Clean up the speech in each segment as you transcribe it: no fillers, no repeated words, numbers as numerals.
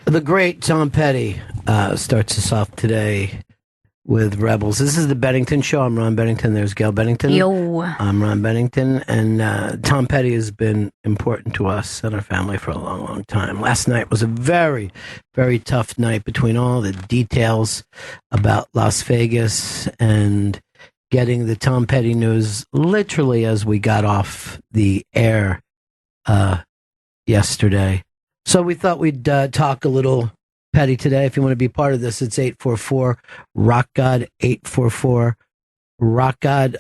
The great Tom Petty starts us off today with Rebels. This is the Bennington Show. I'm Ron Bennington. There's Gail Bennington. Yo. I'm Ron Bennington. And Tom Petty has been important to us and our family for a long, long time. Last night was a very, very tough night between all the details about Las Vegas and getting the Tom Petty news literally as we got off the air yesterday. So we thought we'd talk a little Petty today. If you want to be part of this, it's 844-ROCK-GOD, 844-ROCK-GOD.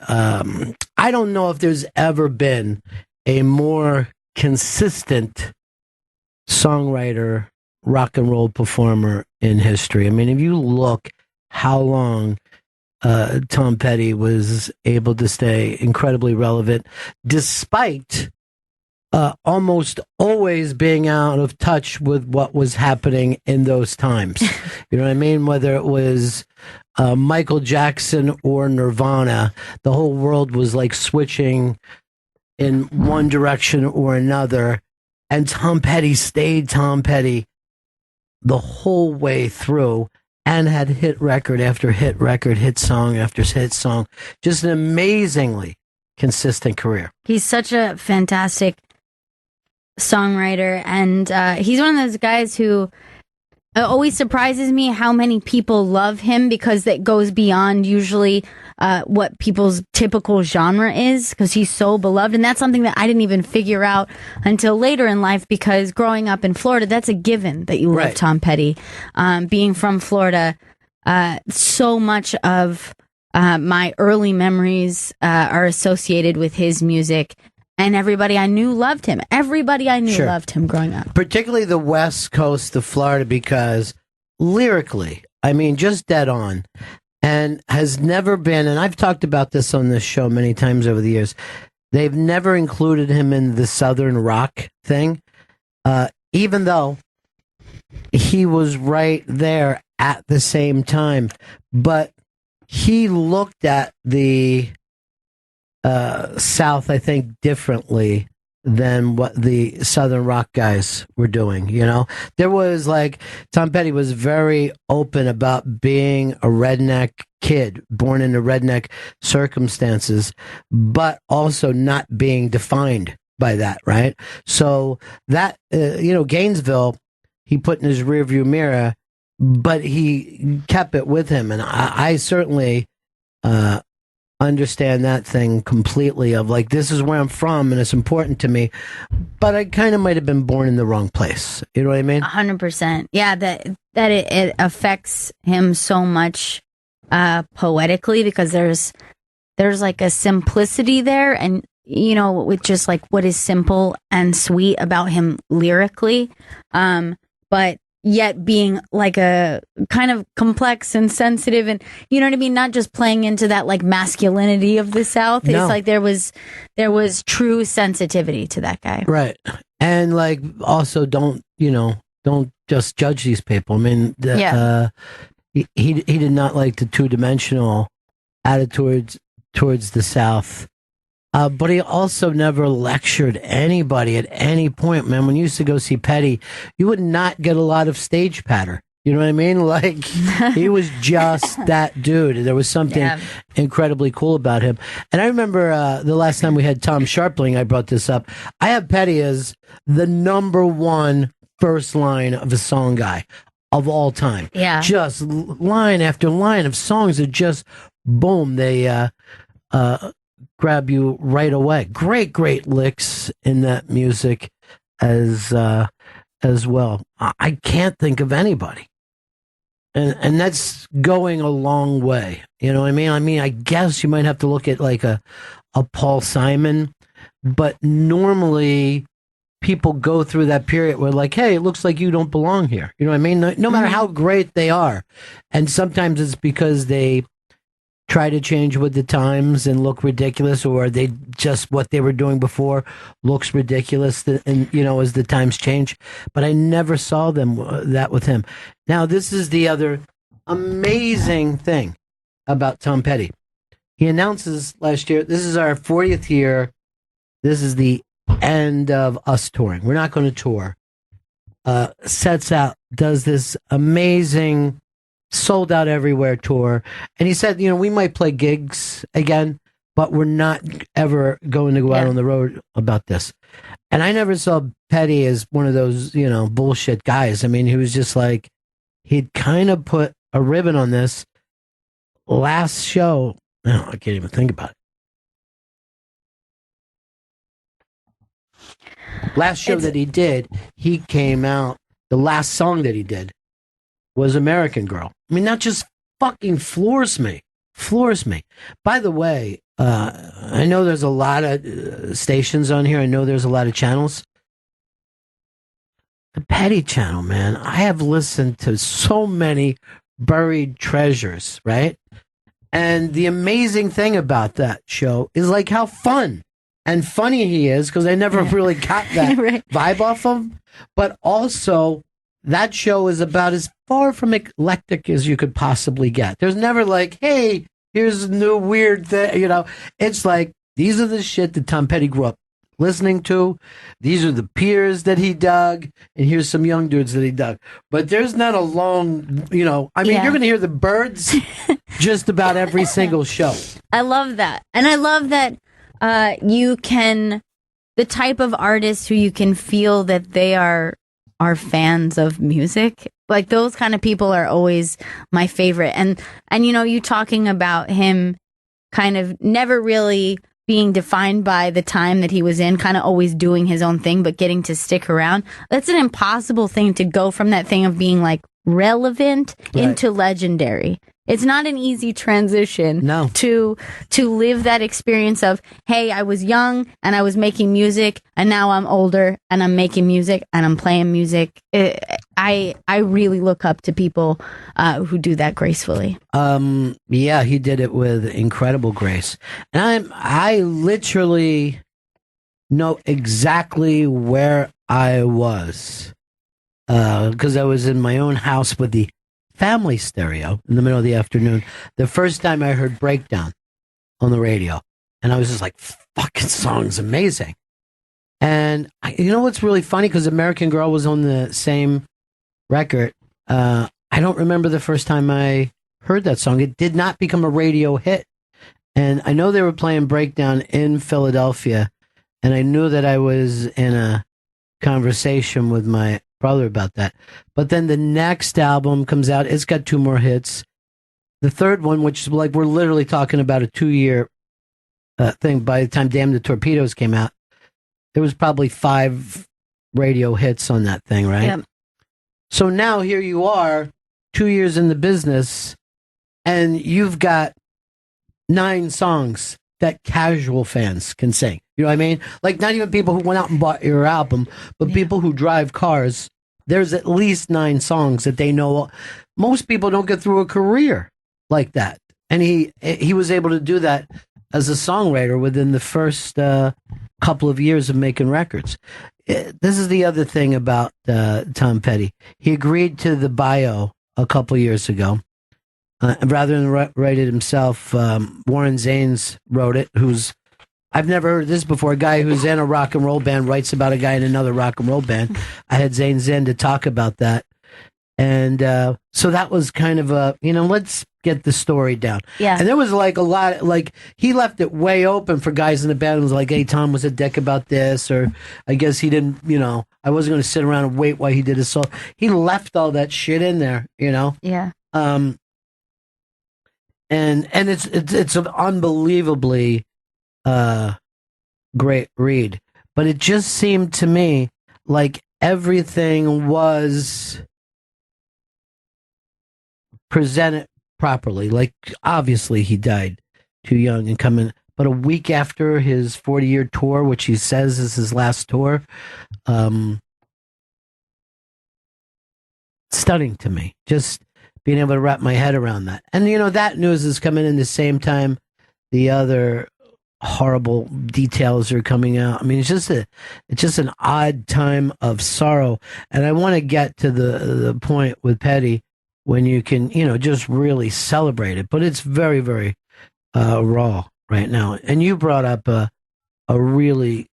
I don't know if there's ever been a more consistent songwriter, rock and roll performer in history. I mean, if you look how long Tom Petty was able to stay incredibly relevant, despite almost always being out of touch with what was happening in those times. You know what I mean? Whether it was Michael Jackson or Nirvana, the whole world was like switching in one direction or another. And Tom Petty stayed Tom Petty the whole way through and had hit record after hit record, hit song after hit song. Just an amazingly consistent career. He's such a fantastic songwriter, and he's one of those guys who always surprises me how many people love him, because that goes beyond usually what people's typical genre is, because he's so beloved. And that's something that I didn't even figure out until later in life, because growing up in Florida, that's a given that you love Tom Petty. Being from Florida, so much of my early memories are associated with his music. And everybody I knew loved him. Everybody I knew loved him growing up. Particularly the west coast of Florida, because lyrically, I mean, just dead on, and has never been, and I've talked about this on this show many times over the years, they've never included him in the Southern rock thing, even though he was right there at the same time. But he looked at the South, I think, differently than what the Southern rock guys were doing. You know, there was like, Tom Petty was very open about being a redneck kid born into redneck circumstances, but also not being defined by that, right? So that, Gainesville, he put in his rearview mirror, but he kept it with him. And I certainly, understand that thing completely, of like, this is where I'm from and it's important to me, but I kind of might have been born in the wrong place. You know what I mean? 100%. Yeah, that it affects him so much poetically, because there's like a simplicity there, and with just like what is simple and sweet about him lyrically, but yet being like a kind of complex and sensitive, and you know what I mean, not just playing into that like masculinity of the South. No. It's like there was true sensitivity to that guy, right? And like, also don't just judge these people. I mean, he did not like the two-dimensional attitude towards the South. But he also never lectured anybody at any point, man. When you used to go see Petty, you would not get a lot of stage patter. You know what I mean? Like, he was just that dude. There was something incredibly cool about him. And I remember the last time we had Tom Sharpling, I brought this up. I have Petty as the number one first line of a song guy of all time. Yeah. Just line after line of songs that just, boom, they grab you right away. Great licks in that music as well. I can't think of anybody. And that's going a long way. You know what I mean? I mean, I guess you might have to look at like a Paul Simon, but normally people go through that period where like, hey, it looks like you don't belong here. You know what I mean? No matter how great they are. And sometimes it's because they try to change with the times and look ridiculous, or they just, what they were doing before looks ridiculous, and as the times change. But I never saw them that with him. Now, this is the other amazing thing about Tom Petty. He announces last year, this is our 40th year. This is the end of us touring. We're not going to tour sets out, does this amazing sold out everywhere tour. And he said, we might play gigs again, but we're not ever going to go out on the road about this. And I never saw Petty as one of those, bullshit guys. I mean, he was just like, he'd kind of put a ribbon on this last show. No, I can't even think about it. Last show that he did, he came out, the last song that he did was American Girl. I mean, that just fucking floors me. By the way, I know there's a lot of stations on here. I know there's a lot of channels. The Petty channel, man. I have listened to so many buried treasures, right? And the amazing thing about that show is like how fun and funny he is, because I never really got that vibe off him. But also, that show is about as far from eclectic as you could possibly get. There's never like, hey, here's a new weird thing, It's like, these are the shit that Tom Petty grew up listening to. These are the peers that he dug, and here's some young dudes that he dug. But there's not a long, you're going to hear the Byrds just about every single show. I love that. And I love that the type of artists who you can feel that they are fans of music. Like, those kind of people are always my favorite. And you talking about him kind of never really being defined by the time that he was in, kind of always doing his own thing, but getting to stick around. That's an impossible thing to go from that thing of being like relevant into legendary. It's not an easy transition to live that experience of, hey, I was young and I was making music, and now I'm older and I'm making music and I'm playing music. I really look up to people who do that gracefully. Yeah, he did it with incredible grace. And I literally know exactly where I was, because I was in my own house with the family stereo in the middle of the afternoon. The first time I heard Breakdown on the radio, and I was just like, fucking song's amazing. And you know what's really funny, because American Girl was on the same record. I don't remember the first time I heard that song. It did not become a radio hit. And I know they were playing Breakdown in Philadelphia, and I knew that I was in a conversation with my brother about that. But then the next album comes out. It's got 2 more hits. The third one, which is like, we're literally talking about a 2-year thing. By the time Damn the Torpedoes came out, there was probably 5 radio hits on that thing, right? Yep. So now here you are, 2 years in the business, and you've got 9 songs that casual fans can sing. You know what I mean? Like, not even people who went out and bought your album, but people who drive cars. There's at least 9 songs that they know. Most people don't get through a career like that. And he was able to do that as a songwriter within the first couple of years of making records. This is the other thing about Tom Petty. He agreed to the bio a couple years ago. Rather than write it himself, Warren Zanes wrote it, I've never heard of this before. A guy who's in a rock and roll band writes about a guy in another rock and roll band. I had Zanes in to talk about that. And so that was kind of let's get the story down. Yeah. And there was like a lot, like, he left it way open for guys in the band. It was like, hey, Tom was a dick about this, or I guess he didn't, I wasn't going to sit around and wait while he did his solo. He left all that shit in there, Yeah. And it's an unbelievably great read, but it just seemed to me like everything was presented properly. Like, obviously he died too young and coming, but a week after his 40-year tour, which he says is his last tour, stunning to me. Just being able to wrap my head around that. And, that news is coming in the same time the other horrible details are coming out. I mean, it's just an odd time of sorrow. And I want to get to the point with Petty when you can, just really celebrate it. But it's very, very raw right now. And you brought up a really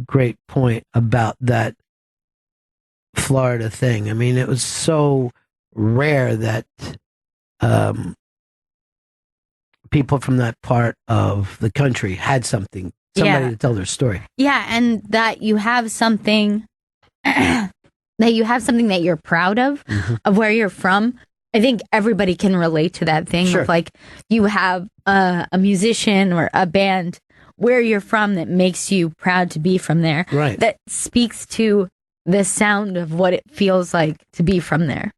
great point about that Florida thing. I mean, it was so rare that um, people from that part of the country had somebody Yeah. to tell their story. Yeah, and that you have something that you're proud of where you're from. I think everybody can relate to that thing Sure. of like you have a musician or a band where you're from that makes you proud to be from there. Right. That speaks to the sound of what it feels like to be from there.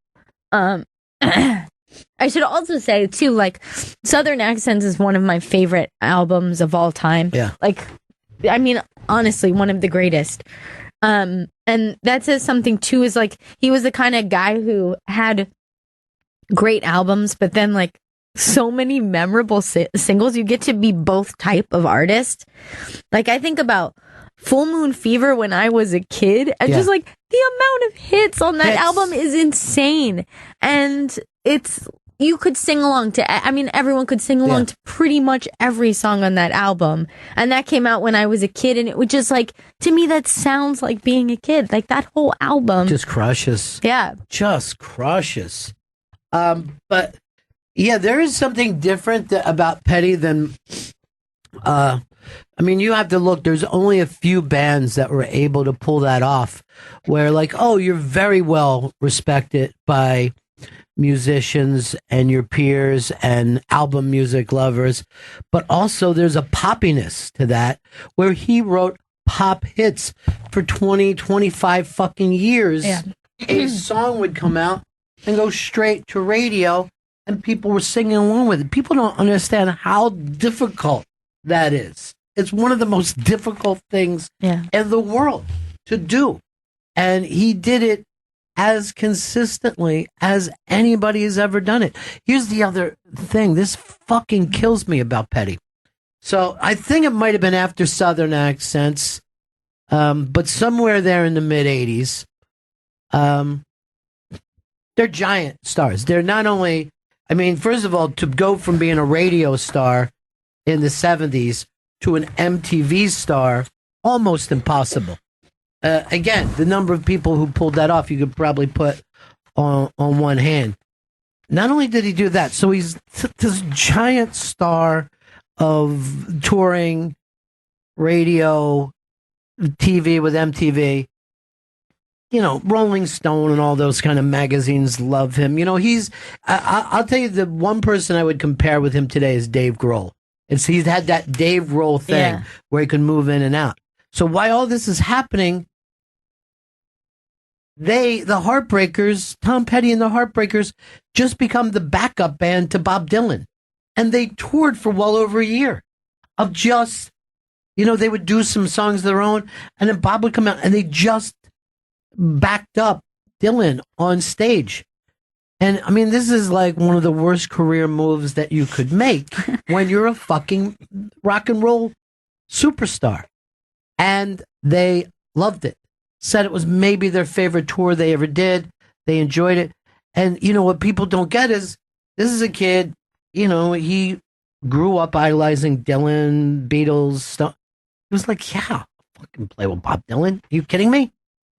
I should also say too, like Southern Accents is one of my favorite albums of all time. Yeah. Like, I mean, honestly, one of the greatest. And that says something too, is like he was the kind of guy who had great albums, but then like so many memorable singles. You get to be both type of artist. Like I think about Full Moon Fever when I was a kid, and just like the amount of hits on that album is insane. And you could sing along to, I mean, everyone could sing along to pretty much every song on that album. And that came out when I was a kid, and it would just like, to me, that sounds like being a kid. Like that whole album just crushes. Yeah. Just crushes. But yeah, there is something different about Petty than, I mean, you have to look, there's only a few bands that were able to pull that off where like, oh, you're very well respected by musicians and your peers and album music lovers, but also there's a poppiness to that where he wrote pop hits for 20, 25 fucking years. Yeah. A song would come out and go straight to radio and people were singing along with it. People don't understand how difficult that is. It's one of the most difficult things in the world to do. And he did it as consistently as anybody has ever done it. Here's the other thing. This fucking kills me about Petty. So I think it might have been after Southern Accents, but somewhere there in the mid-'80s, they're giant stars. They're not only, I mean, first of all, to go from being a radio star in the 70s to an MTV star, almost impossible. Again, the number of people who pulled that off, you could probably put on one hand. Not only did he do that, so he's this giant star of touring, radio, TV with MTV. You know, Rolling Stone and all those kind of magazines love him. You know, I'll tell you, the one person I would compare with him today is Dave Grohl. He's had that Dave Grohl thing where he can move in and out. So while all this is happening, the Heartbreakers, Tom Petty and the Heartbreakers, just become the backup band to Bob Dylan. And they toured for well over a year of just, you know, they would do some songs of their own, and then Bob would come out, and they just backed up Dylan on stage. And I mean, this is like one of the worst career moves that you could make when you're a fucking rock and roll superstar. And they loved it. Said it was maybe their favorite tour they ever did. They enjoyed it. And you know what people don't get is, this is a kid, you know, he grew up idolizing Dylan, Beatles, stuff. He was like, yeah, I'll fucking play with Bob Dylan. Are you kidding me?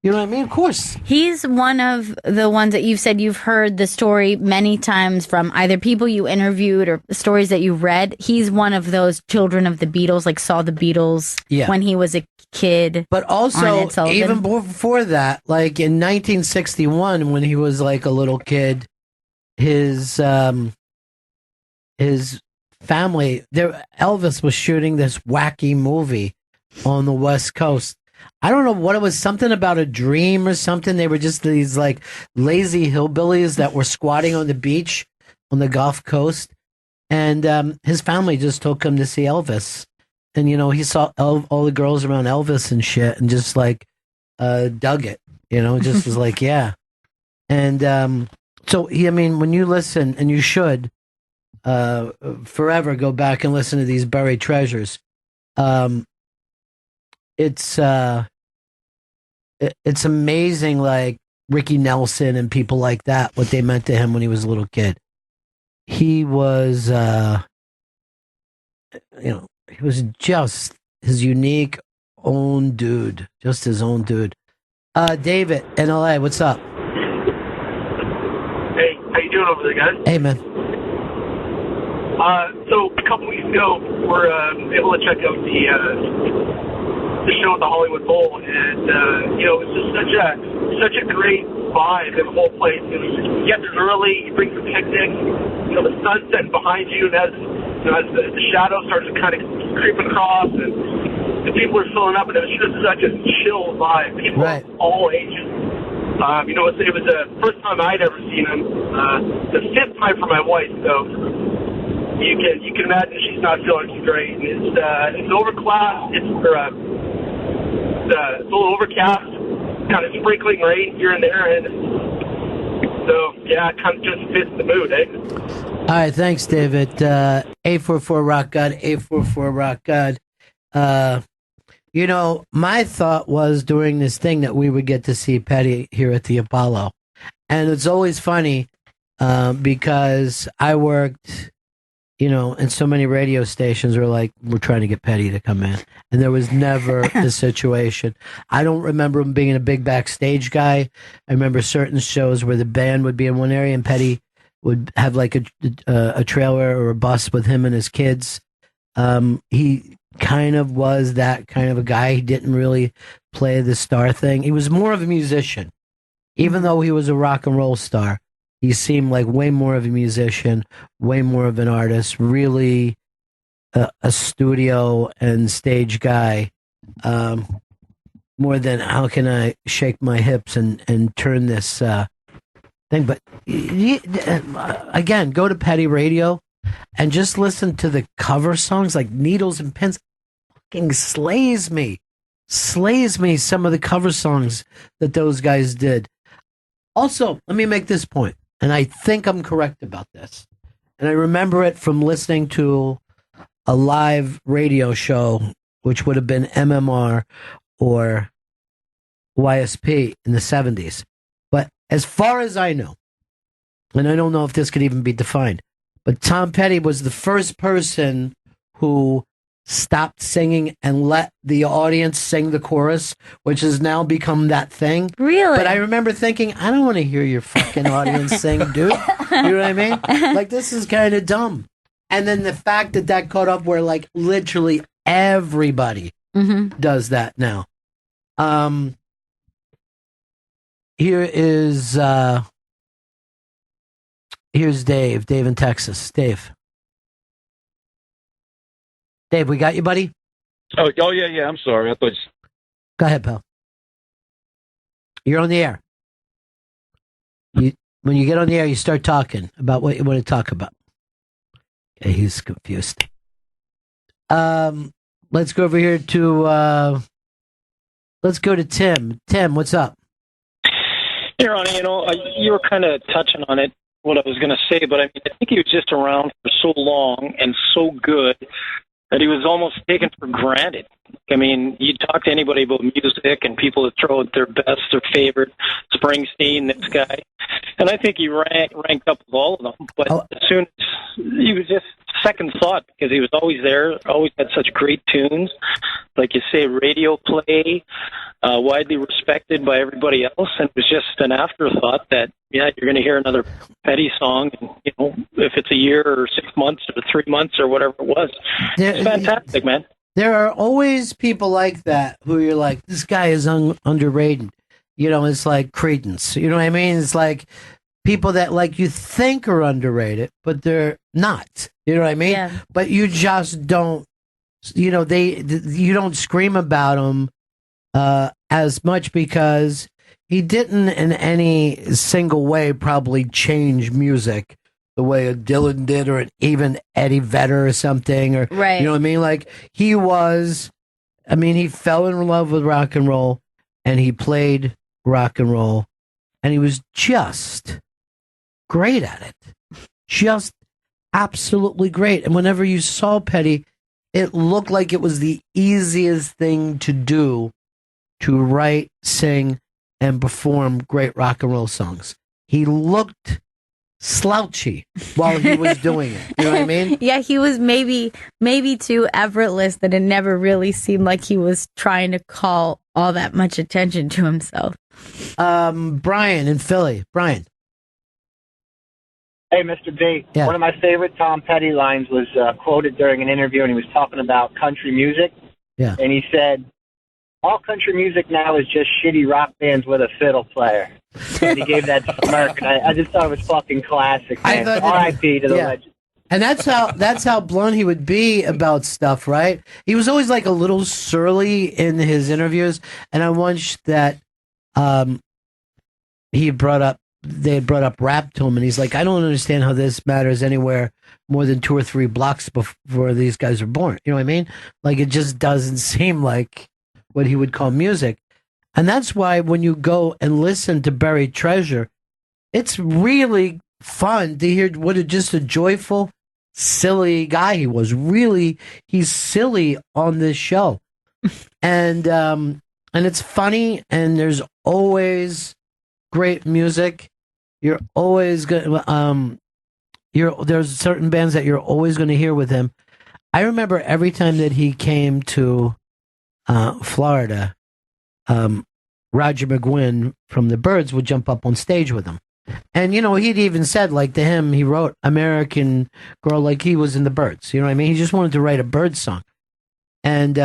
You know what I mean? Of course. He's one of the ones that you've said you've heard the story many times from either people you interviewed or stories that you read. He's one of those children of the Beatles, like saw the Beatles when he was a kid. But also, even before that, like in 1961, when he was like a little kid, his family, Elvis was shooting this wacky movie on the West Coast. I don't know what it was, something about a dream or something. They were just these like lazy hillbillies that were squatting on the beach on the Gulf Coast. And his family just took him to see Elvis. And, you know, he saw all the girls around Elvis and shit and just like dug it, you know, just was like, yeah. And so, I mean, when you listen, and you should forever go back and listen to these buried treasures, it's amazing, like Ricky Nelson and people like that, what they meant to him when he was a little kid. He was, you know, he was just his unique own dude, just his own dude. David in LA, what's up? Hey, how you doing over there, guys? Hey, man. So a couple weeks ago, we're able to check out the show at the Hollywood Bowl, and it was just such a great vibe in the whole place. You get there early, you bring some picnic, the sun's setting behind you, and as the shadows start to kind of creeping across, and the people are filling up, and it was just such a chill vibe. People of all ages. It was the first time I'd ever seen him. The fifth time for my wife, so you can imagine she's not feeling too great. And it's overcast. It's a little overcast, kind of sprinkling rain here and there, and so yeah, it kind of just fits the mood, eh? All right, thanks, David. 844 Rock God, 844 Rock God. My thought was during this thing that we would get to see Petty here at the Apollo. And it's always funny because I worked, in so many radio stations were like, we're trying to get Petty to come in. And there was never the situation. I don't remember him being a big backstage guy. I remember certain shows where the band would be in one area and Petty would have like a trailer or a bus with him and his kids. He kind of was that kind of a guy. He didn't really play the star thing. He was more of a musician. Even though he was a rock and roll star, he seemed like way more of a musician, way more of an artist, really a studio and stage guy, more than how can I shake my hips and turn this thing. But again, go to Petty Radio and just listen to the cover songs like Needles and Pins. Fucking slays me some of the cover songs that those guys did. Also, let me make this point, and I think I'm correct about this, and I remember it from listening to a live radio show, which would have been MMR or YSP in the 70s. But as far as I know, and I don't know if this could even be defined, but Tom Petty was the first person who stopped singing and let the audience sing the chorus, which has now become that thing. Really? But I remember thinking, I don't want to hear your fucking audience sing, dude. You know what I mean? Like, this is kind of dumb. And then the fact that caught up where, like, literally everybody does that now. Here's Dave. Dave in Texas. Dave, we got you, buddy? Oh, yeah. I'm sorry. I thought. Go ahead, pal. You're on the air. When you get on the air, you start talking about what you want to talk about. Okay, he's confused. Let's go over here to. Let's go to Tim. Tim, what's up? Hey, Ronnie, you were kind of touching on it, what I was going to say, but I think he was just around for so long and so good that he was almost taken for granted. You talk to anybody about music and people that throw out their best, their favorite, Springsteen, this guy, and I think he ranked up with all of them. But as soon as he was just second thought because he was always there, always had such great tunes, like you say, radio play, widely respected by everybody else, and it was just an afterthought that you're going to hear another Petty song, and if it's a year or 6 months or 3 months or whatever it was, it's fantastic, man. There are always people like that who you're like, this guy is underrated. It's like Creedence. You know what I mean? It's like people that like you think are underrated, but they're not. You know what I mean? Yeah. But you just don't. You don't scream about him as much because he didn't in any single way probably change music the way a Dylan did, or even Eddie Vedder or something, or right. You know what I mean? Like he fell in love with rock and roll, and he played rock and roll, and he was just great at it, just absolutely great. And whenever you saw Petty, it looked like it was the easiest thing to do, to write, sing, and perform great rock and roll songs. He looked slouchy while he was doing it. You know what I mean? Yeah, he was maybe too effortless that it never really seemed like he was trying to call all that much attention to himself. Brian in Philly. Brian. Hey, Mr. B. Yeah. One of my favorite Tom Petty lines was quoted during an interview, and he was talking about country music. Yeah. And he said, all country music now is just shitty rock bands with a fiddle player. And he gave that smirk, and I just thought it was fucking classic, man. R.I.P. to the legend. And that's how blunt he would be about stuff, right? He was always like a little surly in his interviews, and I once that they had brought up rap to him, and he's like, I don't understand how this matters anywhere more than 2 or 3 blocks before these guys are born. You know what I mean? Like, it just doesn't seem like what he would call music. And that's why when you go and listen to Buried Treasure, it's really fun to hear what just a joyful, silly guy he was. Really, he's silly on this show. And it's funny, and there's always great music. You're always going there's certain bands that you're always going to hear with him. I remember every time that he came to Florida, Roger McGuinn from the Byrds would jump up on stage with him. And, he'd even said, like, to him, he wrote American Girl like he was in the Byrds. You know what I mean? He just wanted to write a Byrds song. And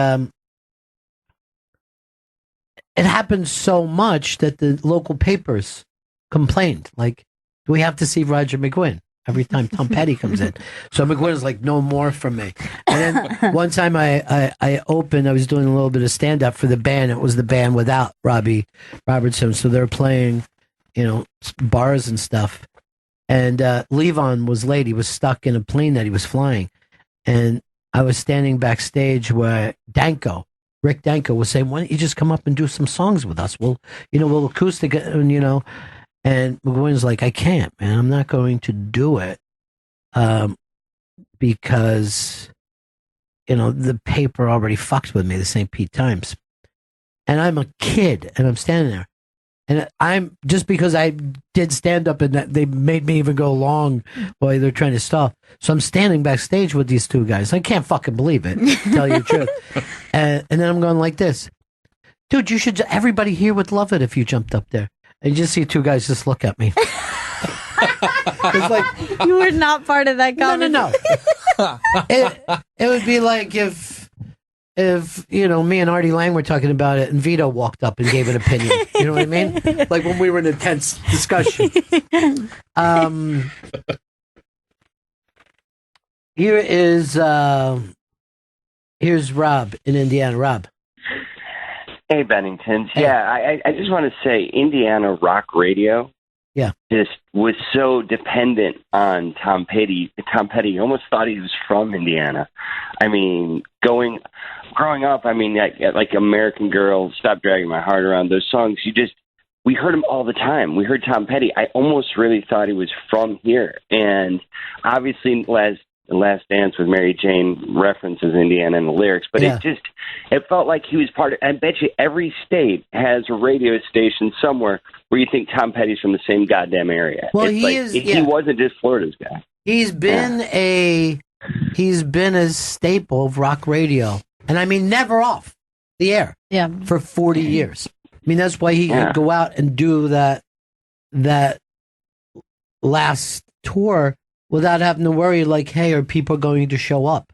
it happened so much that the local papers complained. Like, do we have to see Roger McGuinn every time Tom Petty comes in? So McGuinn was like, no more from me. And then one time I opened, I was doing a little bit of stand-up for the band. It was the band without Robbie Robertson. So they're playing, bars and stuff. And Levon was late. He was stuck in a plane that he was flying. And I was standing backstage where Rick Danko was saying, why don't you just come up and do some songs with us? We'll acoustic, and, and McGuinn's like, I can't, man. I'm not going to do it because, the paper already fucked with me, the St. Pete Times. And I'm a kid, and I'm standing there. And I'm, just because I did stand up and they made me even go along while they're trying to stall. So I'm standing backstage with these 2 guys. I can't fucking believe it, to tell you the truth. And then I'm going like this. Dude, everybody here would love it if you jumped up there. And you just see 2 guys just look at me. It's like, you were not part of that conversation. No. It would be like if me and Artie Lang were talking about it and Vito walked up and gave an opinion. You know what I mean? Like when we were in a tense discussion. Here's Rob in Indiana. Rob. Hey, Benningtons. Hey. Yeah, I just want to say Indiana rock radio just was so dependent on Tom Petty. Tom Petty almost thought he was from Indiana. I mean, growing up, I mean, like American Girl, Stop Dragging My Heart Around, those songs, we heard them all the time. We heard Tom Petty. I almost really thought he was from here. And obviously, Last Dance with Mary Jane references Indiana in the lyrics, but it felt like he was part of, I bet you every state has a radio station somewhere where you think Tom Petty's from the same goddamn area. Well, he wasn't just Florida's guy. He's been a staple of rock radio, and I mean never off the air for 40 years. I mean, that's why he could go out and do that last tour without having to worry, like, hey, are people going to show up?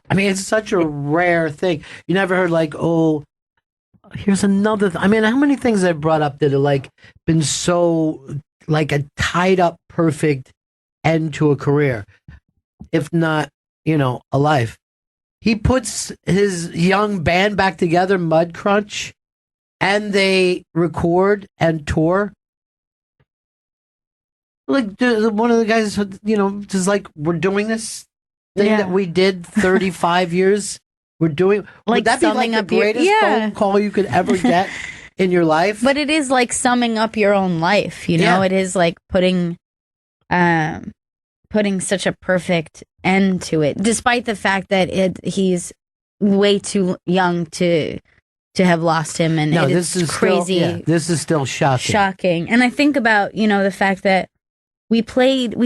I mean, it's such a rare thing. You never heard, like, oh, here's another I mean, how many things I've brought up that are, like, been so, like, a tied-up, perfect end to a career, if not, a life. He puts his young band back together, Mud Crunch, and they record and tour. Like, one of the guys, just like, we're doing this thing that we did 35 years. We're doing, like, would that be like the greatest phone call you could ever get in your life? But it is like summing up your own life, It is like putting such a perfect end to it, despite the fact that he's way too young to have lost him, and this is crazy. This is still shocking. And I think about the fact that we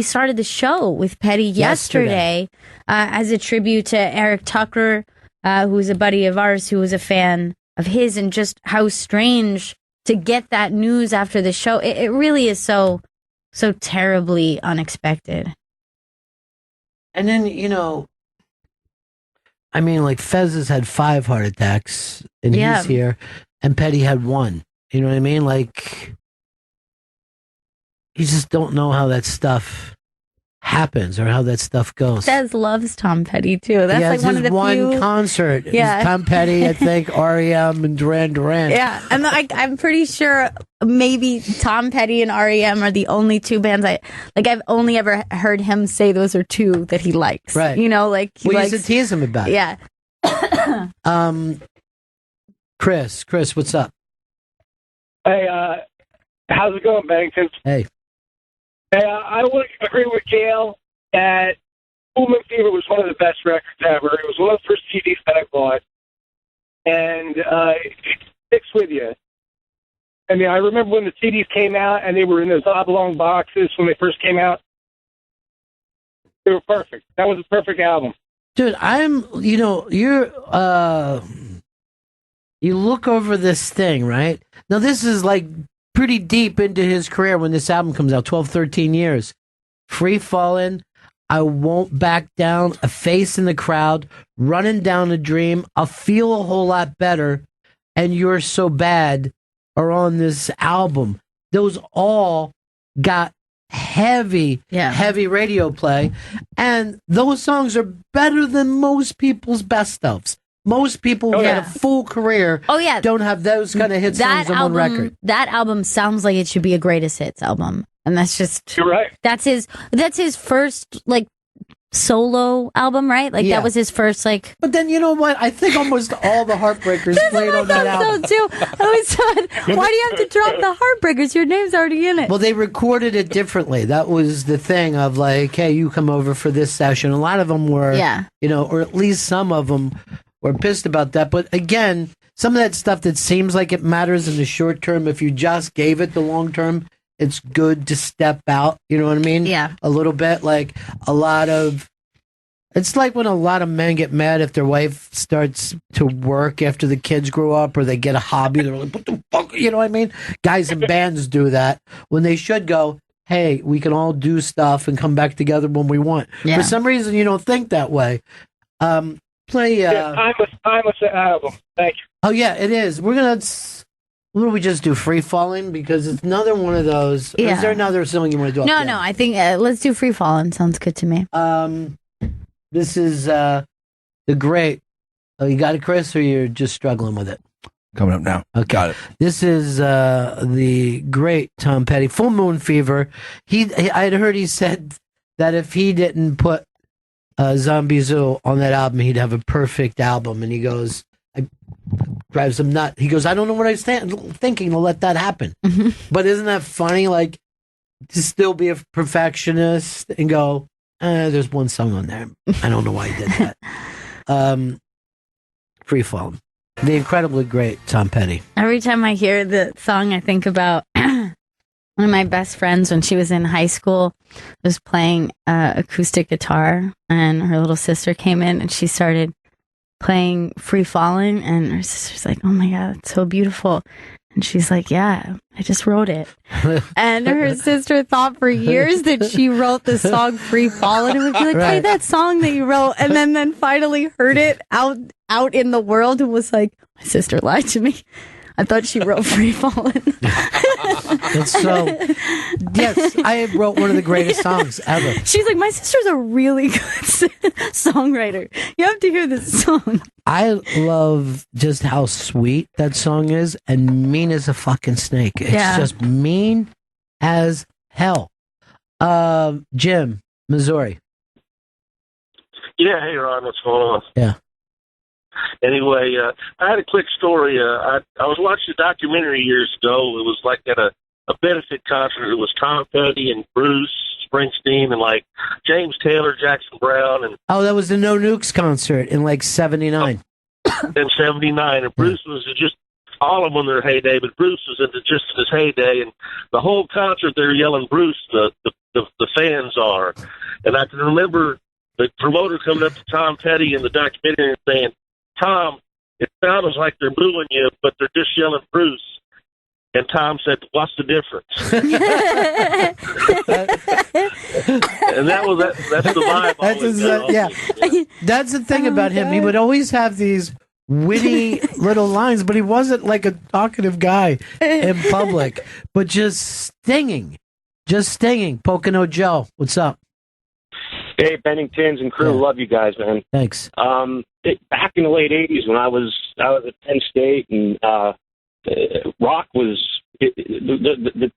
started the show with Petty yesterday as a tribute to Eric Tucker, who's a buddy of ours who was a fan of his, and just how strange to get that news after the show, it really is so terribly unexpected. And then, I mean, like Fez has had 5 heart attacks and he's here, and Petty had 1. You know what I mean? Like, you just don't know how that stuff happens or how that stuff goes. Fez loves Tom Petty too. That's like one of the few concert. Yeah, Tom Petty, I think, REM, and Duran Duran. Yeah, and I'm pretty sure maybe Tom Petty and REM are the only 2 bands I've only ever heard him say those are 2 that he likes. Right. Like he likes, used to tease him about it. Yeah. Chris, what's up? Hey, how's it going, Bennington? Hey. Hey, I would agree with Gail that Full Moon Fever was one of the best records ever. It was one of the first CDs that I bought, and it sticks with you. I mean, I remember when the CDs came out, and they were in those oblong boxes when they first came out. They were perfect. That was a perfect album. Dude, you look over this thing, right? Now, this is like pretty deep into his career when this album comes out, 12, 13 years. Free Fallin', I Won't Back Down, A Face in the Crowd, Running Down a Dream, I'll Feel a Whole Lot Better, and You're So Bad are on this album. Those all got heavy radio play, and those songs are better than most people's best ofs. Most people who had a full career don't have those kind of hit songs on one record. That album sounds like it should be a greatest hits album. And that's just... You're right. That's his first, solo album, right? That was his first, But then, you know what? I think almost all the Heartbreakers played on that album. So, too. I always thought, why do you have to drop the Heartbreakers? Your name's already in it. Well, they recorded it differently. That was the thing of, hey, you come over for this session. A lot of them were, or at least some of them were pissed about that. But again, some of that stuff that seems like it matters in the short term, if you just gave it the long term, it's good to step out. You know what I mean? Yeah. A little bit. It's like when a lot of men get mad if their wife starts to work after the kids grow up or they get a hobby. They're like, what the fuck? You know what I mean? Guys in bands do that when they should go, hey, we can all do stuff and come back together when we want. Yeah. For some reason, you don't think that way. Play. Timeless album. Thank you. Oh yeah, it is. We're gonna. What do we just do? Free Falling, because it's another one of those. Yeah. Is there another song you want to do? No. I think let's do Free Falling. Sounds good to me. This is the great. Oh, you got it, Chris, or you're just struggling with it? Coming up now. Okay. Got it. This is the great Tom Petty, Full Moon Fever. I'd heard he said that if he didn't put Zombie Zoo on that album, he'd have a perfect album. And he goes, drives him nuts. He goes, I don't know what I was thinking to let that happen. But isn't that funny? To still be a perfectionist and go, there's one song on there. I don't know why he did that. Free Falling. The incredibly great Tom Petty. Every time I hear the song, I think about one of my best friends when she was in high school was playing acoustic guitar, and her little sister came in and she started playing Free Falling, and her sister's like, oh my God, it's so beautiful. And she's like, yeah, I just wrote it. And her sister thought for years that she wrote the song Free Falling, and would be like, play that song that you wrote. And then finally heard it out in the world and was like, my sister lied to me. I thought she wrote Free Falling. And so, yes, I wrote one of the greatest songs ever. She's like, my sister's a really good songwriter. You have to hear this song. I love just how sweet that song is and mean as a fucking snake. It's just mean as hell. Jim, Missouri. Yeah, hey, Ron, what's going on? Yeah. Anyway, I had a quick story. I was watching a documentary years ago. It was like at a benefit concert. It was Tom Petty and Bruce Springsteen and James Taylor, Jackson Brown, and that was the No Nukes concert in 79. In 79, and Bruce was just all of them in their heyday, but Bruce was just in his heyday, and the whole concert they're yelling Bruce. The fans are, and I can remember the promoter coming up to Tom Petty in the documentary and saying, Tom, it sounds like they're booing you, but they're just yelling Bruce. And Tom said, "What's the difference?" And that's the vibe. That's the thing about him. He would always have these witty little lines, but he wasn't like a talkative guy in public, but just stinging. Pocono Joe, what's up? Hey, Benningtons and crew, love you guys, man. Thanks. Back in the late '80s, when I was at Penn State, and rock was the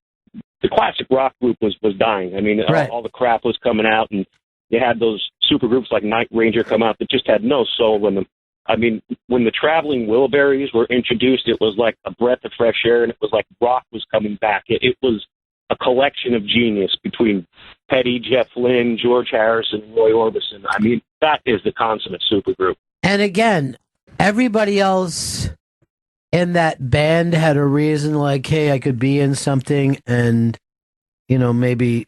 classic rock group was dying. I mean, all the crap was coming out, and you had those super groups like Night Ranger come out that just had no soul in them. I mean, when the Traveling Wilburys were introduced, it was like a breath of fresh air, and it was like rock was coming back. It was a collection of genius between Petty, Jeff Lynne, George Harrison, Roy Orbison. I mean, that is the consummate supergroup. And again, everybody else in that band had a reason, like, hey, I could be in something and, maybe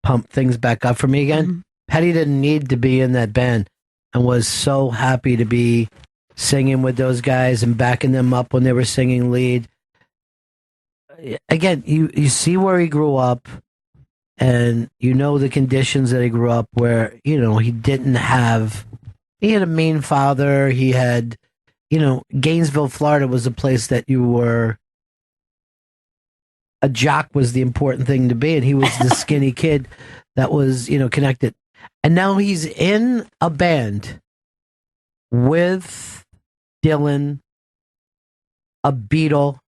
pump things back up for me again. Mm-hmm. Petty didn't need to be in that band and was so happy to be singing with those guys and backing them up when they were singing lead. Again, you see where he grew up, and the conditions that he grew up where, he had a mean father. He had, Gainesville, Florida was a place that a jock was the important thing to be, and he was the skinny kid that was, connected. And now he's in a band with Dylan, a Beatle,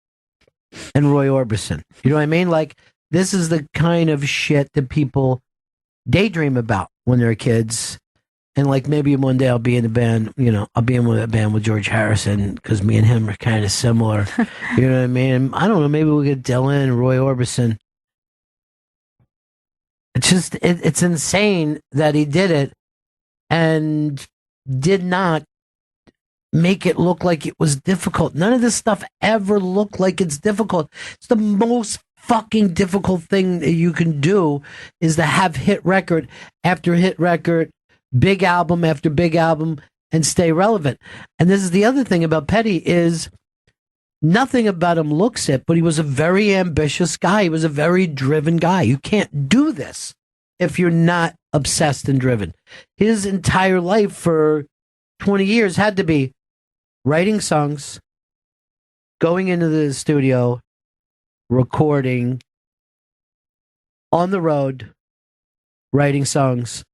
and Roy Orbison. You know what I mean? Like, this is the kind of shit that people daydream about when they're kids. And like, maybe one day I'll be in a band, I'll be in a band with George Harrison because me and him are kind of similar. You know what I mean? I don't know. Maybe we'll get Dylan and Roy Orbison. It's just, it's insane that he did it and did not make it look like it was difficult. None of this stuff ever looked like it's difficult. It's the most fucking difficult thing that you can do is to have hit record after hit record, big album after big album, and stay relevant. And this is the other thing about Petty is nothing about him looks it, but he was a very ambitious guy. He was a very driven guy. You can't do this if you're not obsessed and driven. His entire life for 20 years had to be writing songs, going into the studio, recording, on the road, writing songs,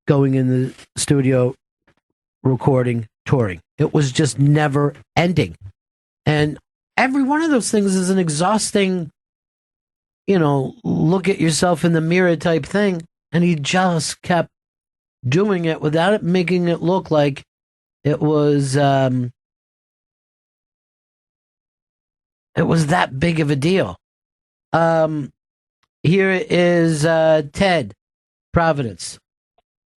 going in the studio, recording, touring. It was just never ending. And every one of those things is an exhausting, look at yourself in the mirror type thing. And he just kept doing it without it making it look like it was that big of a deal. Here is Ted, Providence.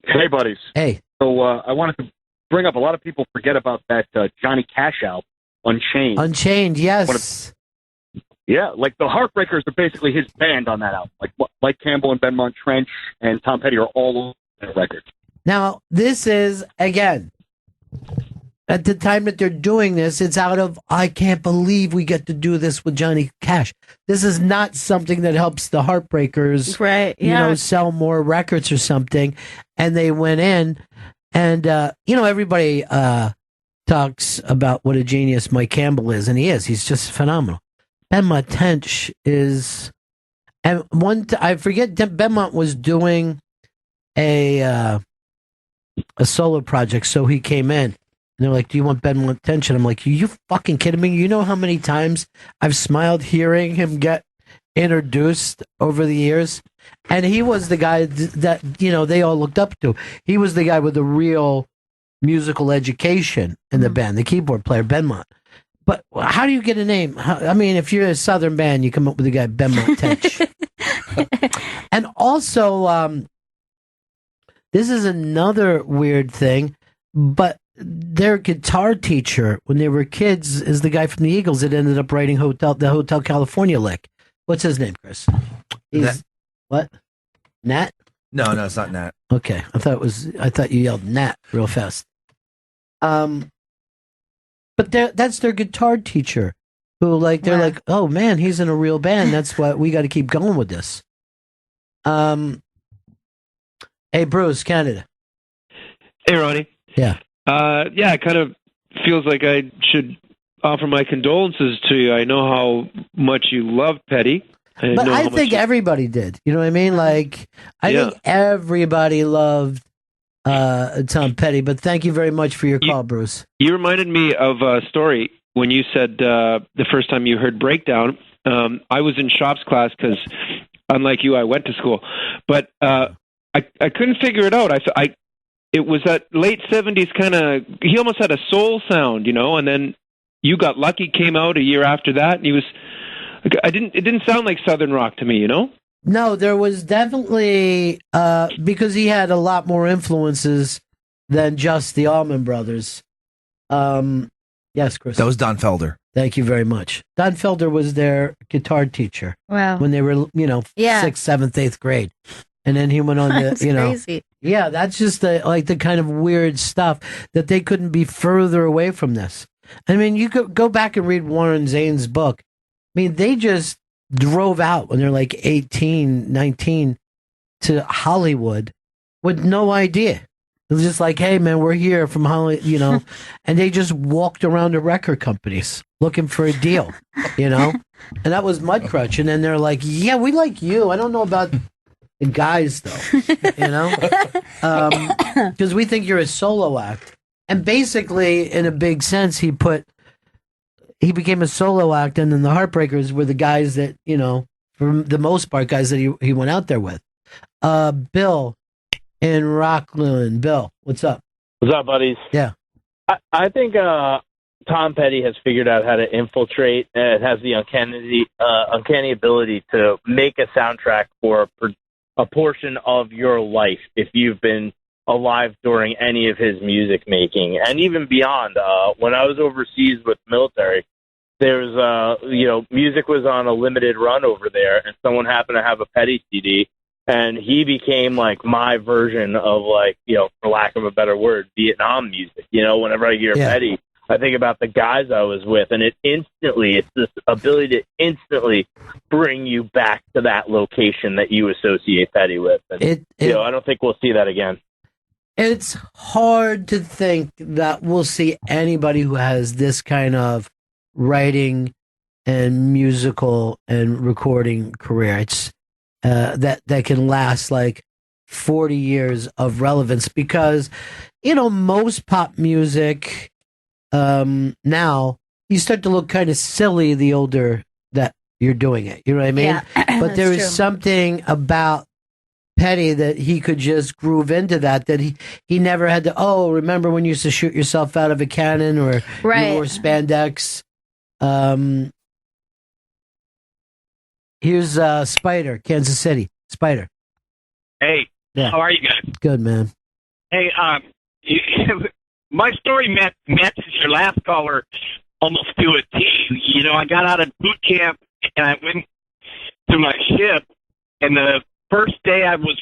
Hey, buddies. Hey. So I wanted to bring up, a lot of people forget about that Johnny Cash album, Unchained. Unchained, yes. Like the Heartbreakers are basically his band on that album. Like Mike Campbell and Benmont Trench and Tom Petty are all over that record. Now, this is, again, at the time that they're doing this, it's out of, I can't believe we get to do this with Johnny Cash. This is not something that helps the Heartbreakers, right? Sell more records or something. And they went in, and everybody talks about what a genius Mike Campbell is, and he is. He's just phenomenal. Benmont Tench is, and I forget, Benmont was doing a solo project, so he came in. And they're like, do you want Benmont Tench? And I'm like, are you fucking kidding me? You know how many times I've smiled hearing him get introduced over the years? And he was the guy that, they all looked up to. He was the guy with the real musical education in the band, the keyboard player, Benmont. But how do you get a name? If you're a Southern band, you come up with the guy Benmont Tench. And also, this is another weird thing, but their guitar teacher when they were kids is the guy from the Eagles that ended up writing the Hotel California lick. What's his name, Chris? What? Nat? No, it's not Nat. Okay, I thought you yelled Nat real fast. But that's their guitar teacher. who like they're like, oh man, he's in a real band. That's what we got to keep going with this. Hey, Bruce, Canada. Hey, Ronnie. Yeah. Yeah, it kind of feels like I should offer my condolences to you. I know how much you loved Petty. But I think everybody did. You know what I mean? Like, I think everybody loved Tom Petty. But thank you very much for your call, Bruce. You reminded me of a story when you said the first time you heard Breakdown. I was in Shop's class because, unlike you, I went to school. But I couldn't figure it out. It was that late 70s kind of, he almost had a soul sound, you know, and then You Got Lucky came out a year after that, and it didn't sound like Southern rock to me, you know? No, there was definitely, because he had a lot more influences than just the Allman Brothers. Yes, Chris. That was Don Felder. Thank you very much. Don Felder was their guitar teacher. Wow. When they were, 6th, 7th, 8th grade. And then he went on to, crazy. Yeah, that's just the kind of weird stuff that they couldn't be further away from this. I mean, you could go back and read Warren Zane's book. I mean, they just drove out when they're like 18, 19 to Hollywood with no idea. It was just like, hey, man, we're here from Hollywood, and they just walked around the record companies looking for a deal, And that was Mudcrutch. And then they're like, yeah, we like you. I don't know about the guys, though, because we think you're a solo act. And basically, in a big sense, he became a solo act, and then the Heartbreakers were the guys that, for the most part, guys that he went out there with. Bill in Rockland. Bill, what's up? What's up, buddies? Yeah. I think Tom Petty has figured out how to infiltrate. It has the uncanny ability to make a soundtrack for a portion of your life if you've been alive during any of his music making, and even beyond. When I was overseas with the military, there was music was on a limited run over there, and someone happened to have a Petty CD, and he became like my version of for lack of a better word, Vietnam music. Whenever I hear Petty, I think about the guys I was with, and it's this ability to instantly bring you back to that location that you associate Petty with. And, I don't think we'll see that again. It's hard to think that we'll see anybody who has this kind of writing and musical and recording career. It's that can last like 40 years of relevance, because most pop music now, you start to look kind of silly the older that you're doing it. You know what I mean? Yeah, but there is something about Petty that he could just groove into that he never had to, remember when you used to shoot yourself out of a cannon or you wore spandex. Here's Spider, Kansas City. Spider. Hey, Yeah. How are you guys? Good, man. Hey, my story matches your last caller almost to a T. I got out of boot camp and I went to my ship, and the first day I was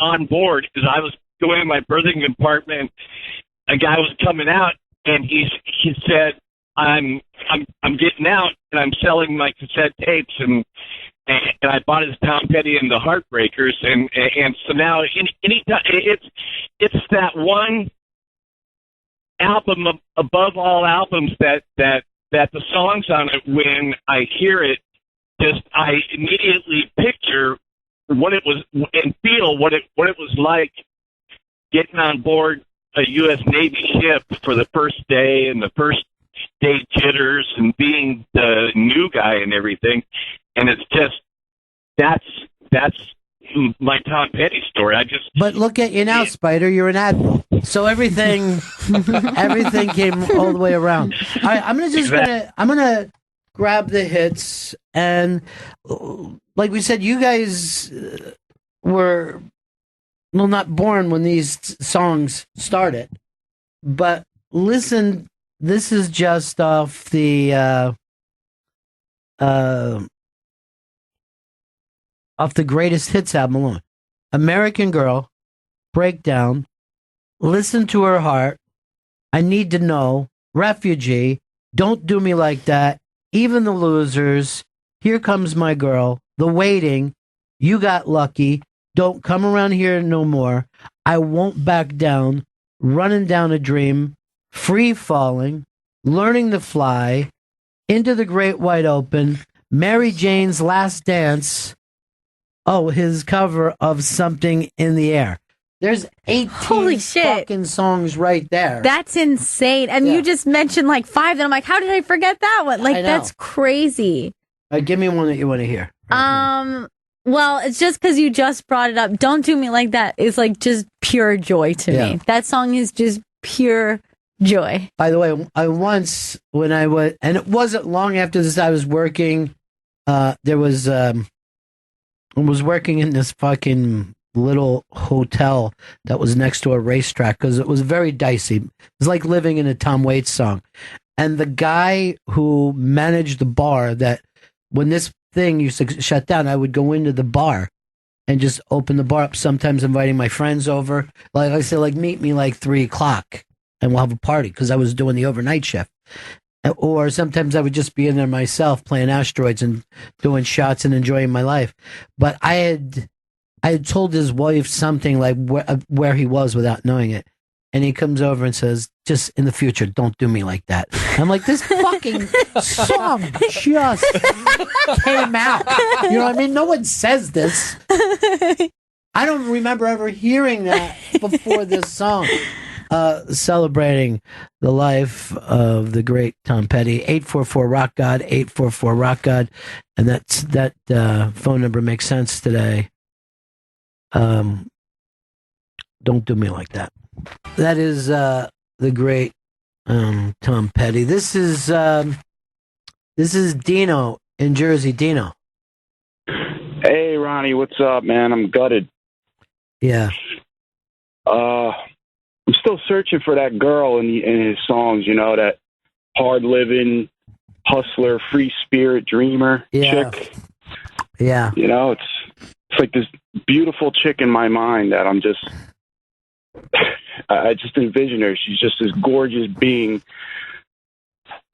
on board, as I was going in my berthing compartment, a guy was coming out, and he said, "I'm getting out, and I'm selling my cassette tapes, and I bought his Tom Petty and the Heartbreakers, and so now anytime it's that one album above all albums that the songs on it, when I hear it, I immediately picture what it was and feel what it was like getting on board a U.S. Navy ship for the first day and the first day jitters and being the new guy and everything. And it's just that's my Tom Petty story. But look at you now, Spider. You're an admiral, so everything came all the way around. All right, I'm gonna grab the hits, and like we said, you guys were not born when these songs started, but listen, this is just off the Greatest Hits album alone. American Girl, Breakdown, Listen to Her Heart, I Need to Know, Refugee, Don't Do Me Like That, Even the Losers, Here Comes My Girl, The Waiting, You Got Lucky, Don't Come Around Here No More, I Won't Back Down, Running Down a Dream, Free Falling, Learning to Fly, Into the Great Wide Open, Mary Jane's Last Dance. Oh, his cover of Something in the Air. There's 18 Holy shit. fucking songs right there. That's insane. And you just mentioned like 5, and I'm like, how did I forget that one? Like, I know. that's crazy. Give me one that you want to hear. Well, it's just because you just brought it up. Don't Do Me Like That is like just pure joy to me. That song is just pure joy. By the way, I once, when I was, and it wasn't long after this, I was working, I was working in this fucking little hotel that was next to a racetrack because it was very dicey. It was like living in a Tom Waits song. And the guy who managed the bar, that when this thing used to shut down, I would go into the bar and just open the bar up, sometimes inviting my friends over. Like I said, like meet me like 3:00 and we'll have a party because I was doing the overnight shift. Or sometimes I would just be in there myself playing asteroids and doing shots and enjoying my life. But I had told his wife something like where he was without knowing it. And he comes over and says, just in the future, don't do me like that. I'm like, this fucking song just came out. You know what I mean? No one says this. I don't remember ever hearing that before this song. Celebrating the life of the great Tom Petty. 844 Rock God, 844 Rock God, and that phone number makes sense today. Don't do me like that. That is the great Tom Petty. This is Dino in Jersey. Dino. Hey Ronnie, what's up, man? I'm gutted. Yeah. I'm still searching for that girl in his songs, you know, that hard living, hustler, free spirit, dreamer chick. Yeah. You know, it's like this beautiful chick in my mind that I'm just, I just envision her. She's just this gorgeous being.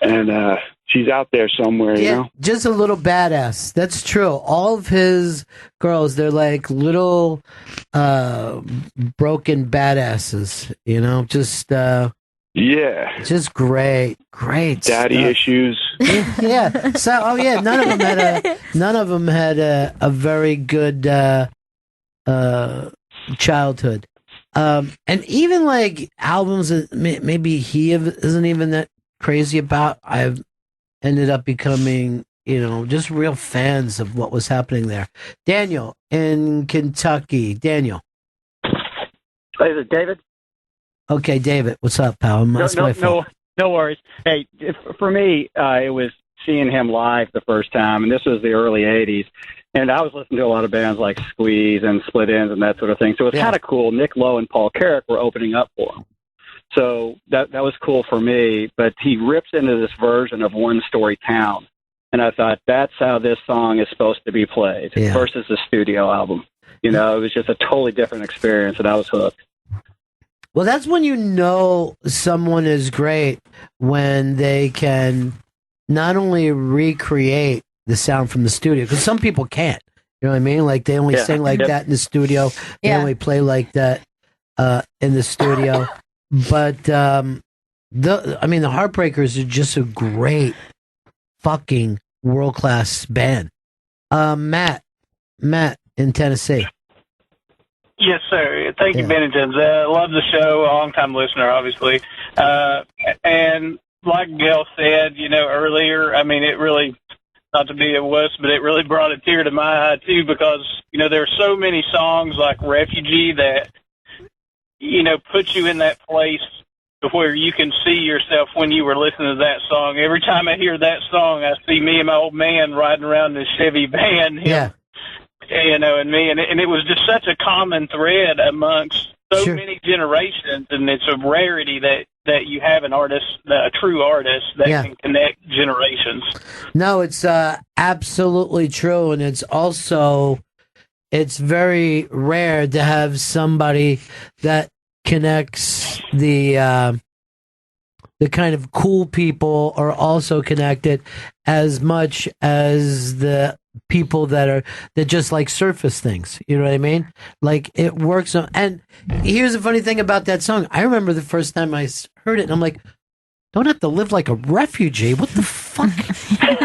And she's out there somewhere, you know? Just a little badass. That's true. All of his girls, they're like little broken badasses, you know? Just just great daddy stuff. issues. Yeah. So none of them had a very good childhood. And even like albums that maybe he isn't even that crazy about, I've ended up becoming, you know, just real fans of what was happening there. Daniel in Kentucky. Daniel. Is it David? Okay, David. What's up, pal? That's my fault. No worries. Hey, for me, it was seeing him live the first time, and this was the early 80s. And I was listening to a lot of bands like Squeeze and Split Enz and that sort of thing. So it was kind of cool. Nick Lowe and Paul Carrick were opening up for him. So that was cool for me, but he rips into this version of One Story Town, and I thought that's how this song is supposed to be played versus the studio album. You know, it was just a totally different experience, and I was hooked. Well, that's when you know someone is great, when they can not only recreate the sound from the studio, because some people can't. You know what I mean? Like they only sing like that in the studio. They only play like that in the studio. But the Heartbreakers are just a great fucking world-class band. Matt in Tennessee. Yes, sir. Thank you, Bennington. Love the show. A long-time listener, obviously. And like Gail said, you know, earlier, I mean, it really, not to be a wuss, but it really brought a tear to my eye, too, because, you know, there are so many songs like Refugee that, you know, put you in that place where you can see yourself when you were listening to that song. Every time I hear that song, I see me and my old man riding around in the Chevy van. You know, and me, and it was just such a common thread amongst so many generations, and it's a rarity that you have an artist, a true artist that can connect generations. No, it's absolutely true, and it's also, it's very rare to have somebody that connects the the kind of cool people are also connected as much as the people that just like surface things. You know what I mean? Like it works. And here's the funny thing about that song. I remember the first time I heard it, and I'm like, don't have to live like a refugee. What the fuck?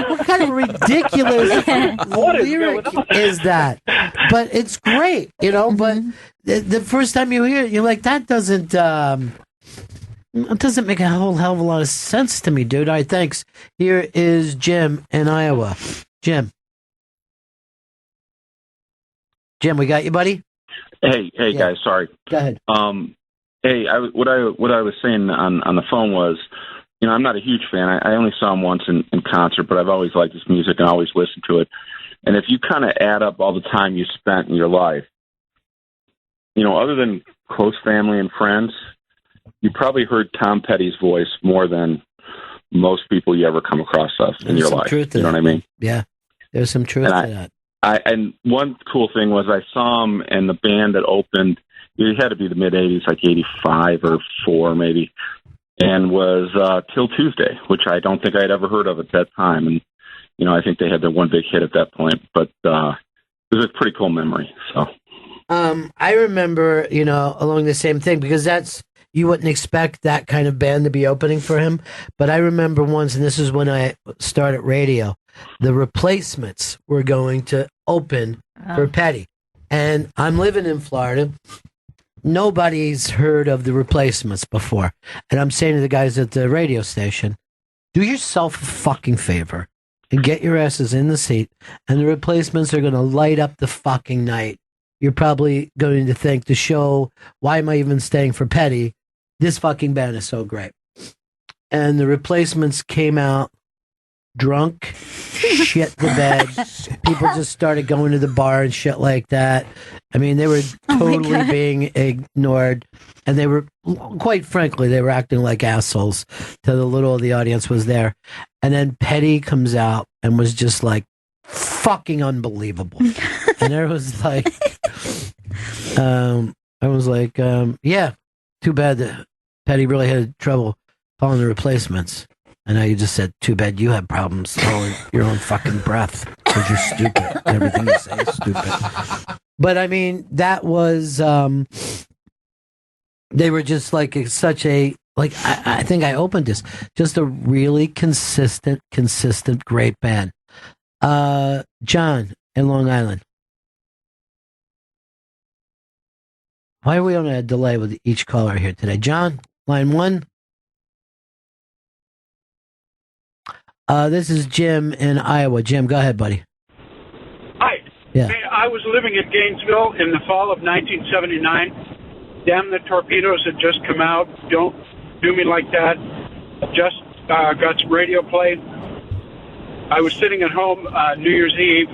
What kind of ridiculous lyric is that? But it's great, you know. But the first time you hear it, you're like, that doesn't make a whole hell of a lot of sense to me, dude. All right, thanks. Here is Jim in Iowa. Jim, we got you, buddy. Hey, guys. Sorry. Go ahead. Hey, what I was saying on the phone was, you know, I'm not a huge fan. I only saw him once in concert, but I've always liked his music and always listened to it. And if you kind of add up all the time you spent in your life, you know, other than close family and friends, you probably heard Tom Petty's voice more than most people you ever come across in your life. You know what I mean? Yeah, there's some truth to that. And one cool thing was I saw him and the band that opened. It had to be the mid '80s, like '85 or '4 maybe, and was Till Tuesday, which I don't think I'd ever heard of at that time. And you know, I think they had their one big hit at that point, but it was a pretty cool memory. So, I remember, you know, along the same thing because you wouldn't expect that kind of band to be opening for him. But I remember once, and this is when I started radio, the Replacements were going to open for Petty. And I'm living in Florida. Nobody's heard of the Replacements before. And I'm saying to the guys at the radio station, do yourself a fucking favor and get your asses in the seat. And the Replacements are going to light up the fucking night. You're probably going to think the show, why am I even staying for Petty? This fucking band is so great. And the Replacements came out drunk, shit the bed. People just started going to the bar and shit like that. I mean, they were totally being ignored. And they were, quite frankly, they were acting like assholes to the little of the audience was there. And then Petty comes out and was just like fucking unbelievable. And there was like, I was like, yeah, too bad that Petty really had trouble following the Replacements. And now you just said, too bad you have problems following your own fucking breath because you're stupid. Everything you say is stupid. But I mean, that was, they were just like such a, like, I think I opened this, just a really consistent, great band. John in Long Island. Why are we on a delay with each caller here today? John, line 1. This is Jim in Iowa. Jim, go ahead, buddy. Hi. Yeah. Hey, I was living in Gainesville in the fall of 1979. Damn the Torpedoes had just come out. Don't Do Me Like That. Just got some radio play. I was sitting at home New Year's Eve,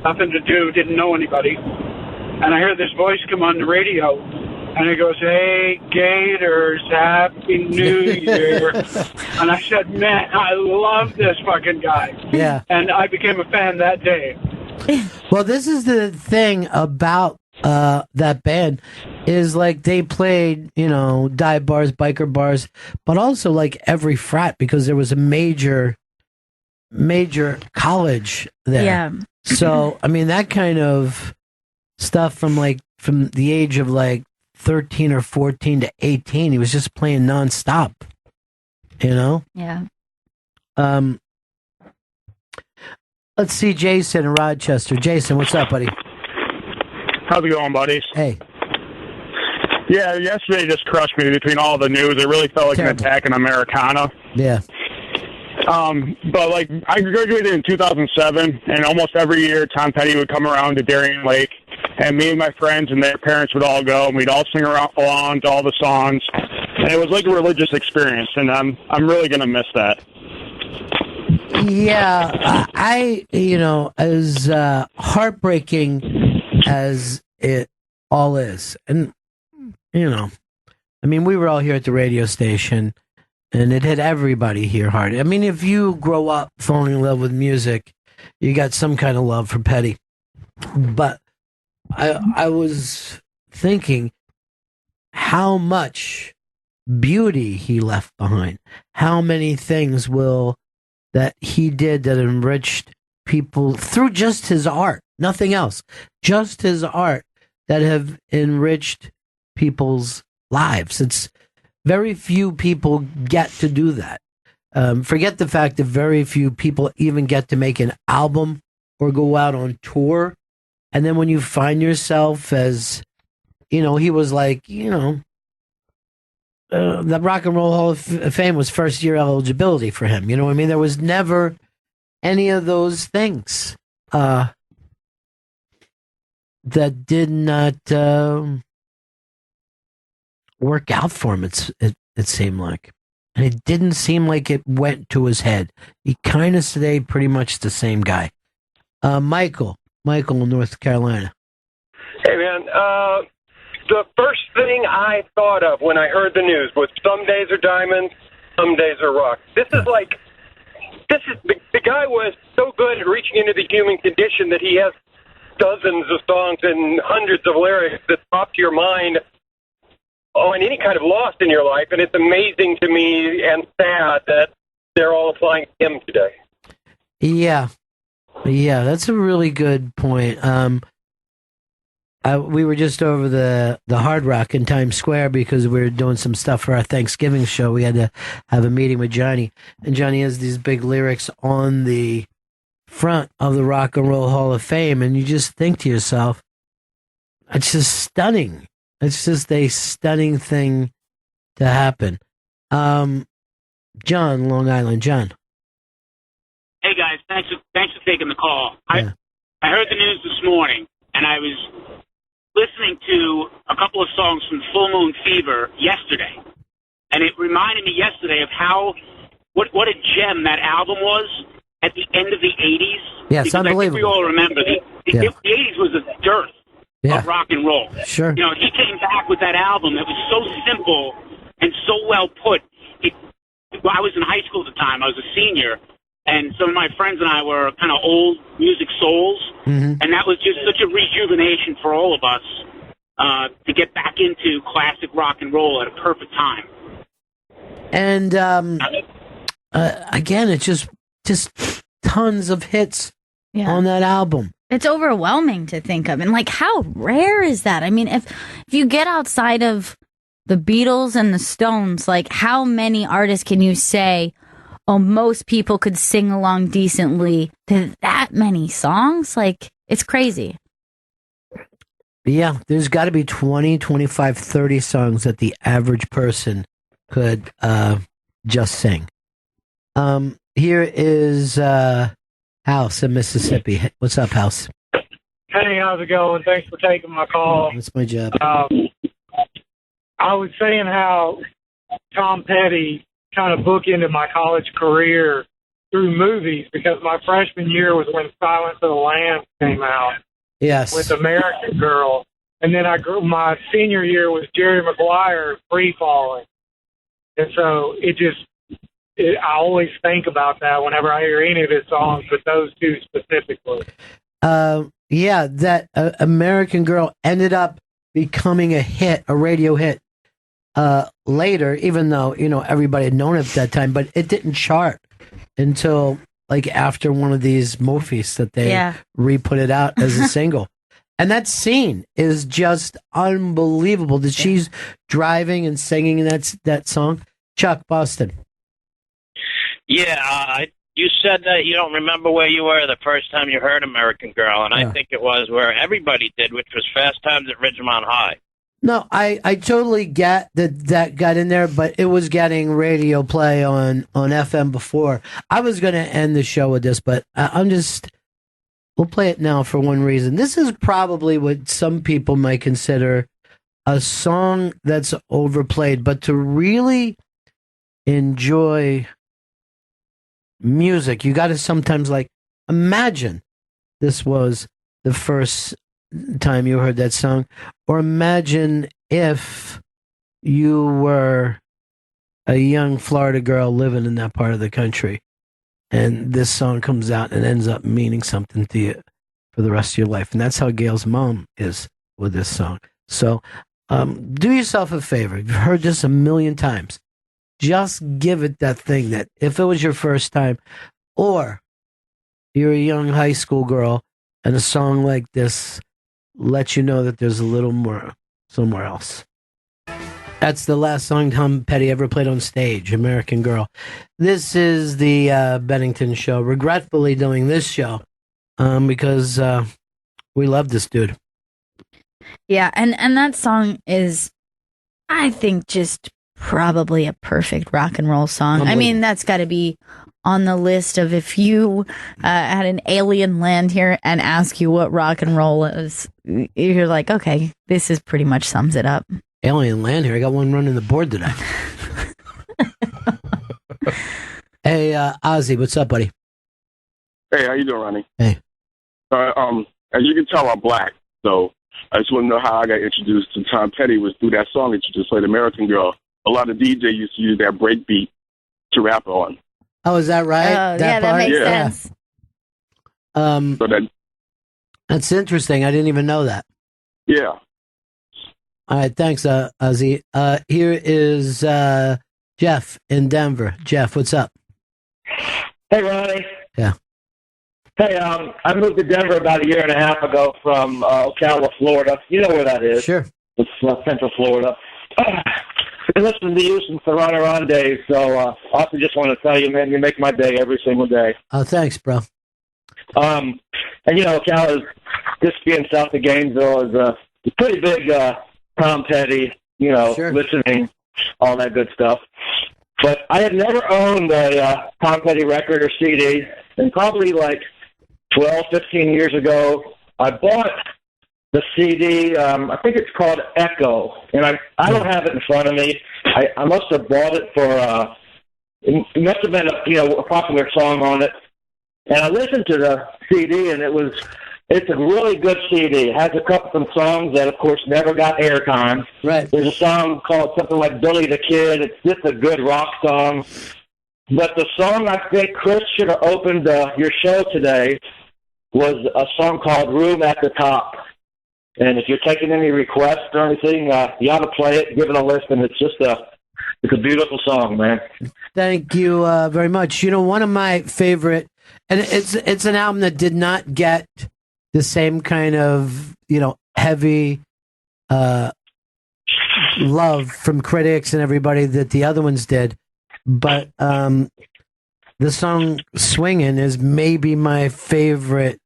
nothing to do, didn't know anybody. And I heard this voice come on the radio, and it goes, "Hey, Gators, Happy New Year." And I said, man, I love this fucking guy. Yeah. And I became a fan that day. Well, this is the thing about that band is like they played, you know, dive bars, biker bars, but also like every frat because there was a major college there. Yeah. So, I mean, that kind of stuff from the age of like 13 or 14 to 18, he was just playing nonstop, you know? Yeah. Let's see Jason in Rochester. Jason, what's up, buddy? How's it going, buddies? Hey. Yeah, yesterday just crushed me between all the news. It really felt like an attack on Americana. Yeah. But like, I graduated in 2007, and almost every year Tom Petty would come around to Darien Lake, and me and my friends and their parents would all go, and we'd all sing along to all the songs, and it was like a religious experience, and I'm really gonna miss that. Yeah, I you know, as heartbreaking as it all is, and you know, I mean, we were all here at the radio station. And it hit everybody here hard. I mean, if you grow up falling in love with music, you got some kind of love for Petty. But I was thinking how much beauty he left behind. How many things that he did that enriched people through just his art, nothing else, just his art that have enriched people's lives. It's very few people get to do that. Forget the fact that very few people even get to make an album or go out on tour. And then when you find yourself as, he was like, the Rock and Roll Hall of Fame was first year eligibility for him. You know what I mean? There was never any of those things that did not work out for him, it seemed like. And it didn't seem like it went to his head. He kind of stayed pretty much the same guy. Michael in North Carolina. Hey, man. The first thing I thought of when I heard the news was some days are diamonds, some days are rock. The guy was so good at reaching into the human condition that he has dozens of songs and hundreds of lyrics that pop to your mind and any kind of loss in your life. And it's amazing to me and sad that they're all applying to him today. Yeah, that's a really good point. We were just over the Hard Rock in Times Square because we were doing some stuff for our Thanksgiving show. We had to have a meeting with Johnny, and Johnny has these big lyrics on the front of the Rock and Roll Hall of Fame, and you just think to yourself, it's just stunning. It's just a stunning thing to happen. John, Long Island. John. Hey, guys. Thanks for taking the call. I heard the news this morning, and I was listening to a couple of songs from Full Moon Fever yesterday, and it reminded me yesterday of what a gem that album was at the end of the 80s. Yeah, it's unbelievable. I think we all remember the 80s was a dearth of rock and roll. Sure. He came back with that album that was so simple and so well put. I was in high school at the time. I was a senior, and some of my friends and I were kind of old music souls, and that was just such a rejuvenation for all of us to get back into classic rock and roll at a perfect time. And again, it's just tons of hits on that album. It's overwhelming to think of. And how rare is that? I mean, if you get outside of the Beatles and the Stones, how many artists can you say, most people could sing along decently to that many songs? It's crazy. Yeah, there's got to be 20, 25, 30 songs that the average person could just sing. Here is House in Mississippi. What's up, House? Hey, how's it going? Thanks for taking my call. That's my job. I was saying how Tom Petty kind of bookended my college career through movies, because my freshman year was when Silence of the Lambs came out. Yes. With American Girl. And then my senior year was Jerry Maguire, Free Falling. And so I always think about that whenever I hear any of his songs, but those two specifically. That American Girl ended up becoming a hit, a radio hit later, even though, everybody had known it at that time, but it didn't chart until after one of these movies that they re-put it out as a single. And that scene is just unbelievable that she's driving and singing that song. Chuck, Boston. Yeah, you said that you don't remember where you were the first time you heard American Girl, and I think it was where everybody did, which was Fast Times at Ridgemont High. No, I totally get that got in there, but it was getting radio play on FM before. I was going to end the show with this, but we'll play it now for one reason. This is probably what some people might consider a song that's overplayed, but to really enjoy music, you got to sometimes imagine this was the first time you heard that song, or imagine if you were a young Florida girl living in that part of the country and this song comes out and ends up meaning something to you for the rest of your life. And that's how Gail's mom is with this song. So do yourself a favor. You've heard this a million times. Just give it that thing that if it was your first time, or you're a young high school girl and a song like this lets you know that there's a little more somewhere else. That's the last song Tom Petty ever played on stage, American Girl. This is the Bennington Show. Regretfully doing this show because we love this dude. Yeah, and that song is, I think, just probably a perfect rock and roll song. I mean, that's got to be on the list of if you had an alien land here and ask you what rock and roll is, you're like, okay, this is pretty much sums it up. Alien land here. I got one running the board today. Hey, Ozzy, what's up, buddy? Hey, how you doing, Ronnie? Hey. As you can tell, I'm black, so I just want to know how I got introduced to Tom Petty was through that song that you just played, American Girl. A lot of DJs used to use that break beat to rap on. Oh, is that right? Oh, that makes sense. So that's interesting. I didn't even know that. Yeah. All right, thanks, Ozzy. Here is Jeff in Denver. Jeff, what's up? Hey, Ronnie. Yeah. Hey, I moved to Denver about a year and a half ago from Ocala, Florida. You know where that is? Sure. It's Central Florida. Been listening to you since the Ron and Ron days, so I also just want to tell you, man, you make my day every single day. Oh, thanks, bro. And, Ocala, just being south of Gainesville, is a pretty big Tom Petty, Sure. listening, all that good stuff. But I had never owned a Tom Petty record or CD, and probably like 12, 15 years ago, I bought the CD, I think it's called Echo, and I don't have it in front of me. I must have bought it for, it must have been a popular song on it. And I listened to the CD, and it's a really good CD. It has a couple of songs that, of course, never got airtime. Right. There's a song called something like Billy the Kid. It's just a good rock song. But the song I think Chris should have opened your show today was a song called Room at the Top. And if you're taking any requests or anything, you ought to play it, give it a listen. It's a beautiful song, man. Thank you very much. One of my favorite, and it's an album that did not get the same kind of, heavy love from critics and everybody that the other ones did. But the song Swingin' is maybe my favorite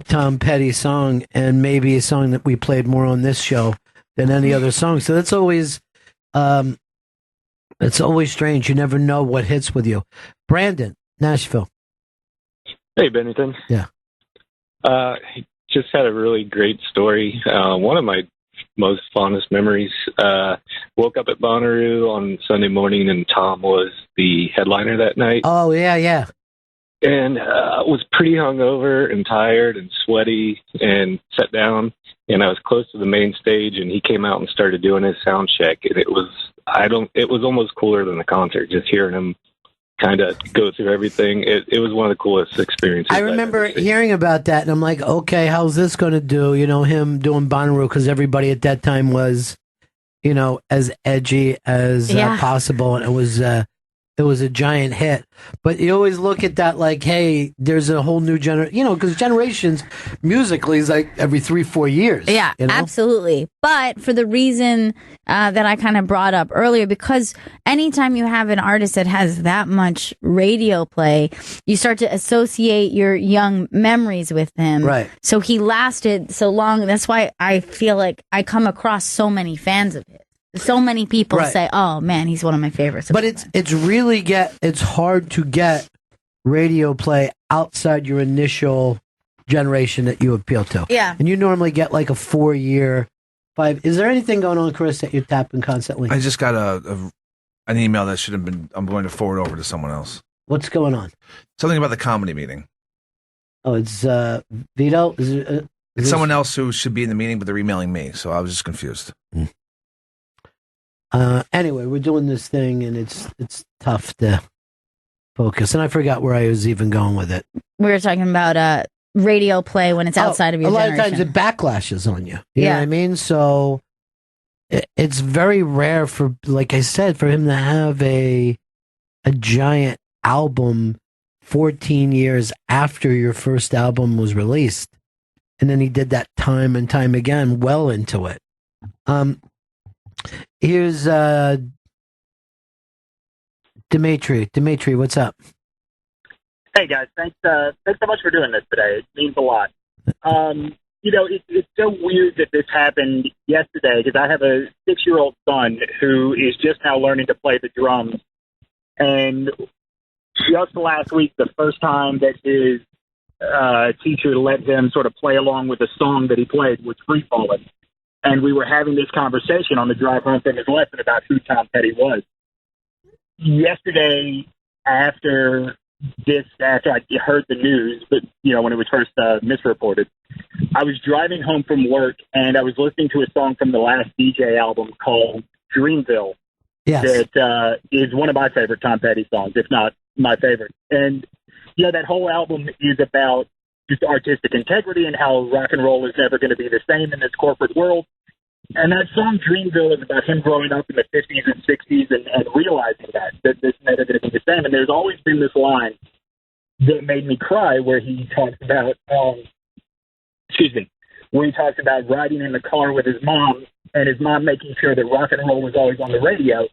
Tom Petty song, and maybe a song that we played more on this show than any other song. So that's always strange. You never know what hits with you. Brandon, Nashville. Hey, Bennington. Yeah. Just had a really great story. One of my most fondest memories. Woke up at Bonnaroo on Sunday morning, and Tom was the headliner that night. Oh, yeah. And was pretty hungover and tired and sweaty, and sat down, and I was close to the main stage, and he came out and started doing his sound check, and it was almost cooler than the concert, just hearing him kind of go through everything. It was one of the coolest experiences. I remember hearing about that, and I'm like, okay, how's this going to do? Him doing Bonnaroo, because everybody at that time was, as edgy as possible, and it was a giant hit. But you always look at that like, hey, there's a whole new generation, because generations musically is like every 3-4 years. Yeah, absolutely. But for the reason that I kind of brought up earlier, because anytime you have an artist that has that much radio play, you start to associate your young memories with him. Right. So he lasted so long. That's why I feel like I come across so many fans of his. So many people say, "Oh man, he's one of my favorites." But it's hard to get radio play outside your initial generation that you appeal to. Yeah, and you normally get like a 4-year, 5. Is there anything going on, Chris, that you're tapping constantly? I just got an email that should have been. I'm going to forward over to someone else. What's going on? Something about the comedy meeting. Oh, it's Vito. It's someone else who should be in the meeting, but they're emailing me, so I was just confused. Anyway, we're doing this thing, and it's tough to focus. And I forgot where I was even going with it. We were talking about radio play when it's outside of your generation. A lot of times it backlashes on you. You know what I mean? So it's very rare for, like I said, for him to have a giant album 14 years after your first album was released. And then he did that time and time again, well into it. Here's Dimitri. Dimitri, what's up? Hey guys, thanks so much for doing this today. It means a lot. It's so weird that this happened yesterday because I have a 6-year-old son who is just now learning to play the drums. And just last week, the first time that his teacher let him sort of play along with a song that he played was Free Fallin'. And we were having this conversation on the drive home from his lesson about who Tom Petty was. Yesterday, after I heard the news, but when it was first misreported, I was driving home from work and I was listening to a song from the last DJ album called Dreamville. Yes. That is one of my favorite Tom Petty songs, if not my favorite. And that whole album is about just artistic integrity and how rock and roll is never going to be the same in this corporate world. And that song Dreamville is about him growing up in the 50s and 60s and realizing that this is never going to be the same. And there's always been this line that made me cry where he talks about, where he talks about riding in the car with his mom and his mom making sure that rock and roll was always on the radio.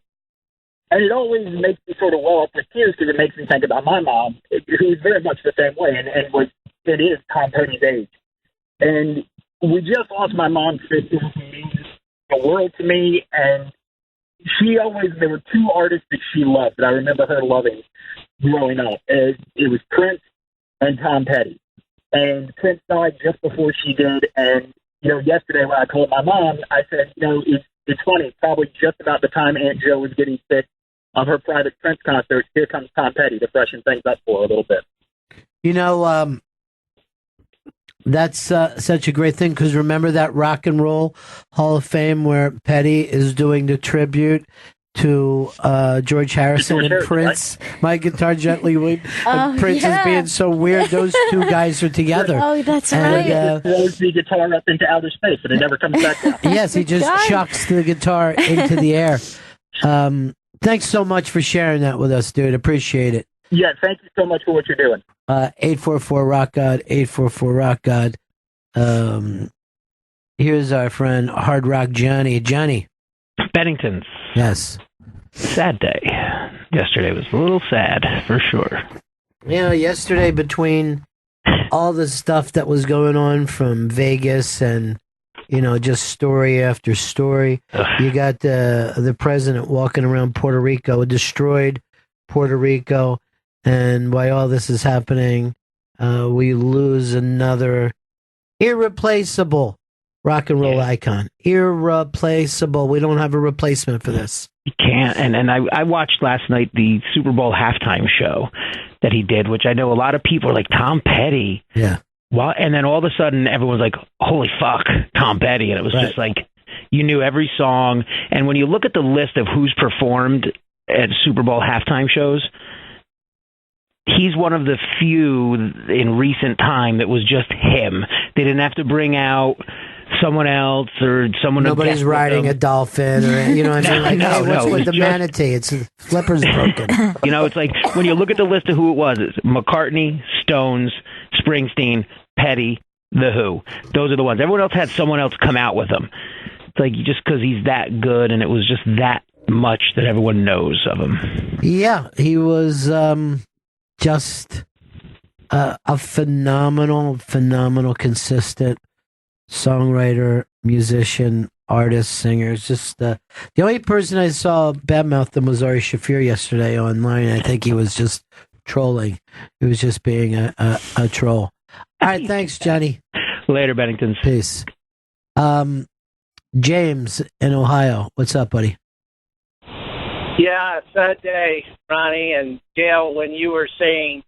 And it always makes me sort of well up with tears because it makes me think about my mom, who's very much the same way and it is Tom Petty's age. And we just lost my mom, Kristen, who means the world to me. And there were two artists that she loved that I remember her loving growing up. It was Prince and Tom Petty. And Prince died just before she did. And, yesterday when I called my mom, I said, it's funny, probably just about the time Aunt Jo was getting sick of her private Prince concert, here comes Tom Petty to freshen things up for her a little bit. That's such a great thing because remember that Rock and Roll Hall of Fame where Petty is doing the tribute to George Harrison and Prince. Right? My guitar gently weep. Prince is being so weird. Those two guys are together. Oh, that's right. Throws the guitar up into outer space and it never comes back down. Yes, he just chucks the guitar into the air. Thanks so much for sharing that with us, dude. Appreciate it. Yeah, thank you so much for what you're doing. 844-ROCK-GOD, 844-ROCK-GOD. Here's our friend Hard Rock Johnny. Johnny. Bennington's. Yes. Sad day. Yesterday was a little sad, for sure. Yesterday between all the stuff that was going on from Vegas and, just story after story, you got the president walking around Puerto Rico, destroyed Puerto Rico. And while all this is happening, we lose another irreplaceable rock and roll icon. Irreplaceable. We don't have a replacement for this. You can't. And I watched last night the Super Bowl halftime show that he did, which I know a lot of people are like, Tom Petty. Yeah. Well, and then all of a sudden everyone's like, holy fuck, Tom Petty. And it was just like, you knew every song. And when you look at the list of who's performed at Super Bowl halftime shows, he's one of the few in recent time that was just him. They didn't have to bring out someone else or someone. Nobody's riding a dolphin or what's with the manatee? It's flipper's broken. It's like when you look at the list of who it was, it's McCartney, Stones, Springsteen, Petty, The Who. Those are the ones. Everyone else had someone else come out with them. It's like just because he's that good, and it was just that much that everyone knows of him. Yeah, he was just a phenomenal, consistent songwriter, musician, artist, singer. It's just the only person I saw badmouth him was Ari Shaffir yesterday online. I think he was just trolling. He was just being a troll. All right, thanks, Johnny. Later, Bennington. Peace. James in Ohio. What's up, buddy? Yeah, sad day, Ronnie and Gail, when you were saying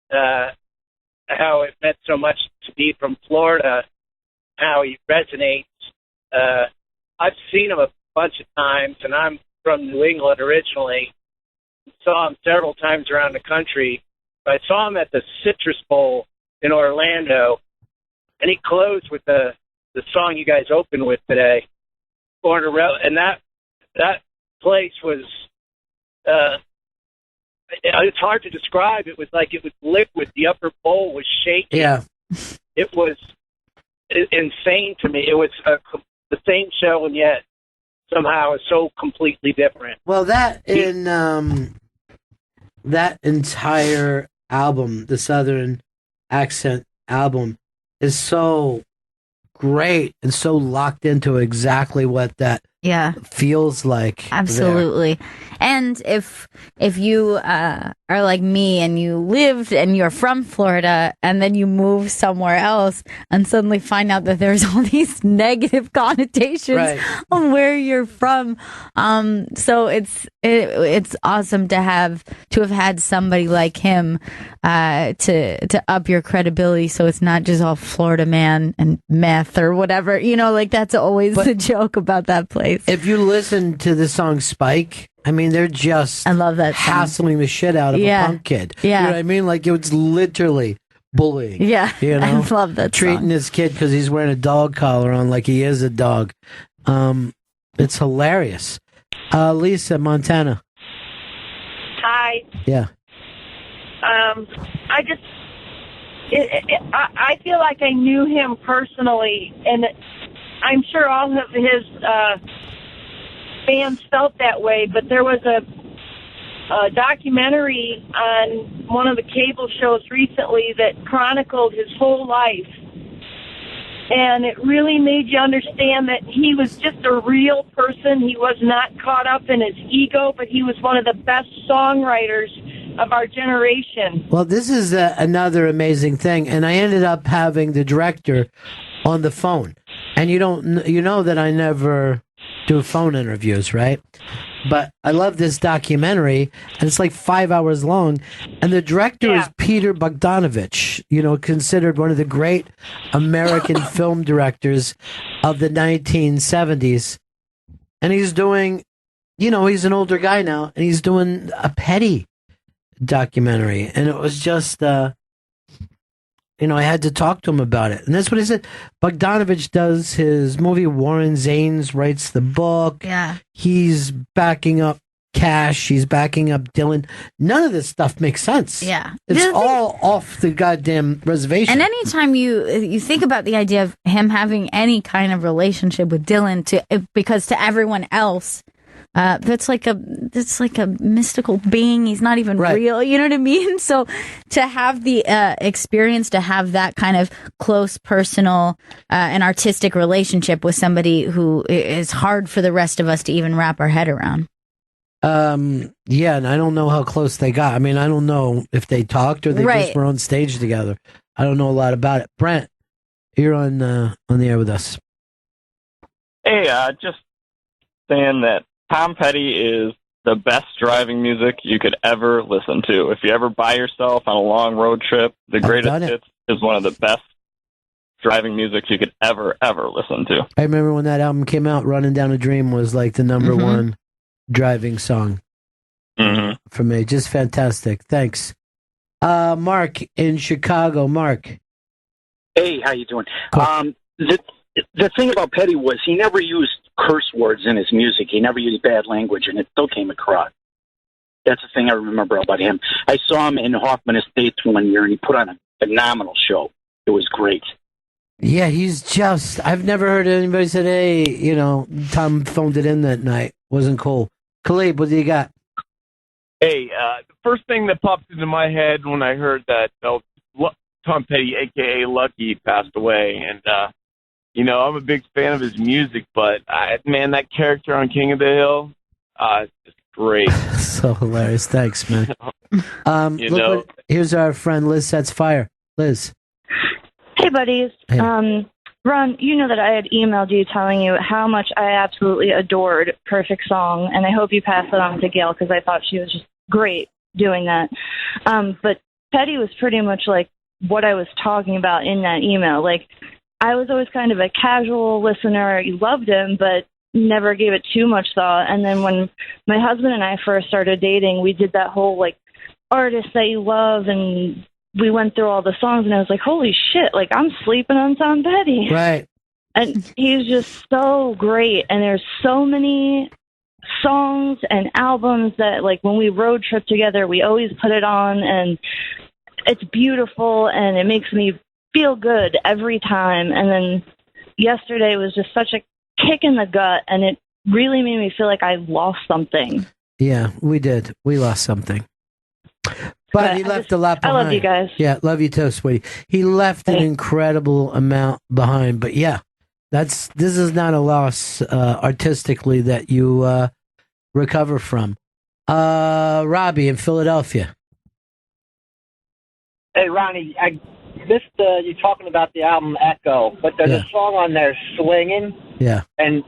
how it meant so much to be from Florida, how he resonates. I've seen him a bunch of times, and I'm from New England originally. Saw him several times around the country. I saw him at the Citrus Bowl in Orlando, and he closed with the song you guys opened with today. Born a Rebel, and that place was. It's hard to describe. It was like it was liquid. The upper bowl was shaking. Yeah. It was insane to me. It was the same show, and yet somehow it's so completely different. Well, that entire album, the Southern Accent album, is so great and so locked into exactly what that feels like. Absolutely. And if you are like me and you lived and you're from Florida and then you move somewhere else and suddenly find out that there's all these negative connotations on where you're from, so it's awesome to have had somebody like him to up your credibility, so it's not just all Florida man and meth or whatever, like that's always the joke about that place. If you listen to the song Spike, I mean, they're just I love that hassling the shit out of a punk kid. Yeah. You know what I mean? Like, it was literally bullying. Yeah, I love that treating song. his kid because he's wearing a dog collar on like he is a dog. It's hilarious. Lisa, Montana. Hi. Yeah. I feel like I knew him personally, and I'm sure all of his fans felt that way, but there was a documentary on one of the cable shows recently that chronicled his whole life, and it really made you understand that he was just a real person. He was not caught up in his ego, but he was one of the best songwriters of our generation. Well, this is another amazing thing, and I ended up having the director on the phone. And you know that I never do phone interviews, right? But I love this documentary, and it's like 5 hours long. And the director is Peter Bogdanovich, considered one of the great American film directors of the 1970s. And he's doing, he's an older guy now, and he's doing a Petty documentary. And it was just, I had to talk to him about it. And that's what he said. Bogdanovich does his movie. Warren Zanes writes the book. Yeah. He's backing up Cash. He's backing up Dylan. None of this stuff makes sense. Yeah. It's all off the goddamn reservation. And anytime you think about the idea of him having any kind of relationship with Dylan, because to everyone else, that's like a mystical being. He's not even real. You know what I mean? So to have the experience, to have that kind of close, personal, and artistic relationship with somebody who is hard for the rest of us to even wrap our head around. Yeah, and I don't know how close they got. I mean, I don't know if they talked or they just were on stage together. I don't know a lot about it. Brent, you're on the air with us. Hey, just saying that Tom Petty is the best driving music you could ever listen to. If you ever by yourself on a long road trip, The Greatest Hits is one of the best driving music you could ever listen to. I remember when that album came out, Running Down a Dream was like the number one driving song for me. Just fantastic. Thanks. Mark in Chicago. Mark. Hey, how you doing? Cool. The thing about Petty was he never used curse words in his music. He never used bad language, and it still came across. That's the thing I remember about him. I saw him in Hoffman Estates one year, and he put on a phenomenal show. It was great. Yeah, I've never heard anybody say, hey, Tom phoned it in that night. Wasn't cool. Khalid, what do you got? Hey, the first thing that popped into my head when I heard that Tom Petty, a.k.a. Lucky, passed away, and I'm a big fan of his music, but that character on King of the Hill, it's just great. So hilarious. Thanks, man. Here's our friend Liz Sets Fire. Liz. Hey, buddies. Hey. Ron, you know that I had emailed you telling you how much I absolutely adored Perfect Song, and I hope you pass it on to Gail because I thought she was just great doing that. But Petty was pretty much like what I was talking about in that email. Like, I was always kind of a casual listener. I loved him, but never gave it too much thought. And then when my husband and I first started dating, we did that whole, like, artist that you love, and we went through all the songs, and I was like, holy shit, like, I'm sleeping on Tom Petty. Right. And he's just so great. And there's so many songs and albums that, like, when we road trip together, we always put it on, and it's beautiful, and it makes me feel good every time. And then yesterday was just such a kick in the gut, and it really made me feel like I lost something. Yeah, we did. We lost something. But he left a lot behind. I love you guys. Yeah, love you too, sweetie. He left an incredible amount behind. But yeah, this is not a loss artistically that you recover from. Robbie in Philadelphia. Hey, Ronnie, I missed you talking about the album Echo, but there's a song on there, Swinging. Yeah. And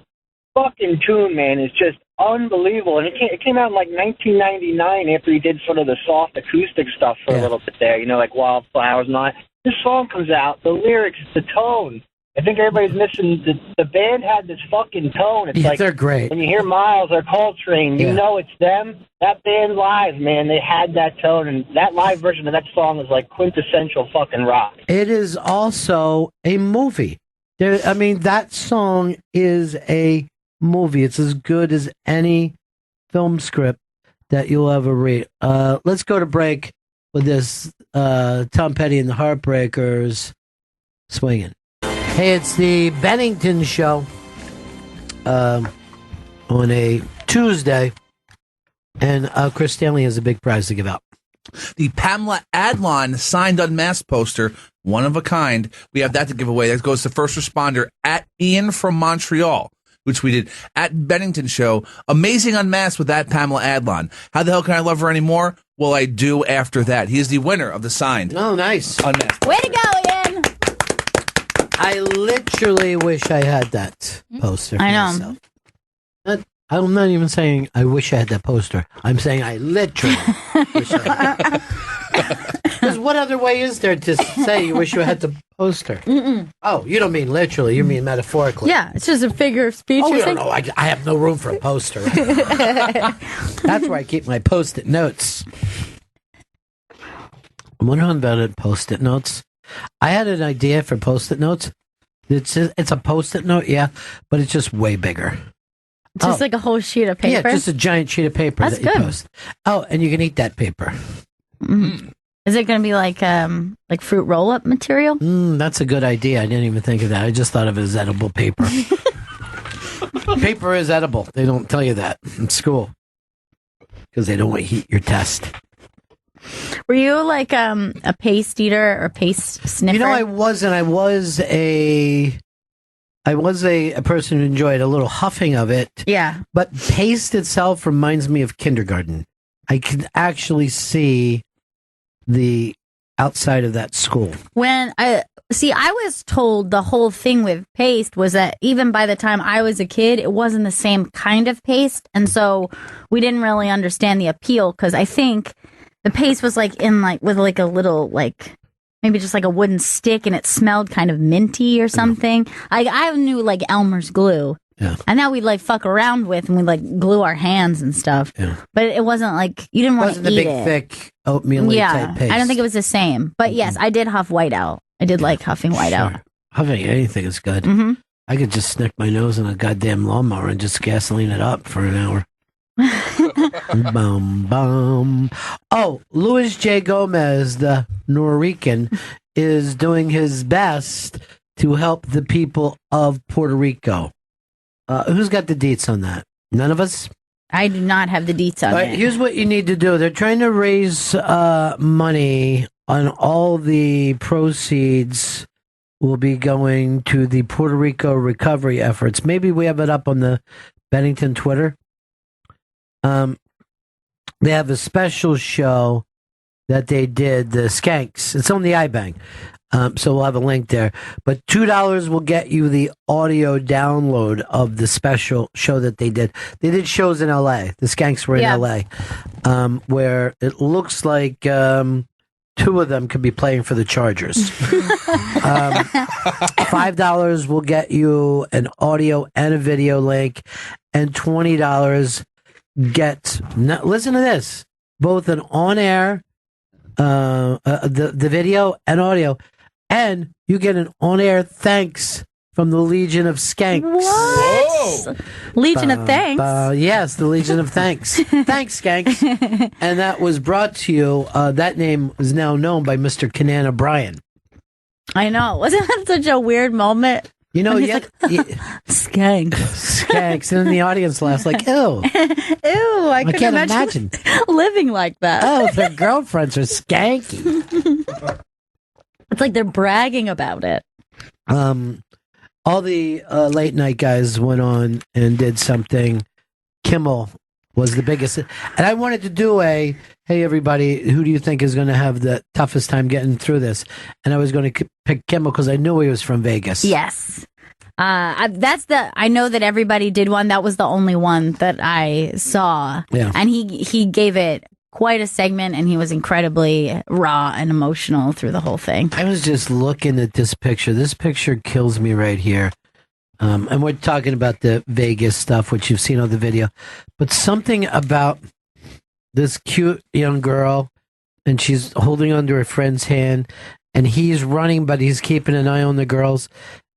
fucking tune, man, is just unbelievable. And it came out in like 1999 after he did sort of the soft acoustic stuff for a little bit there, you know, like Wildflowers and all that. This song comes out, the lyrics, the tone. I think everybody's missing the band had this fucking tone. It's like they're great. When you hear Miles or Coltrane, you know it's them. That band live, man, they had that tone, and that live version of that song is like quintessential fucking rock. It is also a movie. That song is a movie. It's as good as any film script that you'll ever read. Let's go to break with this Tom Petty and the Heartbreakers, Swinging. Hey, it's the Bennington Show on a Tuesday, and Chris Stanley has a big prize to give out. The Pamela Adlon signed unmasked poster, one of a kind. We have that to give away. That goes to first responder at Ian from Montreal, which we did at Bennington Show. Amazing unmasked with that Pamela Adlon. How the hell can I love her anymore? Well, I do after that. He is the winner of the signed. Oh, nice. Unmasked. Way to go, Ian. I literally wish I had that poster. I know. Myself. I'm not even saying I wish I had that poster. I'm saying I literally wish I had that. Because what other way is there to say you wish you had the poster? Mm-mm. Oh, you don't mean literally. You mean metaphorically. Yeah, it's just a figure of speech. Oh, no, I have no room for a poster. That's where I keep my Post-it notes. I'm wondering about it, Post-it notes. I had an idea for Post-it notes. It's a Post-it note, yeah, but it's just way bigger. Just like a whole sheet of paper? Yeah, just a giant sheet of paper That's that you good. post. Oh, and you can eat that paper. Mm. Is it going to be like fruit roll-up material? That's a good idea. I didn't even think of that. I just thought of it as edible paper. Paper is edible. They don't tell you that in school because they don't want to heat your test. Were you like a paste eater or paste sniffer? You know, I wasn't. I was a person who enjoyed a little huffing of it. Yeah. But paste itself reminds me of kindergarten. I can actually see the outside of that school. I was told the whole thing with paste was that even by the time I was a kid, it wasn't the same kind of paste. And so we didn't really understand the appeal because I think the paste was like with like a little like maybe just like a wooden stick and it smelled kind of minty or something. I knew like Elmer's glue. Yeah. And that we'd like fuck around with and we'd like glue our hands and stuff. Yeah. But it wasn't like you didn't want to eat the big it. thick oatmeal type paste. I don't think it was the same. But yes, I did huff whiteout. I did like huffing whiteout. Huffing anything is good. Mm-hmm. I could just stick my nose in a goddamn lawnmower and just gasoline it up for an hour. Bum, bum. Oh, Luis J. Gomez, the Norican, is doing his best to help the people of Puerto Rico. Who's got the deets on that? None of us? I do not have the deets on All it. right, here's what you need to do. They're trying to raise money, on all the proceeds will be going to the Puerto Rico recovery efforts. Maybe we have it up on the Bennington Twitter. They have a special show that they did, the Skanks. It's on the iBang. So we'll have a link there. But $2 will get you the audio download of the special show that they did. They did shows in LA. The Skanks were in LA, where it looks like two of them could be playing for the Chargers. $5 will get you an audio and a video link, and $20 gets, listen to this, both an on-air, the video and audio, and you get an on-air thanks from the Legion of Skanks. What? Legion of Thanks? Yes, the Legion of Thanks. Thanks, Skanks. And that was brought to you, that name is now known by Mr. Kenan O'Brien. I know. Wasn't that such a weird moment? You know, He's yeah, like, Skank. Skanks. And then the audience laughs like, ew. Ew, I couldn't can't imagine imagine. living like that. Oh, their girlfriends are skanky. It's like they're bragging about it. All the late night guys went on and did something. Kimmel was the biggest. And I wanted to do hey, everybody, who do you think is going to have the toughest time getting through this? And I was going to pick Kimmel because I knew he was from Vegas. Yes. I know that everybody did one. That was the only one that I saw. Yeah. And he gave it quite a segment, and he was incredibly raw and emotional through the whole thing. I was just looking at this picture. This picture kills me right here. And we're talking about the Vegas stuff, which you've seen on the video. But something about this cute young girl, and she's holding onto her friend's hand, and he's running, but he's keeping an eye on the girls.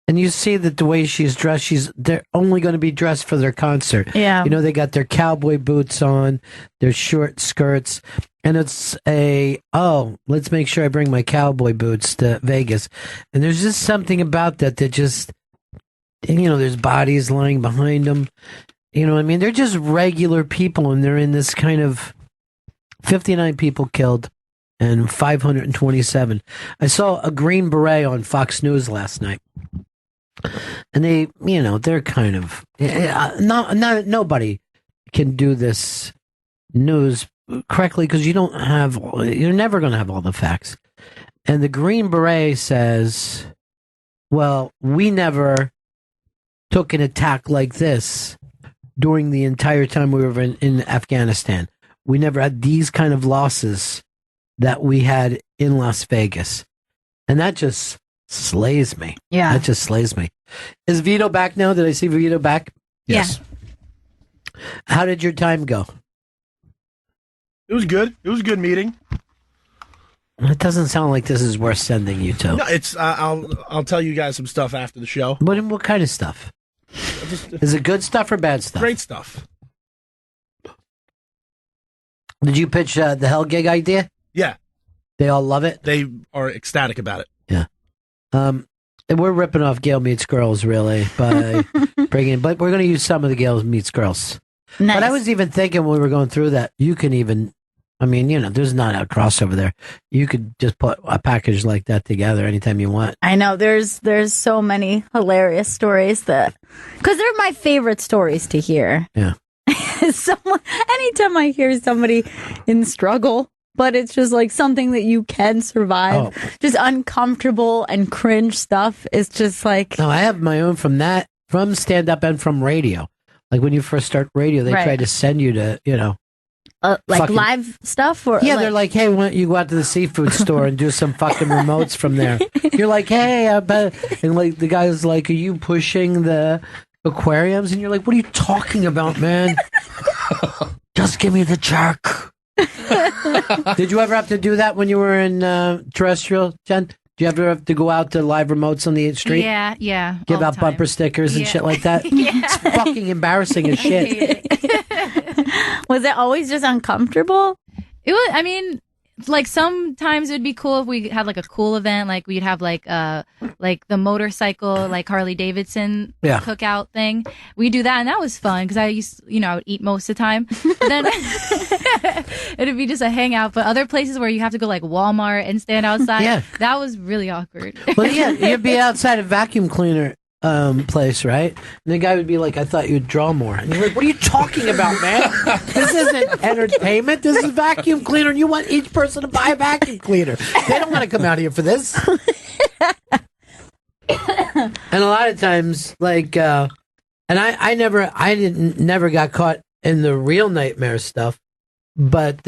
And you see that the way she's dressed, they're only going to be dressed for their concert. Yeah. You know, they got their cowboy boots on, their short skirts, and it's let's make sure I bring my cowboy boots to Vegas. And there's just something about that just, you know, there's bodies lying behind them. You know what I mean? They're just regular people, and they're in this kind of 59 people killed and 527. I saw a Green Beret on Fox News last night. And they, you know, they're kind of nobody can do this news correctly because you're never going to have all the facts. And the Green Beret says, well, we never took an attack like this during the entire time we were in Afghanistan. We never had these kind of losses that we had in Las Vegas. And that just slays me. Yeah. That just slays me. Is Vito back now? Did I see Vito back? Yes. Yeah. How did your time go? It was good. It was a good meeting. It doesn't sound like this is worth sending you to. No, it's. I'll tell you guys some stuff after the show. What kind of stuff? Is it good stuff or bad stuff? Great stuff. Did you pitch the Hell Gig idea? Yeah. They all love it? They are ecstatic about it. Yeah. And we're ripping off Gail Meets Girls, really, by bringing, but we're going to use some of the Gail Meets Girls. Nice. But I was even thinking when we were going through that, you can even, I mean, you know, there's not a crossover there. You could just put a package like that together anytime you want. I know there's so many hilarious stories because they're my favorite stories to hear. Yeah. Anytime I hear somebody in struggle, but it's just like something that you can survive. Oh. Just uncomfortable and cringe stuff. It's just like. No, I have my own from stand up and from radio. Like when you first start radio, they try to send you to, you know. Like live stuff? Or yeah, they're like, hey, why don't you go out to the seafood store and do some fucking remotes from there? You're like, hey, I bet. And like the guy's like, are you pushing the aquariums? And you're like, what are you talking about, man? Just give me the jerk. Did you ever have to do that when you were in terrestrial, Jen? Did you ever have to go out to live remotes on the street? Yeah. Give out bumper stickers and shit like that? Yeah. It's fucking embarrassing as shit. Was it always just uncomfortable? It was, I mean, like sometimes it would be cool if we had like a cool event, like we'd have like the motorcycle, like Harley Davidson cookout thing. We do that, and that was fun because I used, I would eat most of the time. But then it'd be just a hangout. But other places where you have to go like Walmart and stand outside, that was really awkward. Well, yeah, you'd be outside a vacuum cleaner place, right? And the guy would be like, I thought you'd draw more. And you're like, what are you talking about, man? This isn't entertainment. This is a vacuum cleaner, and you want each person to buy a vacuum cleaner. They don't want to come out here for this. And a lot of times, like, and I never got caught in the real nightmare stuff, but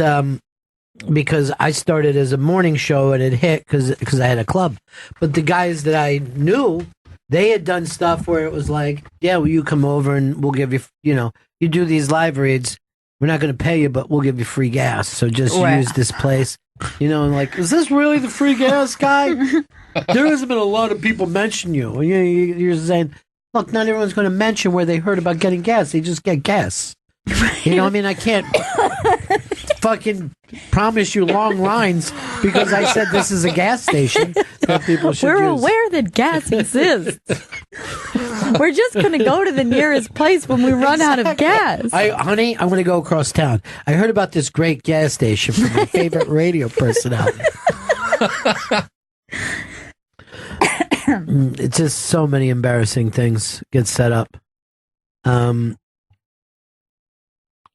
because I started as a morning show and it hit because I had a club. But the guys that I knew, they had done stuff where it was like, yeah, will you come over and we'll give you, you do these live reads we're not going to pay you, but we'll give you free gas. So just Right. use this place. You know, and like, is this really the free gas guy? There hasn't been a lot of people mention you. And you're saying, look, not everyone's going to mention where they heard about getting gas. They just get gas. You know, I mean, I can't fucking promise you long lines because I said this is a gas station that people should We're use. aware that gas exists. We're just going to go to the nearest place when we run out of gas. Honey, I want to go across town. I heard about this great gas station from my favorite radio personality. It's just so many embarrassing things get set up.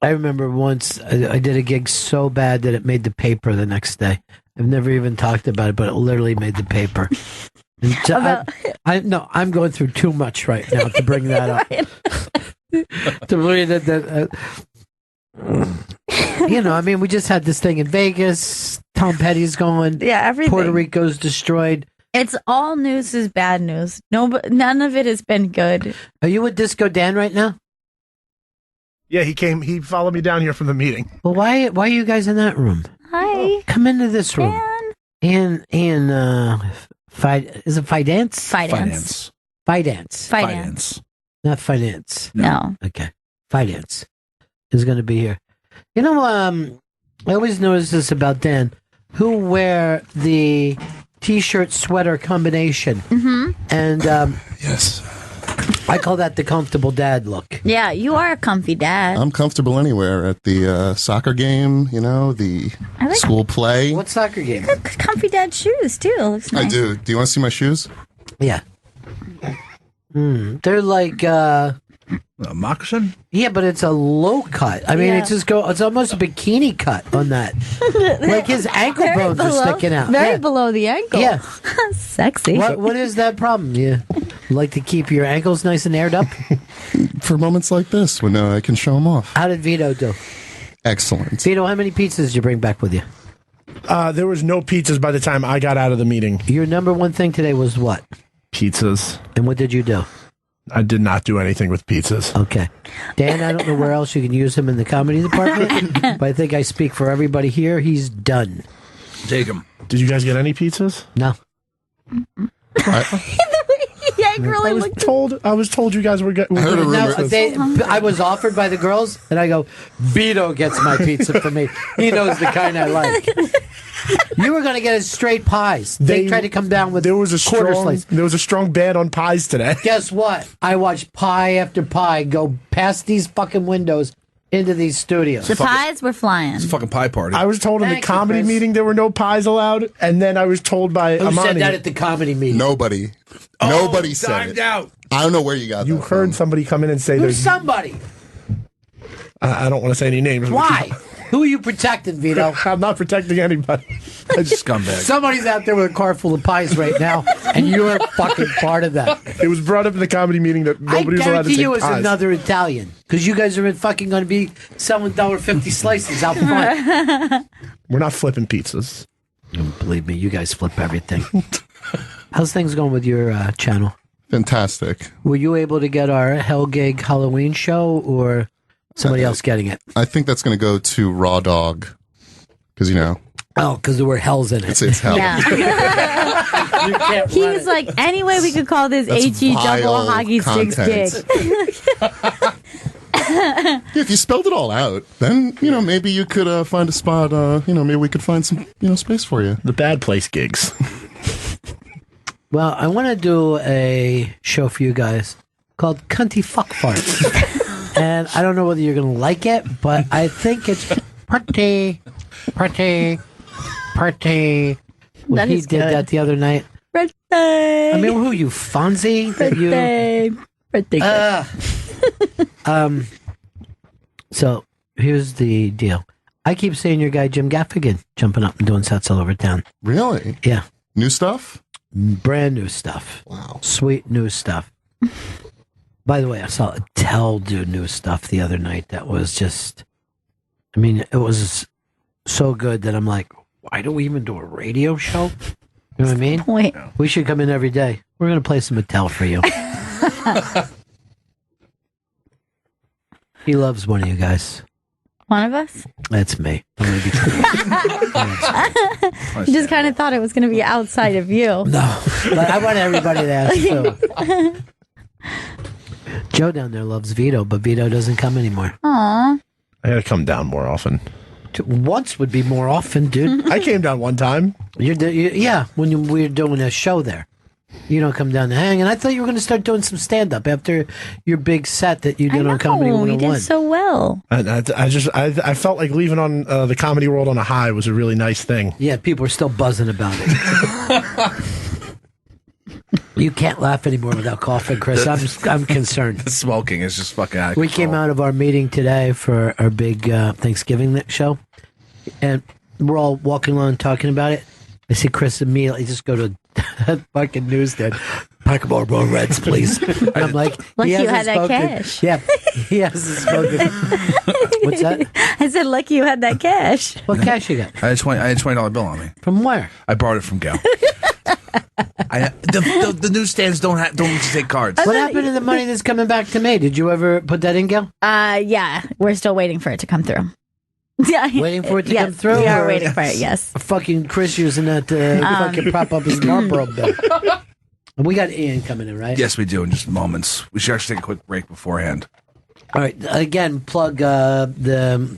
I remember once I did a gig so bad that it made the paper the next day. I've never even talked about it, but it literally made the paper. And so I'm going through too much right now to bring that up. To bring that, you know, I mean, we just had this thing in Vegas. Tom Petty's going. Yeah, everything. Puerto Rico's destroyed. It's all news is bad news. No, but none of it has been good. Are you with Disco Dan right now? Yeah, he followed me down here from the meeting. Well, why are you guys in that room? Hi. Come into this room. And is it Fidance? Fidance. Fidance. Not finance. No. Okay. Fidance is going to be here. You know, I always notice this about Dan, who wear the t-shirt sweater combination. Mm-hmm. And yes. I call that the comfortable dad look. Yeah, you are a comfy dad. I'm comfortable anywhere at the soccer game, you know, the like school play. What soccer game? Comfy dad shoes, too. Looks nice. I do. Do you want to see my shoes? Yeah. They're like a moccasin? Yeah, but it's a low cut. I mean, it's almost a bikini cut on that. Like his ankle bones are sticking out. Very Yeah. below the ankle. Yeah. Sexy. What is that problem? You like to keep your ankles nice and aired up? For moments like this when I can show them off. How did Vito do? Excellent. Vito, how many pizzas did you bring back with you? There was no pizzas by the time I got out of the meeting. Your number one thing today was what? Pizzas. And what did you do? I did not do anything with pizzas. Okay. Dan, I don't know where else you can use him in the comedy department, but I think I speak for everybody here. He's done. Take him. Did you guys get any pizzas? No. I was told you guys were getting. I was offered by the girls, and I go, Vito gets my pizza for me. He knows the kind I like. You were going to get straight pies. They tried to come down with quarter slice. There was a strong ban on pies today. Guess what? I watched pie after pie go past these fucking windows into these studios. The pies were flying. It's a fucking pie party. I was told in the Thank you, comedy Chris. meeting there were no pies allowed, and then I was told by Who Amani. said that at the comedy meeting? Nobody. Nobody said it. Out. I don't know where you got You that heard somebody come in and say Who's there's. somebody? I don't want to say any names. Why? Who are you protecting, Vito? I'm not protecting anybody. Scumbag. Somebody's out there with a car full of pies right now, and you're fucking part of that. It was brought up in the comedy meeting that I nobody was allowed to guarantee take you it's pies. another Italian, because you guys are fucking going to be selling $1.50 slices out front. We're not flipping pizzas. Believe me, you guys flip everything. How's things going with your channel? Fantastic. Were you able to get our Hell Gig Halloween show, or somebody else getting it? I think that's going to go to Raw Dog. Because, you know. Oh, because there were hells in it. It's hell. Yeah. He was like, anyway, we could call this That's HE double vile hockey sticks content. gig. If you spelled it all out, then, you know, maybe you could find a spot, maybe we could find some, space for you. The bad place gigs. Well, I want to do a show for you guys called Cunty Fuck Farts. And I don't know whether you're going to like it, but I think it's pretty. When That he is did good. that the other night. Birthday. I mean, who are you, Fonzie? That you- Birthday. Birthday. So here's the deal. I keep seeing your guy Jim Gaffigan jumping up and doing sets all over town. Really? Yeah. New stuff? Brand new stuff. Wow. Sweet new stuff. By the way, I saw Attell do new stuff the other night that was just, I mean, it was so good that I'm like, why do we even do a radio show? You know what I mean? Point. We should come in every day. We're going to play some Attell for you. He loves one of you guys. One of us? That's me. I'm gonna be You just kind of thought it was going to be outside of you. No, but I want everybody to ask Phil. Joe down there loves Vito, but Vito doesn't come anymore. Aw. I gotta come down more often. Once would be more often, dude. I came down one time. Yeah, when we were doing a show there. You don't come down to hang, and I thought you were going to start doing some stand-up after your big set that you did on Comedy 101. You did so well. I felt like leaving on the Comedy World on a high was a really nice thing. Yeah, people are still buzzing about it. You can't laugh anymore without coughing, Chris. I'm concerned. The smoking is just fucking out of We control. came out of our meeting today for our big Thanksgiving show, and we're all walking along talking about it. I see Chris immediately just go to that fucking newsstand. Pack of Marlboro Reds, please. And I'm like, Lucky he you hasn't had that spoken. cash. Yeah, he hasn't spoken. What's that? I said, lucky you had that cash. What cash you got? I had $20 bill on me. From where? I borrowed it from Gail. The newsstands don't take cards. What happened to the money that's coming back to me? Did you ever put that in, Gail? Yeah, we're still waiting for it to come through. Yeah, waiting for it to yes, come through? We are or waiting for it, yes. Fucking Chris using that to fucking prop up his Marlboro bill. And we got Ian coming in, right? Yes, we do in just moments. We should actually take a quick break beforehand. All right. Again, plug the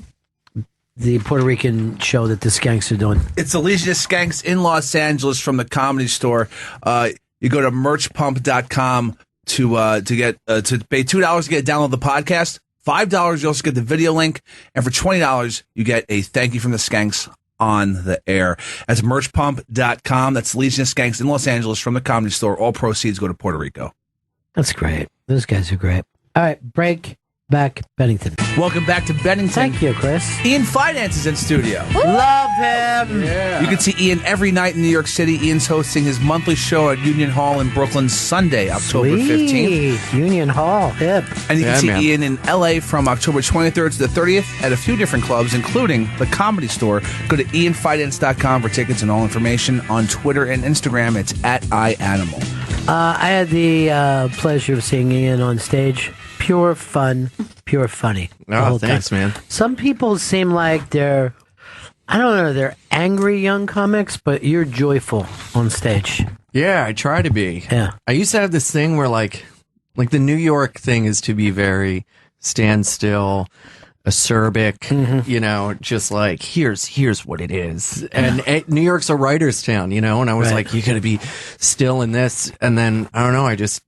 Puerto Rican show that the Skanks are doing. It's the Legion of Skanks in Los Angeles from the Comedy Store. You go to merchpump.com to pay $2 to get download the podcast. $5 you also get the video link, and for $20 you get a thank you from the Skanks on the air. That's merchpump.com. That's Legion of Skanks in Los Angeles from the Comedy Store. All proceeds go to Puerto Rico. That's great. Those guys are great. All right, break. Back, Bennington. Welcome back to Bennington. Thank you, Chris. Ian Finance is in studio. Love him. Yeah. You can see Ian every night in New York City. Ian's hosting his monthly show at Union Hall in Brooklyn Sunday, October 15th. Union Hall, hip. And you can see Ian in LA from October 23rd to the 30th at a few different clubs, including the Comedy Store. Go to ianfinance.com for tickets and all information. On Twitter and Instagram, it's @iAnimal. I had the pleasure of seeing Ian on stage. Pure fun, pure funny. Oh, thanks, man. Some people seem like they're angry young comics, but you're joyful on stage. Yeah, I try to be. Yeah. I used to have this thing where like the New York thing is to be very standstill, acerbic, you know, just like here's what it is. And New York's a writer's town, you know, and I was like, you gotta be still in this. And then I don't know, I just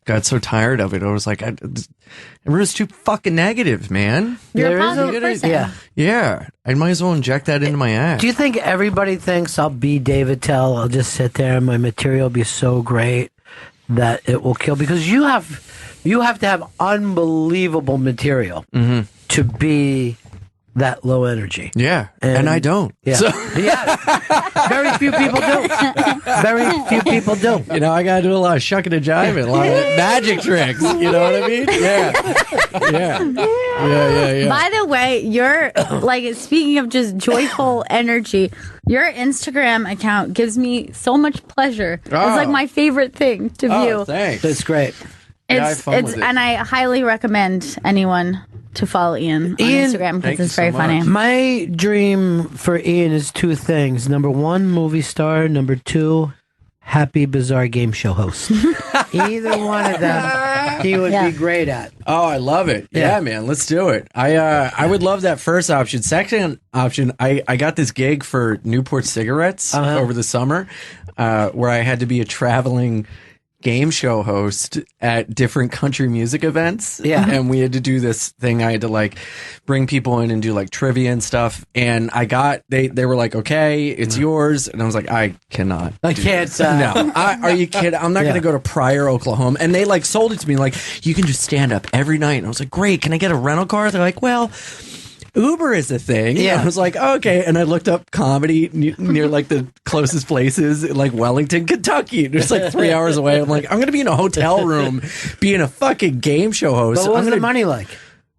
got so tired of it. I was like, everyone's too fucking negative, man. You're a positive person. Yeah. I might as well inject that into my act. Do you think everybody thinks I'll be David Tell? I'll just sit there and my material will be so great that it will kill? Because you have to have unbelievable material to be that low energy. Yeah, and I don't. Yeah. So. Yeah. Very few people do. Very few people do. You know, I got to do a lot of shucking and jiving, a lot of magic tricks. You know what I mean? Yeah. By the way, you're like, speaking of just joyful energy, your Instagram account gives me so much pleasure. It's like my favorite thing to view. Thanks. That's great. It's and I highly recommend anyone to follow Ian on Instagram because it's very funny. My dream for Ian is two things. Number one, movie star. Number two, happy, bizarre game show host. Either one of them, he would be great at. Oh, I love it. Yeah, man, let's do it. I would love that first option. Second option, I got this gig for Newport Cigarettes over the summer where I had to be a traveling game show host at different country music events. Yeah. And we had to do this thing. I had to like bring people in and do like trivia and stuff. And they were like, okay, it's yours. And I was like, I cannot. I can't. No. Are you kidding? I'm not going to go to Pryor, Oklahoma. And they like sold it to me like, you can just stand up every night. And I was like, great. Can I get a rental car? They're like, well, Uber is a thing. Yeah. I was like, okay. And I looked up comedy near like the closest places, like Wellington, Kentucky. It's like 3 hours away. I'm like, I'm going to be in a hotel room being a fucking game show host. But what was the money like?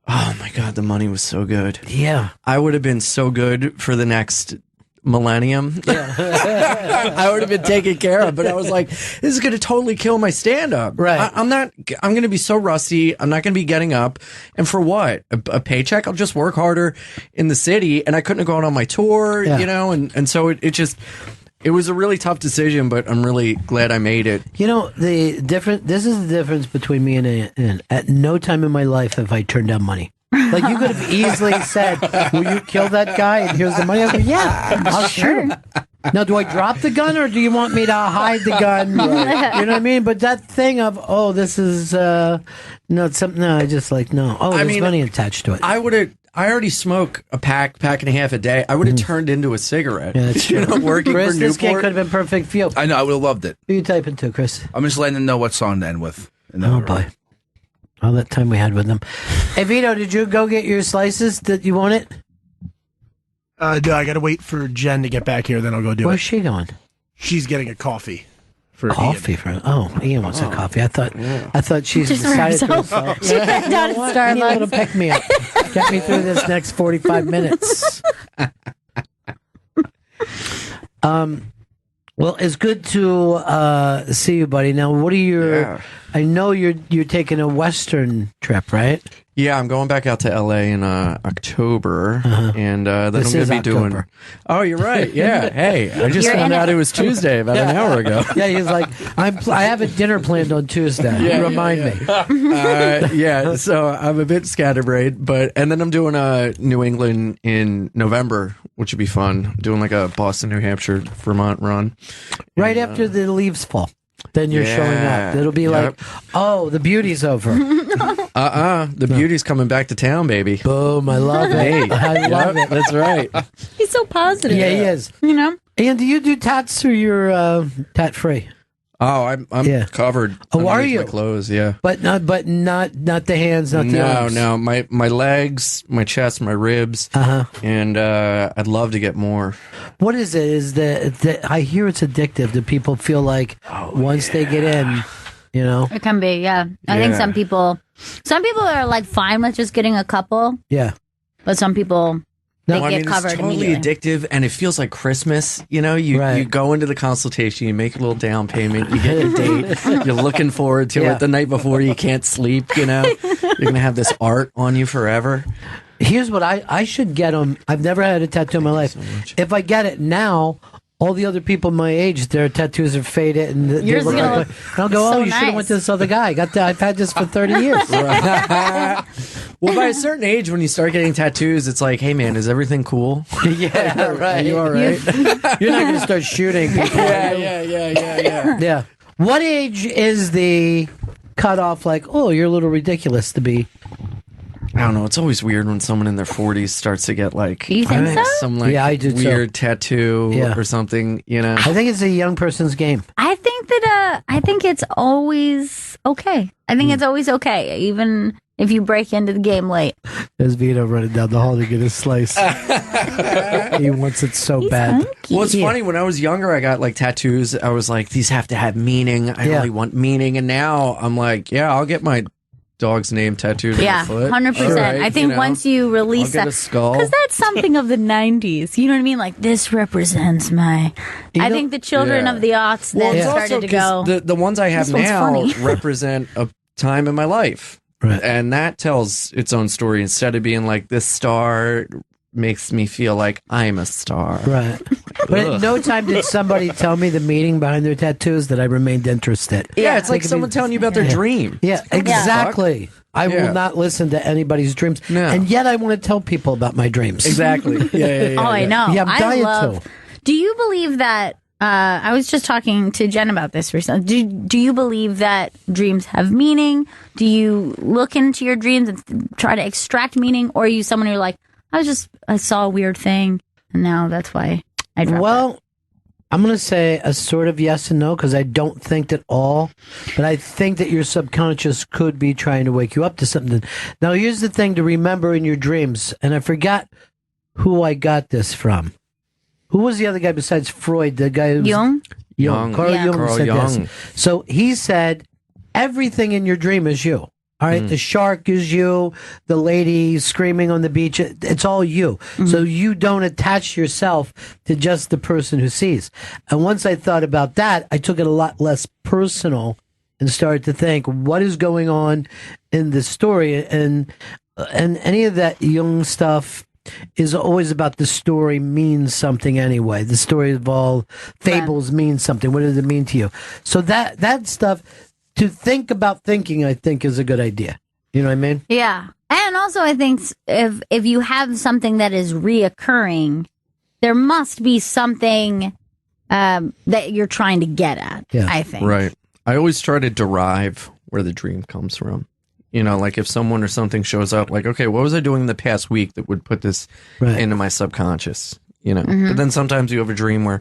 Oh my God, the money was so good. Yeah. I would have been so good for the next millennium, I would have been taken care of. But I was like, this is going to totally kill my stand-up. Right. I'm going to be so rusty. I'm not going to be getting up. And for what? A paycheck? I'll just work harder in the city. And I couldn't go out on my tour, you know? And so it was a really tough decision, but I'm really glad I made it. You know, this is the difference between me and Ian. At no time in my life have I turned down money. Like, you could have easily said, will you kill that guy? And here's the money. I go, yeah, I'll shoot him. Now, do I drop the gun, or do you want me to hide the gun? Right. You know what I mean? But that thing of, this is not something, no, I just like, no. Oh, there's money attached to it. I already smoke a pack and a half a day. I would have turned into a cigarette. Yeah, that's true. Working Chris, for this game Newport. could have been perfect for you. I know. I would have loved it. Who are you typing to, Chris? I'm just letting them know what song to end with. Oh, boy. All that time we had with them. Hey, Vito, did you go get your slices? Did you want it? I got to wait for Jen to get back here, then I'll go do it. Where's she going? She's getting a coffee. Coffee for Ian wants a coffee. I thought she's Just for decided to herself. herself. She went down to Starbucks. Need a little pick me up. Get me through this next 45 minutes. Well, it's good to see you, buddy. Now, what are your? Yeah. I know you're taking a Western trip, right? Yeah, I'm going back out to LA in October, and then This I'm going is to be October. doing. Oh, you're right. Yeah. Hey, I just found out it was Tuesday about an hour ago. Yeah, he's like, I have a dinner planned on Tuesday. Remind me. Yeah. So I'm a bit scatterbrained, and then I'm doing New England in November, which would be fun. Doing like a Boston, New Hampshire, Vermont run. Right after the leaves fall. Then you're showing up. It'll be like, the beauty's over. The beauty's coming back to town, baby. Boom, I love it. I love it. That's right. He's so positive. Yeah, he is. You know? And do you do tats, or you're tat free? Oh, I'm covered. Oh, are you? My clothes, yeah. But not the hands, not the arms. No. My legs, my chest, my ribs. And I'd love to get more. What is it? Is that I hear it's addictive. Do people feel like once they get in, you know? It can be, yeah. I think some people are like fine with just getting a couple. Yeah. But some people get covered it's totally immediately. addictive, and it feels like Christmas. You know, you go into the consultation, you make a little down payment, you get your date, you're looking forward to it the night before, you can't sleep, you know. You're going to have this art on you forever. Here's what I should get them. I've never had a tattoo in my life. If I get it now, all the other people my age, their tattoos are faded, and they look like. And I'll go, you should have went to this other guy. I've had this for 30 years. Well, by a certain age, when you start getting tattoos, it's like, hey man, is everything cool? Yeah, right. Are you all right? You're not going to start shooting people. Yeah. What age is the cutoff? Like, you're a little ridiculous to be. I don't know. It's always weird when someone in their 40s starts to get like You think so? some like I do weird tattoo or something. You know, I think it's a young person's game. I think that I think it's always okay. I think it's always okay, even if you break into the game late. There's Vito running down the hall to get his slice. He wants it so bad. Well, it's funny. When I was younger, I got like tattoos. I was like, these have to have meaning. I really want meaning. And now I'm like, I'll get my dog's name tattooed on my foot. 100%. Right, I think once you release I'll get a skull. because that's something of the 90s. You know what I mean? Like, this represents my. I think the children of the aughts then started to go. The ones I have now represent a time in my life. Right. And that tells its own story instead of being like, this star makes me feel like I'm a star. Right. But at no time did somebody tell me the meaning behind their tattoos that I remained interested. Yeah, it's like someone telling you about their dream. Yeah, exactly. I will not listen to anybody's dreams. No. And yet I want to tell people about my dreams. Exactly. Yeah. I know. Yeah, I'm dying to. Do you believe that? I was just talking to Jen about this recently. Do you believe that dreams have meaning? Do you look into your dreams and try to extract meaning? Or are you someone who's like, I saw a weird thing, and now that's why I dropped it. I'm going to say a sort of yes and no, because I don't think that all, but I think that your subconscious could be trying to wake you up to something. Now, here's the thing to remember in your dreams, and I forgot who I got this from. Who was the other guy besides Freud? The guy who was Jung. Carl Jung said Jung. this. So he said, everything in your dream is you. All right, the shark is you, the lady screaming on the beach, it's all you. So you don't attach yourself to just the person who sees. And once I thought about that, I took it a lot less personal and started to think, what is going on in this story? And any of that young stuff is always about the story means something anyway. The story of all fables means something. What does it mean to you? So that stuff, to think about thinking, I think, is a good idea. You know what I mean? Yeah. And also, I think if you have something that is reoccurring, there must be something that you're trying to get at, I think. Right. I always try to derive where the dream comes from. You know, like if someone or something shows up, like, okay, what was I doing in the past week that would put this into my subconscious? You know, but then sometimes you have a dream where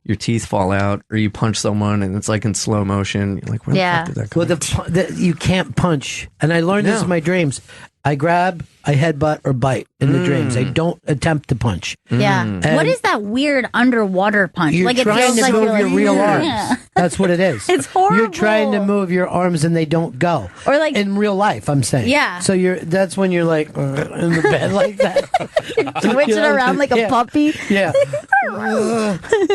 your teeth fall out or you punch someone and it's like in slow motion. You're like, where the fuck did that come from? You can't punch. And I learned this in my dreams. I grab, I headbutt, or bite in the dreams. I don't attempt to punch. Yeah. And What is that weird underwater punch? You're Like it trying feels to like move you're your like, real arms. Yeah. That's what it is. It's horrible. You're trying to move your arms and they don't go. Or like in real life, I'm saying. Yeah. So that's when you're like in the bed like that, twitching around like a puppy. Yeah.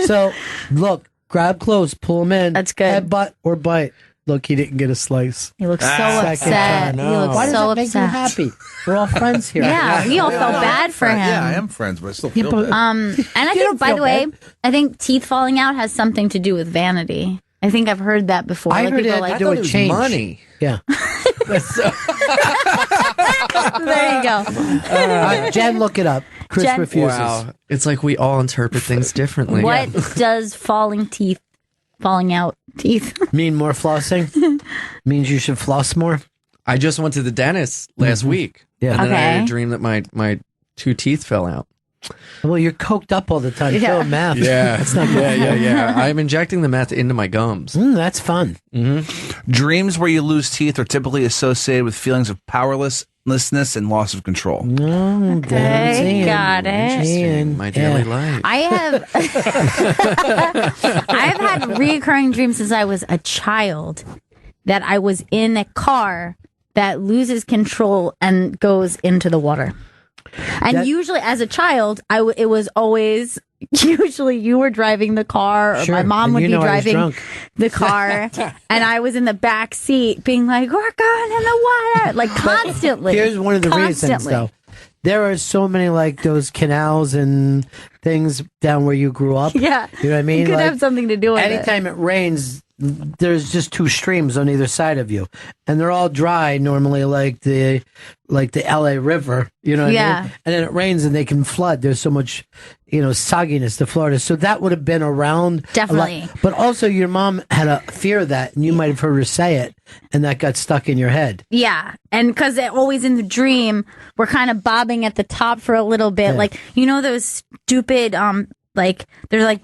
So look, grab close, pull him in. That's good. Headbutt or bite. Look, he didn't get a slice. He looks so upset. He looks Why does so it make you upset. happy? We're all friends here. Yeah, we all felt bad for him. Yeah, I am friends, but I still feel bad. And I think, by the way, I think teeth falling out has something to do with vanity. I think I've heard that before. I Like, heard it people had are to do with change. money. Yeah. There you go. Jen, look it up. Chris Jen- refuses. Wow. It's like we all interpret things differently. What does falling out teeth mean? More flossing? Means you should floss more? I just went to the dentist last week. Yeah. And then I had Okay. a dream that my 2 teeth fell out. Well, you're coked up all the time. Yeah. Throw meth. Yeah. That's not good. Yeah. I'm injecting the meth into my gums. That's fun. Dreams where you lose teeth are typically associated with feelings of powerlessness and loss of control. Okay, got it. My daily life. I have had reoccurring dreams since I was a child that I was in a car that loses control and goes into the water. And usually as a child, it was always, usually you were driving the car or Sure. my mom And would you be know I was driving drunk. the car and I was in the back seat being like, we're going in the water, like constantly. Here's one of the reasons, Constantly. though. There are so many like those canals and things down where you grew up. Yeah. You know what I mean? It could Like, have something to do with it. anytime it rains, there's just 2 streams on either side of you, and they're all dry normally, like the LA River. You know what I Yeah. mean? And then it rains and they can flood. There's so much, sogginess to Florida. So that would have been around a lot. Definitely. But also, your mom had a fear of that, and you might have heard her say it, and that got stuck in your head. Yeah, and because always in the dream, we're kind of bobbing at the top for a little bit. Yeah. Like, those stupid, like, there's like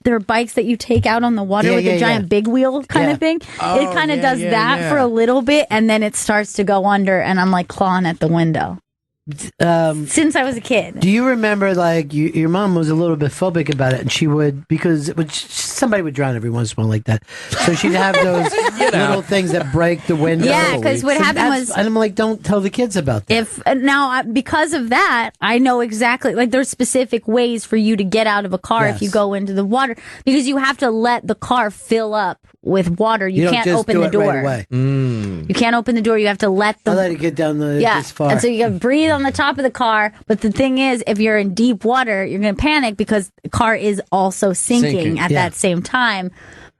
there are bikes that you take out on the water with a giant big wheel kind of thing. Oh, It kind of does that for a little bit, and then it starts to go under, and I'm like clawing at the window. Since I was a kid. Do you remember, like, your mom was a little bit phobic about it, and she would, because somebody would drown every once in a while like that. So she'd have those little things that break the window. Yeah, 'cause what happened was- and I'm like, don't tell the kids about that. Because of that, I know exactly, like, there's specific ways for you to get out of a car if you go into the water, because you have to let the car fill up with water. You don't can't just open do the it door. right away. You can't open the door. You have to let I the let it get down this far. And so you got to breathe on the top of the car. But the thing is, if you're in deep water, you're going to panic because the car is also sinking at that same time.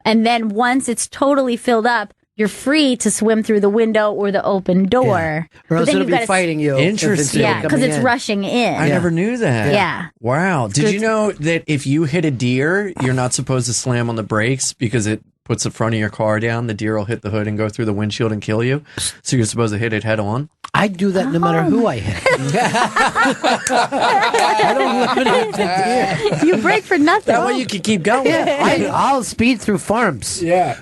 And then once it's totally filled up, you're free to swim through the window or the open door. Or But else then it'll you've be gotta fighting you. Interesting. Yeah, because it's rushing in. I never knew that. Yeah. Wow. Did good. you know that if you hit a deer, you're not supposed to slam on the brakes because it puts the front of your car down? The deer will hit the hood and go through the windshield and kill you. So you're supposed to hit it head on? I do that no matter who I hit. I don't limit it to deer. You brake for nothing. That way you can keep going. I'll speed through farms. Yeah.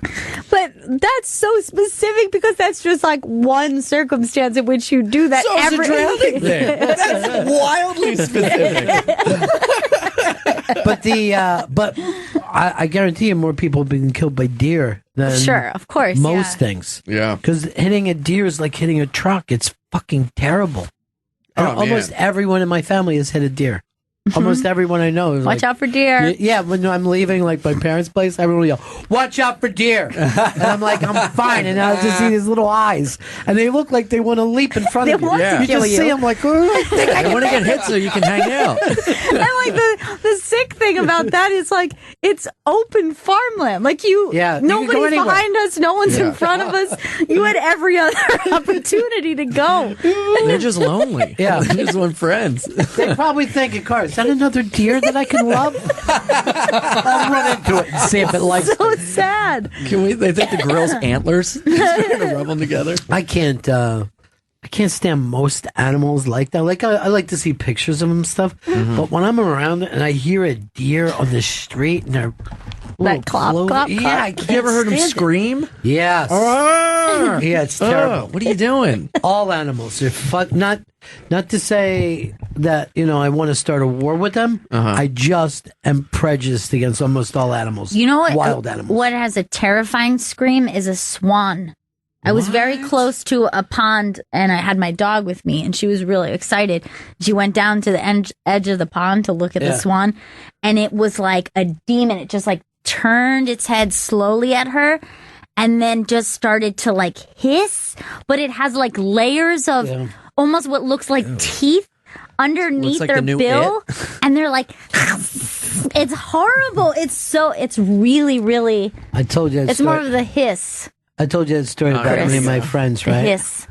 But that's so specific because that's just like one circumstance in which you do that. So it's a drowning thing. That's wildly specific. But I guarantee you more people have been killed by deer than Sure, of course, most yeah. things. Yeah. Because hitting a deer is like hitting a truck. It's fucking terrible. And Oh, man. almost everyone in my family has hit a deer. Almost everyone I know is Watch like, out for deer. Yeah, when I'm leaving like my parents' place, everyone will yell, "Watch out for deer!" And I'm like, "I'm fine." And I just see these little eyes, and they look like they want to leap in front of you. want to You kill just you. see them like, "Oh, I think I They want to get hit so you can hang out. And like the sick thing about that is like it's open farmland. Like you can go nobody's anywhere. behind us, no one's Yeah. in front of us. You had every other opportunity to go. They're just lonely. Yeah. They just want friends. They probably think in car, is that another deer that I can love? I'll run into it and see if it likes So sad. Can we? They think the grill's antlers. Just gonna rub them together. I can't stand most animals like that. Like I like to see pictures of them and stuff, but when I'm around and I hear a deer on the street and they're That clop, clop, yeah, clop. I can't You ever heard them stand it. scream? Yes. Yeah, it's terrible. What are you doing? All animals are not to say that, I want to start a war with them. I just am prejudiced against almost all animals. You know what? Wild animals. What has a terrifying scream is a swan. I was very close to a pond, and I had my dog with me, and she was really excited. She went down to the edge of the pond to look at the swan, and it was like a demon. It just like turned its head slowly at her, and then just started to like hiss. But it has like layers of almost what looks like teeth underneath like their the new bill, and they're like, it's horrible. It's really, really. I told you. It's more of the hiss. I told you that story about Chris. one of my friends, right? Hiss.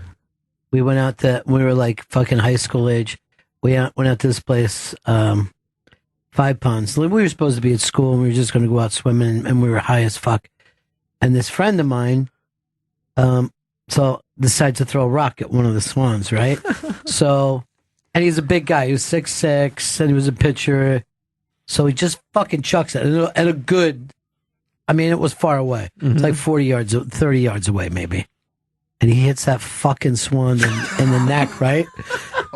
We went out we were like fucking high school age. We went out to this place, Five Ponds. We were supposed to be at school and we were just going to go out swimming and we were high as fuck. And this friend of mine, so decided to throw a rock at one of the swans, right? And he's a big guy. He was 6'6", and he was a pitcher. So he just fucking chucks it at a good. I mean, it was far away. It's like 30 yards away, maybe. And he hits that fucking swan in the neck, right?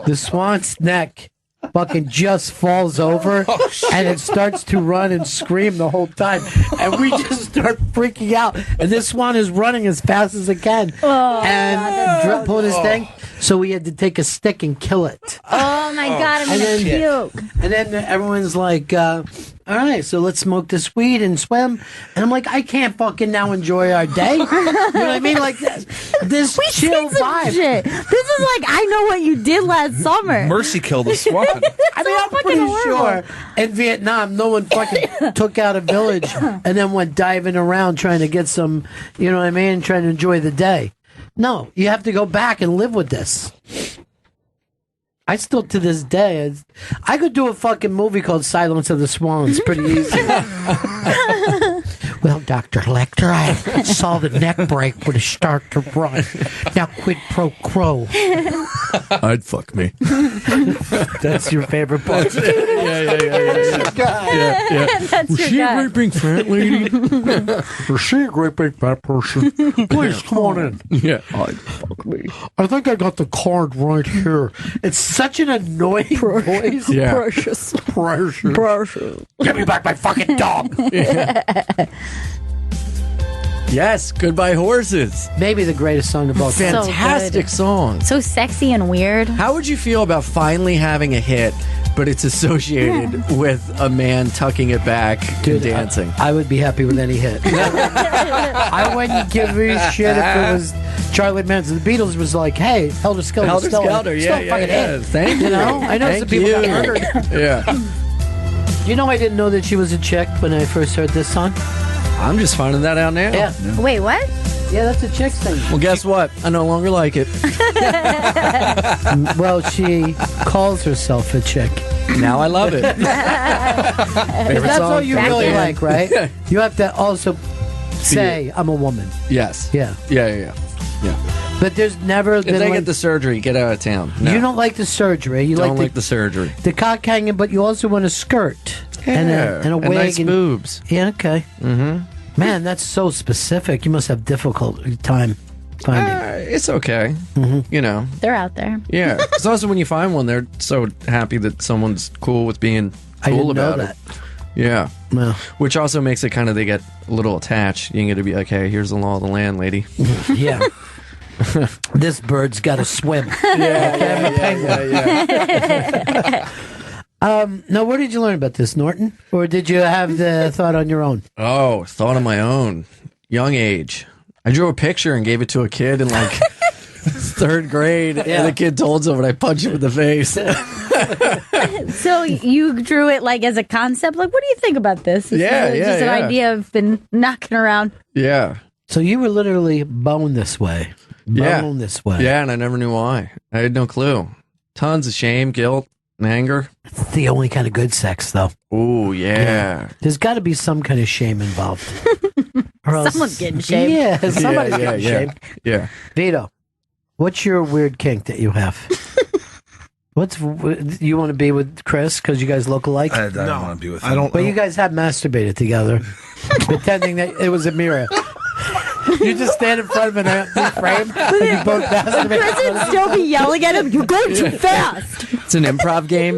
The swan's neck fucking just falls over and it starts to run and scream the whole time. And we just start freaking out. And this swan is running as fast as it can. And pulling his thing. So we had to take a stick and kill it. Oh my God, I'm going to puke. And then everyone's like, all right, so let's smoke this weed and swim. And I'm like, I can't fucking now enjoy our day. You know what I mean? Like this chill vibe. Shit. This is like, I know what you did last summer. Mercy killed a swan. I mean, I'm pretty sure in Vietnam, no one fucking took out a village and then went diving around trying to get some, you know what I mean, trying to enjoy the day. No, you have to go back and live with this. I still, to this day, I could do a fucking movie called Silence of the Swans pretty easy. Well, Dr. Lecter, I saw the neck break when it start to run. Now quid pro quo. I'd fuck me. That's your favorite part. Yeah. That's Was your she guy. a great big fat lady? Was she a great big fat person? Please come on in. Yeah. I'd fuck me. I think I got the card right here. It's such an annoying voice. Yeah. Precious. Precious. Give me back my fucking dog. Yes, Goodbye Horses. Maybe the greatest song of all time. Fantastic song. So sexy and weird. How would you feel about finally having a hit, but it's associated with a man tucking it back and dancing? I would be happy with any hit. I wouldn't give a shit if it was Charlie Manson. The Beatles was like, hey, Helter Skelter. Helter still Skelter, still a fucking hit. Thank you. You know, I know some Thank people got you. murdered. Yeah. You know, I didn't know that she was a chick when I first heard this song. I'm just finding that out now. Yeah. Wait, what? Yeah, that's a chick's thing. Well, guess what? I no longer like it. Well, she calls herself a chick. Now I love it. If that's song, all you favorite really band. like, right? You have to also say, I'm a woman. Yes. Yeah. Yeah. But there's never If been they like, get the surgery, get out of town. No. you don't like the surgery. You don't like like the surgery. the cock hanging, but you also want a skirt and a wig. And nice boobs. Yeah, okay. Mm-hmm. Man, that's so specific. You must have difficult time finding. It's okay. Mm-hmm. You know. They're out there. Yeah. It's also when you find one, they're so happy that someone's cool with being I cool didn't know about that. it. Yeah. Well, which also makes it kind of, they get a little attached. You get to be like, hey, here's the law of the land, lady. Yeah. This bird's got to swim. Now, where did you learn about this, Norton? Or did you have the thought on your own? Oh, thought on my own. Young age. I drew a picture and gave it to a kid in like third grade, and the kid told someone I punched him in the face. So you drew it like as a concept? Like, what do you think about this? It's just an idea I've been knocking around. Yeah. So you were literally bone this way. Bone this way. Yeah, and I never knew why. I had no clue. Tons of shame, guilt, and anger. It's the only kind of good sex, though. Oh, yeah. There's got to be some kind of shame involved. Or else, Someone's getting shamed. Yeah, somebody's getting shamed. Yeah. Vito, what's your weird kink that you have? You want to be with Chris because you guys look alike? I don't want to be with him. But you guys have masturbated together, pretending that it was a mirror. You just stand in front of an empty frame and you both masturbate. Chris would still be yelling at him, "You're going too fast." It's an improv game.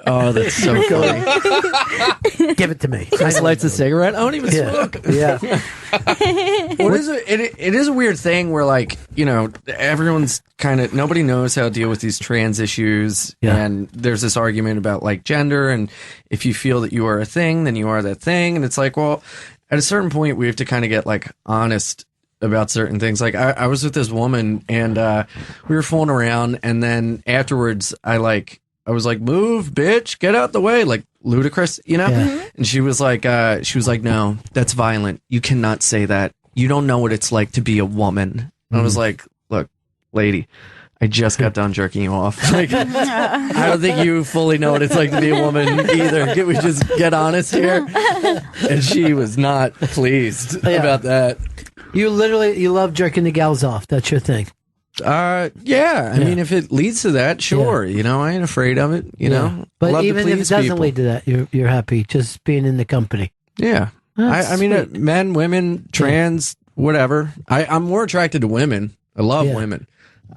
Oh, that's so funny. Give it to me. Chris lights a cigarette. I don't even smoke. Yeah. It is a weird thing where, like, you know, everyone's kind of, nobody knows how to deal with these trans issues. Yeah. And there's this argument about, like, gender. And if you feel that you are a thing, then you are that thing. And it's like, well, at a certain point, we have to kind of get, like, honest about certain things. Like, I was with this woman and we were fooling around. And then afterwards, I was like, move, bitch, get out the way. Like, ludicrous, you know? Yeah. And she was like, no, that's violent. You cannot say that. You don't know what it's like to be a woman. And I was like, look, lady, I just got done jerking you off. Like, I don't think you fully know what it's like to be a woman either. Can we just get honest here? And she was not pleased about that. You love jerking the gals off. That's your thing. Yeah. I mean, if it leads to that, sure. You know, I ain't afraid of it. You know, But love to even if it please doesn't people. lead to that, you're happy just being in the company. Yeah. That's I mean, sweet. men, women, trans, whatever. I'm more attracted to women. I love women.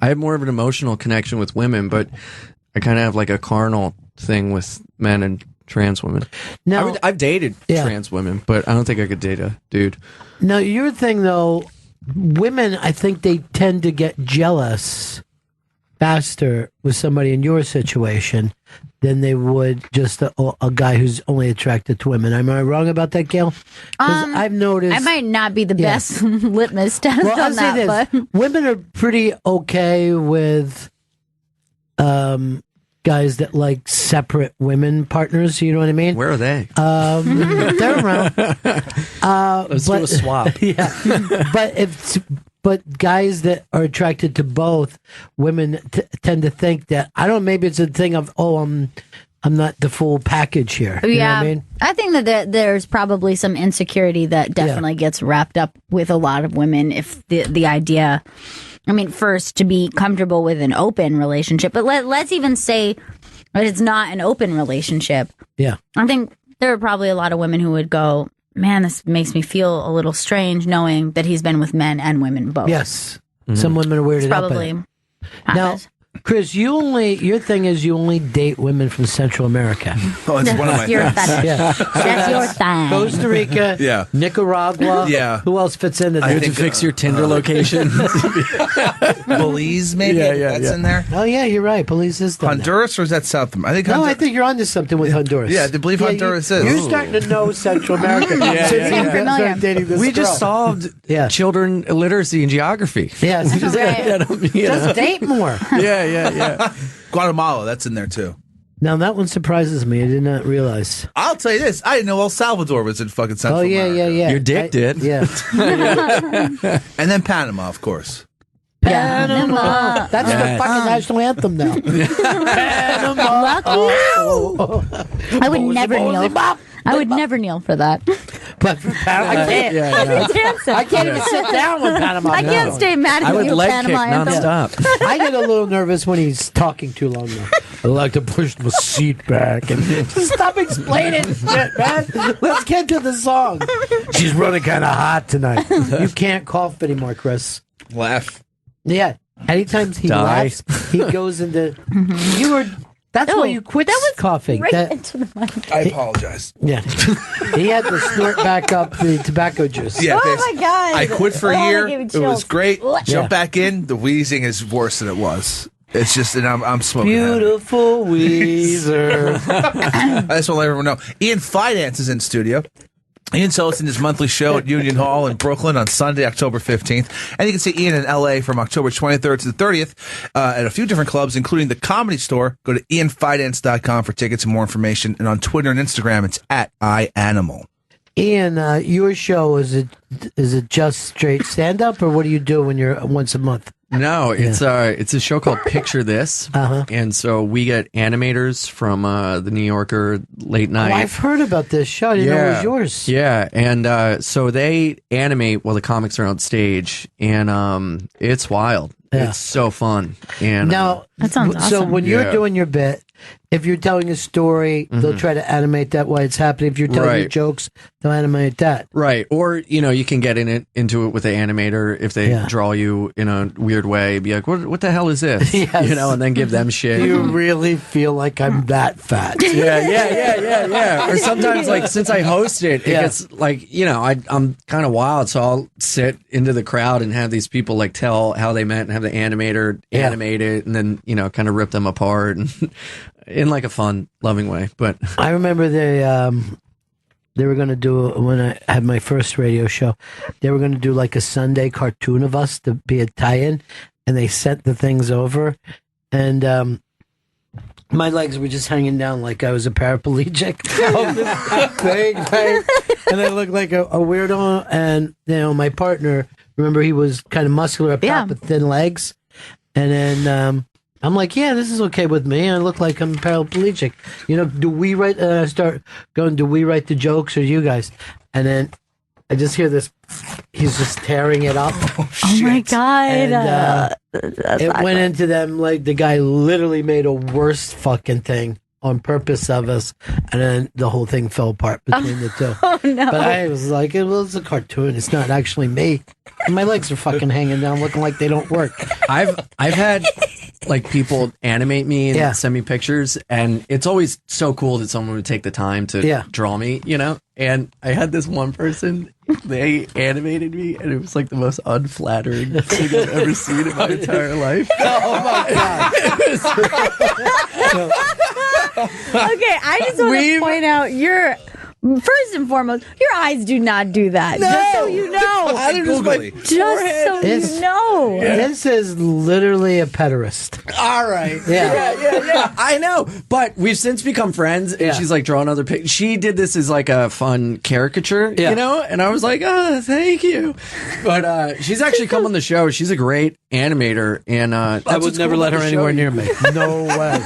I have more of an emotional connection with women, but I kind of have like a carnal thing with men and trans women. Now, I've dated trans women, but I don't think I could date a dude. Now, your thing, though, women, I think they tend to get jealous faster with somebody in your situation than they would just a guy who's only attracted to women. Am I wrong about that, Gail? Because I've noticed... I might not be the best litmus test Well, I'll on say that, this. but Women are pretty okay with guys that like separate women partners. You know what I mean? Where are they? They're around. Let's do a swap. Yeah, but guys that are attracted to both women tend to think that maybe it's a thing of I'm not the full package here. You know what I mean? I think that there's probably some insecurity that definitely gets wrapped up with a lot of women if the idea, I mean, first to be comfortable with an open relationship, but let's even say that it's not an open relationship. Yeah. I think there are probably a lot of women who would go, man, this makes me feel a little strange knowing that he's been with men and women both. Yes. Some women are weirded It's out by probably it. Now, Chris, your thing is you only date women from Central America. Oh, it's one of my your things. thing. That's your thing. Costa Rica, Yeah. Nicaragua. Yeah. Who else fits into that? I You have to fix your Tinder location. Belize, maybe? That's in there? Oh, yeah, you're right. Police is done that. Honduras, or is that South America? I think No, I think you're onto something with Honduras. Yeah, I believe Honduras is. You're starting to know Central America. Started dating this We girl. just solved children illiteracy and geography. Yes. Just date more. Yeah. Guatemala, that's in there too. Now, that one surprises me. I did not realize. I'll tell you this. I didn't know El Salvador was in fucking Central America. Yeah. Your dick did. Yeah. And then Panama, of course. Panama. That's the fucking national anthem now. Panama. Lucky. Oh. I would never kneel. I would never kneel for that. But for Panama, I can't. I can't even sit down with Panama. I can't stay mad at you, Panama anthem. nonstop. I get a little nervous when he's talking too long. Though. I like to push my seat back and just stop explaining shit, man. Let's get to the song. She's running kind of hot tonight. You can't cough anymore, Chris. Laugh. Yeah. Anytime he Die. laughs, he goes into. You were That's why you quit coughing. Right into the mic. I apologize. Yeah. He had to snort back up the tobacco juice. Yeah, Oh my God. I quit for a Oh, year. that gave me It chills. was great. Yeah. Jump back in. The wheezing is worse than it was. It's just, and I'm smoking. Beautiful Weezer. I just want to let everyone know. Ian Finance is in studio. Ian's hosting his monthly show at Union Hall in Brooklyn on Sunday, October 15th. And you can see Ian in L.A. from October 23rd to the 30th at a few different clubs, including the Comedy Store. Go to ianfinance.com for tickets and more information. And on Twitter and Instagram, it's at iAnimal. Ian, your show, is it just straight stand-up, or what do you do when you're once a month? No, it's a show called Picture This, and so we get animators from the New Yorker late night. Oh, I've heard about this show. I didn't know it was yours. Yeah, and so they animate while the comics are on stage, and it's wild. Yeah. It's so fun. And Now, That sounds so awesome. when you're doing your bit, if you're telling a story, they'll try to animate that while it's happening. If you're telling your Right. jokes, they'll animate that. Right, or you can get into it with the animator if they draw you in a weird way. Be like, what the hell is this? Yes. And then give them shit. Do you really feel like I'm that fat? Yeah. Or sometimes, like, since I host it, it gets like, I'm kind of wild, so I'll sit into the crowd and have these people like tell how they met and have the animator animate it, and then kind of rip them apart and in like a fun, loving way. But I remember they were going to do, when I had my first radio show, they were going to do like a Sunday cartoon of us to be a tie-in, and they sent the things over, and my legs were just hanging down like I was a paraplegic. And I looked like a weirdo, and my partner, remember, he was kind of muscular up top with thin legs, and then I'm like, yeah, this is okay with me. I look like I'm paraplegic. Do we write? Start going. Do we write the jokes or you guys? And then I just hear this. He's just tearing it up. Oh my God. And, That's it awesome. went into them like the guy literally made a worse fucking thing on purpose of us, and then the whole thing fell apart between the two. Oh no! But I was like, it was a cartoon. It's not actually me. And my legs are fucking hanging down, looking like they don't work. I've had like people animate me and send me pictures, and it's always so cool that someone would take the time to draw me, And I had this one person, they animated me, and it was like the most unflattering thing I've ever seen in my entire life. Oh my God. Okay, I just want to point out first and foremost, your eyes do not do that. No. Just so you know. This is literally a pederast. All right. Yeah. I know. But we've since become friends, and she's like drawing other pictures. She did this as like a fun caricature, and I was like, oh, thank you. But she's actually come on the show. She's a great animator, and I would never let her anywhere near me. No way.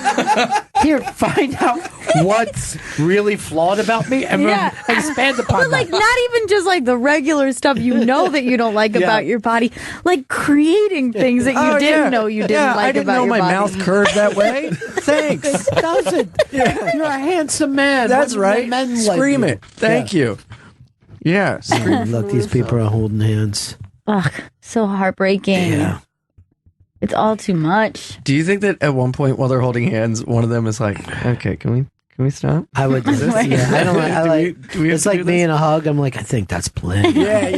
Here, find out what's really flawed about me and expand upon But like, not even just like the regular stuff that you don't like about your body, like creating things that you didn't know you didn't like I didn't about know your my body. mouth curved that way. Thanks. It doesn't. You're a handsome man. That's What do right. men like Scream you? it. Thank you. Yeah. Look, these people are holding hands. Ugh, so heartbreaking. Yeah. It's all too much. Do you think that at one point while they're holding hands, one of them is like, okay, can we stop? I would do this. Yeah, I don't like. Do we have It's to like do me this? and a hug. I'm like, I think that's plenty. Yeah.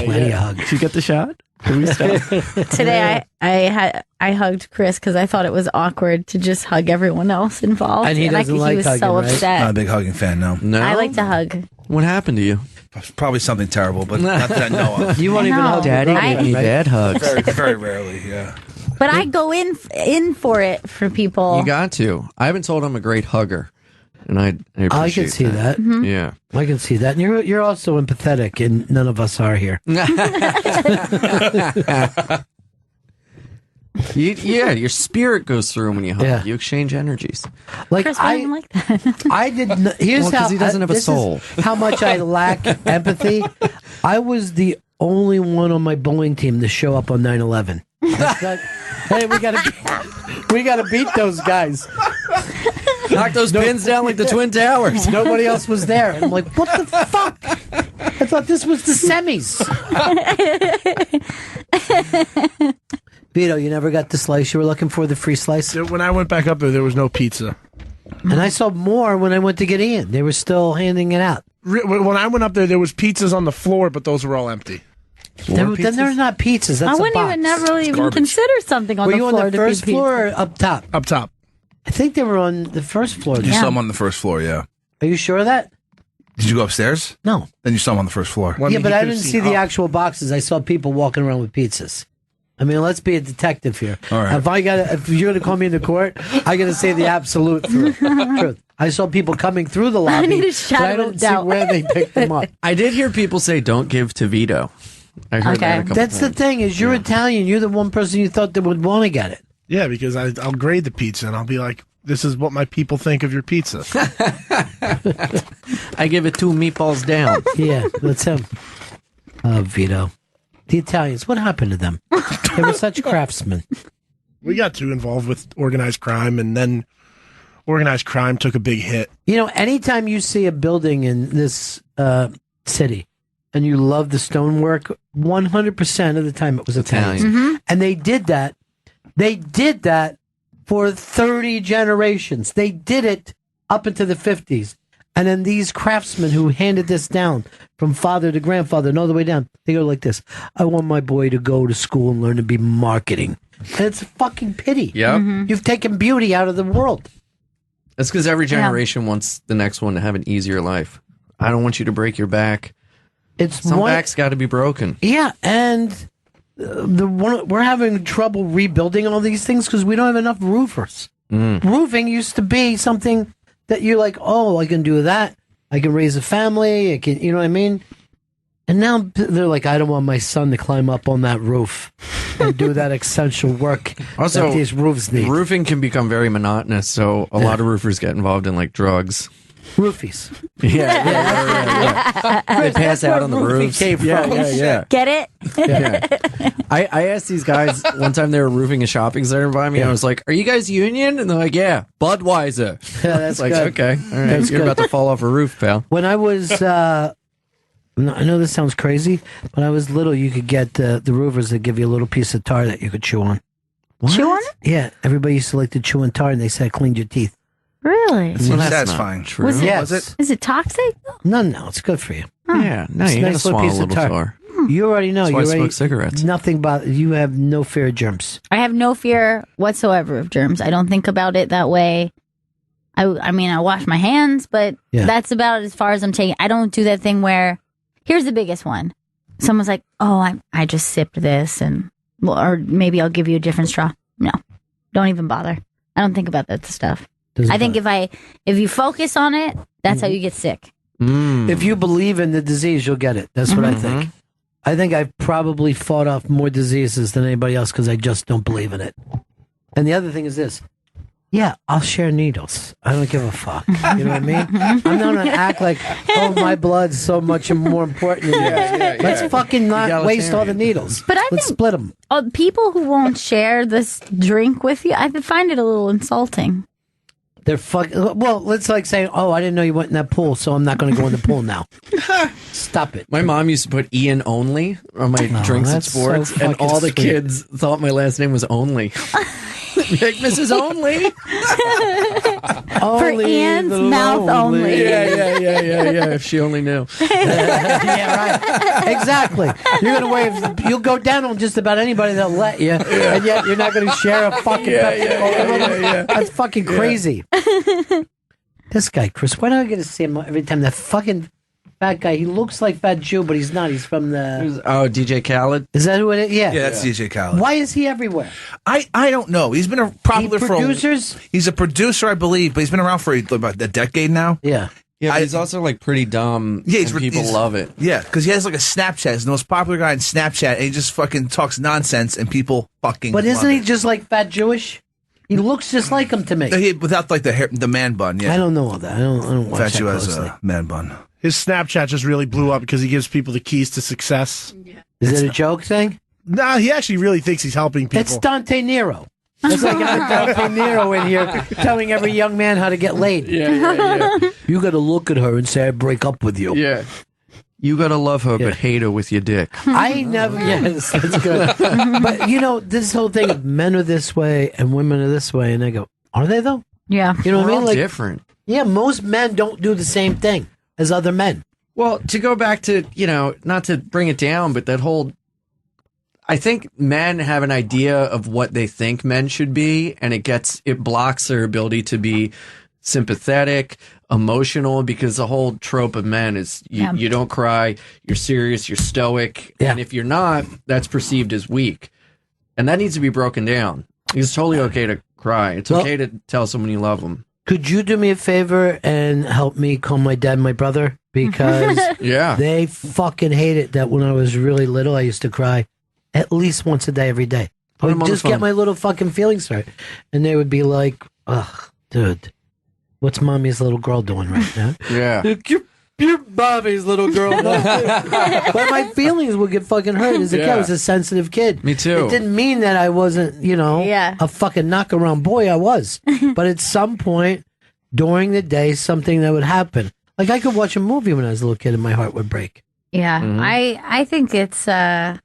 Plenty of hugs. Did you get the shot? Can we stop? Today I hugged Chris because I thought it was awkward to just hug everyone else involved, And he doesn't like he was hugging, so right? upset. Not a big hugging fan, no. I like to hug. What happened to you? Probably something terrible, but not that I know of. You won't even hug Daddy your gave brother, me right? bad hugs. Very, very rarely, yeah. But I go in for it for people. You got to. I haven't told I'm a great hugger, and I appreciate I can see that. Mm-hmm. Yeah. I can see that. And you're also empathetic, and none of us are here. Your spirit goes through when you hug. Yeah. You exchange energies. Like Chris, I don't like that. I didn't. Here's Well, 'cause how he doesn't have a this is soul. how much I lack empathy. I was the only one on my bowling team to show up on 9/11. Hey, we gotta beat those guys. Knock those pins down like the Twin Towers. Nobody else was there. And I'm like, what the fuck? I thought this was the semis. Vito, you never got the slice you were looking for, the free slice? When I went back up there was no pizza. And I saw more when I went to get Ian. They were still handing it out. When I went up there was pizzas on the floor, but those were all empty. Then they're not pizzas. That's I a wouldn't box. even never even garbage. consider something on Were the you floor on the to be first floor pizza. or up top? Up top. I think they were on the first floor. You saw him on the first floor, yeah. Are you sure of that? Did you go upstairs? No. Then you saw him on the first floor. Yeah, but I didn't see the actual boxes. I saw people walking around with pizzas. I mean, let's be a detective here. All right. If you're going to call me into court, I got to say the absolute truth. I saw people coming through the lobby, need a but shadow I of don't see doubt. where they picked them up. I did hear people say, "Don't give to Vito." I heard that a couple That's the times. thing is, you're Italian. You're the one person you thought that would want to get it. Yeah, because I'll grade the pizza and I'll be like, this is what my people think of your pizza. I give it 2 meatballs down. Yeah, that's him. Vito. The Italians, what happened to them? They were such craftsmen. We got too involved with organized crime, and then organized crime took a big hit. You know, anytime you see a building in this city and you love the stonework, 100% of the time it was Italian. Italian. And they did that. They did that for 30 generations. They did it up into the 50s. And then these craftsmen who handed this down from father to grandfather and all the way down, they go like this. I want my boy to go to school and learn to be marketing. And it's a fucking pity. Yep. You've taken beauty out of the world. That's because every generation wants the next one to have an easier life. I don't want you to break your back. Some back's got to be broken. Yeah, and we're having trouble rebuilding all these things because we don't have enough roofers. Roofing used to be something that you're like, oh, I can do that. I can raise a family. I can, you know what I mean? And now they're like, I don't want my son to climb up on that roof and do that essential work Also, that these roofs need. Roofing can become very monotonous, so a lot of roofers get involved in like drugs. Roofies. Yeah. They pass out on the roofs. Yeah. Get it? Yeah. I asked these guys one time they were roofing a shopping center by me. I was like, "Are you guys union?" And they're like, "Yeah, Budweiser." Yeah, that's like, good. okay, all right, That's you're good. about to fall off a roof, pal. When I was, I know this sounds crazy, when I was little, you could get the roofers that give you a little piece of tar that you could chew on. Chew on it? Yeah, everybody used to like to chew on tar, and they said it cleaned your teeth. Really? That seems satisfying. True. Was it, Yes. Is it toxic? No, it's good for you. Yeah, no, It's you a gotta nice little swallow a piece of little tar. tar. You already know. That's why You I already smoke cigarettes. Nothing but you have no fear of germs. I have no fear whatsoever of germs. I don't think about it that way. I mean, I wash my hands, but Yeah. that's about as far as I'm taking. I don't do that thing where, here's the biggest one. Someone's like, oh, I just sipped this, and or maybe I'll give you a different straw. No, don't even bother. I don't think about that stuff. I think if you focus on it, that's how you get sick. If you believe in the disease, you'll get it. That's what I think. I think I've probably fought off more diseases than anybody else because I just don't believe in it. And the other thing is this. Yeah, I'll share needles. I don't give a fuck. You know what I mean? I'm not going to act like, oh, my blood's so much more important than yours. Let's fucking not waste all the needles. But I Let's think split them. People who won't share this drink with you, I find it a little insulting. They're fucking. Well, let's like say, oh, I didn't know you went in that pool, so I'm not going to go in the pool now. Stop it. My mom used to put Ian Only on my drinks at that's so sports, and fucking all the sweet. kids thought my last name was Only. Like Mrs. Only. For Ian's the mouth only. Yeah. If she only knew. Yeah, right. Exactly. You're gonna wave. You'll go down on just about anybody that'll let you, and yet you're not going to share a fucking. That's fucking crazy. This guy, Chris. Why do I get to see him every time? That fucking fat guy. He looks like Fat Jew, but he's not. He's from the. Oh, DJ Khaled. Is that who it is? Yeah. Yeah, that's DJ Khaled. Why is he everywhere? I don't know. He's been popular for producers. He's a producer, I believe, but he's been around for about a decade now. Yeah. Yeah, but he's also like pretty dumb. Yeah, and people love it. Yeah, because he has like a Snapchat. He's the most popular guy on Snapchat, and he just fucking talks nonsense, and people fucking. But isn't love he it. just like Fat Jewish? He looks just like him to me. Without like the man bun? Yeah, I don't know all that. I don't watch Fat that Jew has closely. a man bun. His Snapchat just really blew up because he gives people the keys to success. Is it a joke thing? No, he actually really thinks he's helping people. It's Dante Nero. It's like Dante Nero in here telling every young man how to get laid. Yeah. You got to look at her and say, I break up with you. Yeah. You gotta love her, but hate her with your dick. I never. Yes, that's good. But this whole thing of men are this way and women are this way, and I go, are they though? Yeah, you know what I We're mean? all Like different. Yeah, most men don't do the same thing as other men. Well, to go back to, not to bring it down, but that whole, I think men have an idea of what they think men should be, and it blocks their ability to be sympathetic, emotional, because the whole trope of men is you don't cry, you're serious, you're stoic, and if you're not, that's perceived as weak. And that needs to be broken down. It's totally okay to cry. It's okay to tell someone you love them. Could you do me a favor and help me call my dad and my brother? Because they fucking hate it that when I was really little, I used to cry at least once a day, every day. I would just get my little fucking feelings hurt. And they would be like, ugh, dude, what's mommy's little girl doing right now? Yeah. You're Bobby's little girl. But my feelings would get fucking hurt as a kid. I was a sensitive kid. Me too. It didn't mean that I wasn't, a fucking knock-around boy. I was. But at some point during the day, something that would happen. Like I could watch a movie when I was a little kid and my heart would break. Yeah, I think it's a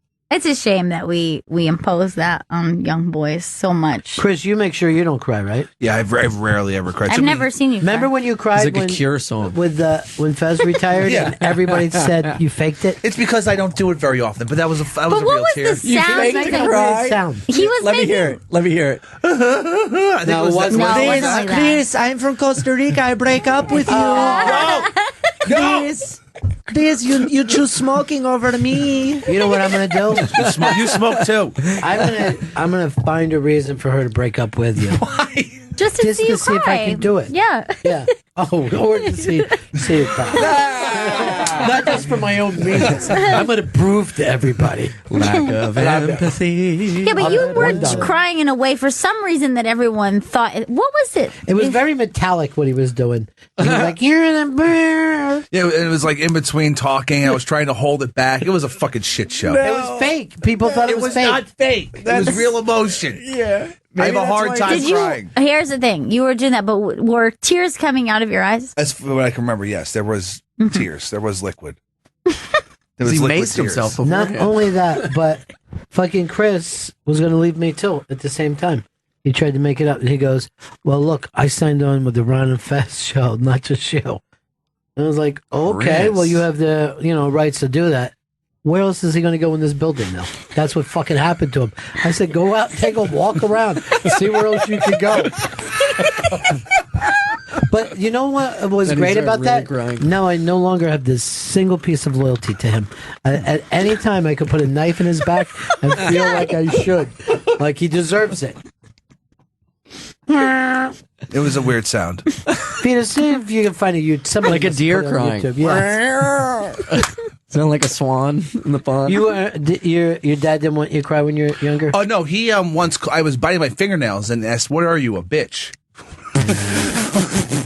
shame that we impose that on young boys so much. Chris, you make sure you don't cry, right? Yeah, I've rarely ever cried. I've never seen you cry. Remember when you cried It's like a Cure song. with when Fez retired Yeah. and everybody said you faked it? It's because I don't do it very often, but that was a But real what was tear. the sound? faked the cry? Sound. He was Let me making. hear it. Let me hear it. I think it was that- No, it wasn't like that. Chris, I'm from Costa Rica. I break up with you. Chris, you choose smoking over me. You know what I'm gonna do? You smoke too. I'm gonna find a reason for her to break up with you. Just to see you if I cry. can do it. Yeah. Yeah. Oh, or to see it cry. Not just for my own reasons. I'm gonna prove to everybody. Lack of empathy. Yeah, but you were crying in a way for some reason that everyone thought. What was it? It was very metallic what he was doing. He was like, "You're in a bear." Yeah, it was like in between talking. I was trying to hold it back. It was a fucking shit show. It was fake. People thought it was fake. not fake. It was real emotion. Yeah. I have a hard time crying. Here's the thing: you were doing that, but were tears coming out of your eyes? That's what I can remember. Yes, there was tears. There was liquid. There He liquid maced tears. himself Not beforehand. only that, but fucking Chris was going to leave me too at the same time. He tried to make it up, and he goes, "Well, look, I signed on with the Ron and Fez show, not just you." And I was like, "Okay, Chris. well, you have the rights to do that. Where else is he going to go in this building now?" That's what fucking happened to him. I said, "Go out, take a walk around, see where else you could go." But you know what was Then he great started about really that? crying. Now I no longer have this single piece of loyalty to him. At any time, I could put a knife in his back and feel like I should, like he deserves it. It was a weird sound. Peter, see if you can find somebody Like a must deer put it on crying. YouTube. Yeah. Sound like a swan in the pond. Your dad didn't want you to cry when you were younger? Oh no, he once I was biting my fingernails and asked, "What are you, a bitch?"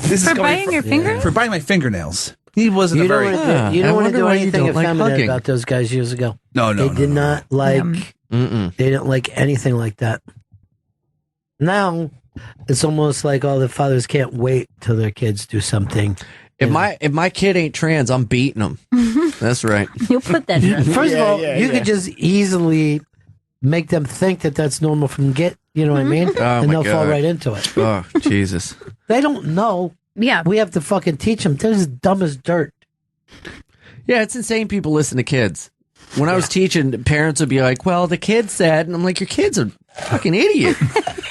This For biting your finger? For biting my fingernails. He wasn't You a don't very. want to I do wonder why you anything don't like effeminate hugging. about those guys years ago. No, They did not like. Mm-mm. They didn't like anything like that. Now it's almost like all the fathers can't wait till their kids do something. If my kid ain't trans, I'm beating him. That's right. You'll put that. First of all, you could just easily make them think that that's normal from you know what I mean? Oh, and my they'll fall God. right into it. Oh, Jesus. They don't know. Yeah. We have to fucking teach them. They're as dumb as dirt. Yeah, it's insane people listen to kids. When I was teaching, parents would be like, well, the kid said, and I'm like, your kid's a fucking idiot.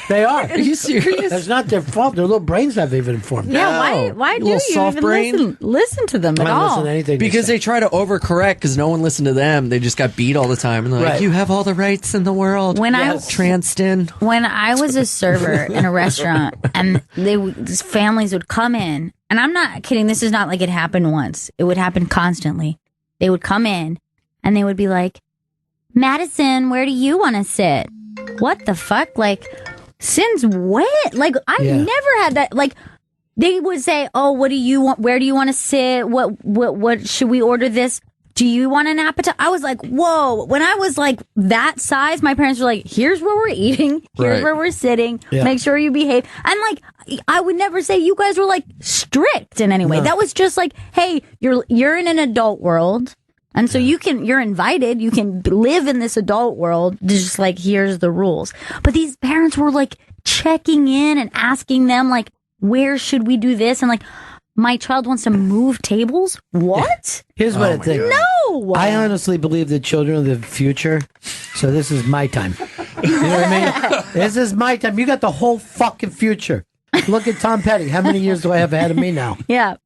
They are. Are you serious? That's not their fault. Their little brains haven't even formed. Yeah, why do little you soft even brain. listen to them I at don't all? listen to anything. Because they try to overcorrect because no one listened to them. They just got beat all the time. And they're like, Right. you have all the rights in the world. When Transton. When I was a server in a restaurant and these families would come in, and I'm not kidding, this is not like it happened once. It would happen constantly. They would come in and they would be like, Madison, where do you want to sit? What the fuck? Like, since when? Like, I never had that. Like, they would say, oh, what do you want? Where do you want to sit? What should we order this? Do you want an appetite? I was like, whoa. When I was like that size, my parents were like, here's where we're eating. Here's Right. where we're sitting. Yeah. Make sure you behave. And like, I would never say you guys were like strict in any way. No. That was just like, hey, you're in an adult world. And so you're invited, you can live in this adult world, just like, here's the rules. But these parents were like checking in and asking them like, where should we do this? And like, my child wants to move tables? What? Here's what I think. No! I honestly believe that children are the future, so this is my time. You know what I mean? This is my time. You got the whole fucking future. Look at Tom Petty. How many years do I have ahead of me now? Yeah.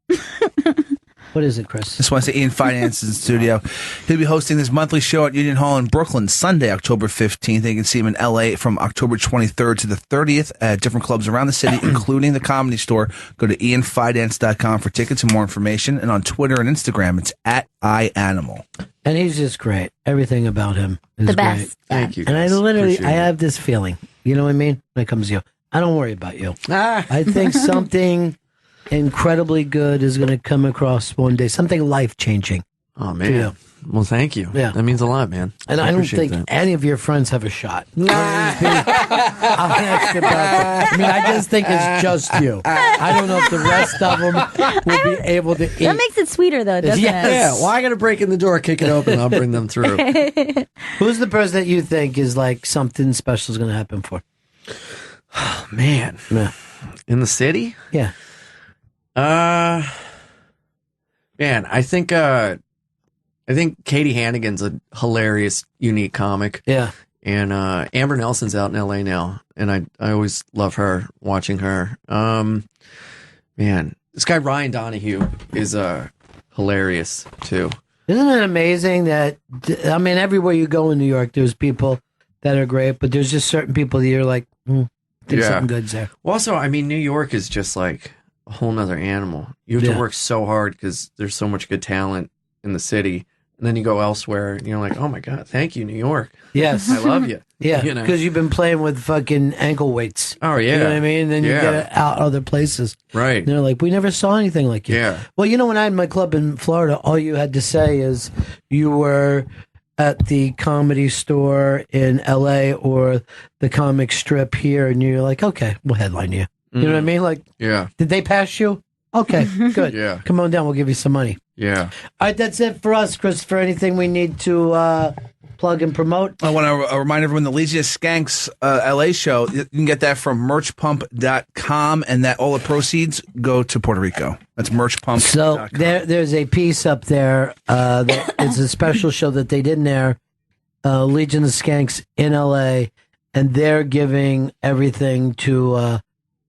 What is it, Chris? Just want to say Ian Finance is in the studio. He'll be hosting this monthly show at Union Hall in Brooklyn Sunday, October 15th. You can see him in L.A. from October 23rd to the 30th at different clubs around the city, including the Comedy Store. Go to ianfinance.com for tickets and more information. And on Twitter and Instagram, it's at iAnimal. And he's just great. Everything about him is The great. best. Thank you. And I guys. literally, Appreciate I it. have this feeling. You know what I mean? When it comes to you, I don't worry about you. I think something incredibly good is going to come across one day. Something life changing. Oh man. Well, thank you. Yeah. That means a lot, man. And I don't appreciate think that. any of your friends have a shot. I'll ask about that. I mean, I just think it's just you. I don't know if the rest of them will be able to eat. That makes it sweeter, though, doesn't Yes. it? Yeah, well, I got to break in the door, kick it open. I'll bring them through. Who's the person that you think is like something special is going to happen for? Oh, man. Yeah. In the city? Yeah. Man, I think Katie Hannigan's a hilarious, unique comic. Yeah. And Amber Nelson's out in LA now, and I always love her, watching her. Man, this guy Ryan Donahue is hilarious too. Isn't it amazing that, I mean, everywhere you go in New York, there's people that are great, but there's just certain people that you're like, think something good's there. Well, also, I mean, New York is just like a whole nother animal. You have Yeah. to work so hard because there's so much good talent in the city. And then you go elsewhere and you're like, oh my God, thank you, New York. Yes. I love you. Yeah, You know? because you've been playing with fucking ankle weights. Oh, yeah. You know what I mean? And then you Yeah. get out other places. Right. And they're like, we never saw anything like you. Yeah. Well, you know, when I had my club in Florida, all you had to say is you were at the Comedy Store in LA or the comic strip here, and you're like, okay, we'll headline you. You know what I mean? Like, Yeah. did they pass you? Okay, good. Yeah. Come on down, we'll give you some money. Yeah. All right, that's it for us, Christopher. Anything we need to plug and promote? I want to remind everyone the Laziest Skanks LA show, you can get that from merchpump.com, and that all the proceeds go to Puerto Rico. That's merchpump.com. So there's a piece up there that is a special show that they didn't air, Legion of Skanks in LA, and they're giving everything to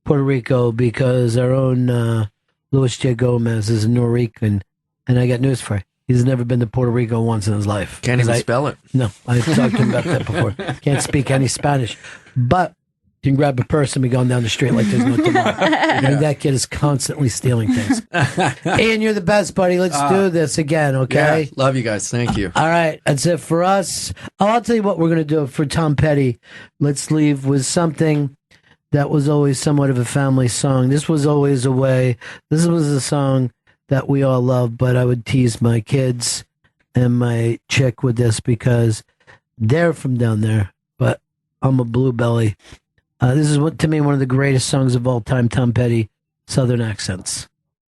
Puerto Rico because our own Luis J. Gomez is a Norican, and I got news for you. He's never been to Puerto Rico once in his life. Can't even spell it. No, I've talked to him about that before. Can't speak any Spanish, but you can grab a purse and be going down the street like there's no tomorrow. I mean, that kid is constantly stealing things. Ian, you're the best, buddy. Let's do this again, okay? Yeah. Love you guys. Thank you. All right, that's it for us. I'll tell you what we're going to do for Tom Petty. Let's leave with something that was always somewhat of a family song. This was always a way. This was a song that we all loved, but I would tease my kids and my chick with this because they're from down there, but I'm a blue belly. This is, to me, one of the greatest songs of all time, Tom Petty, Southern Accents.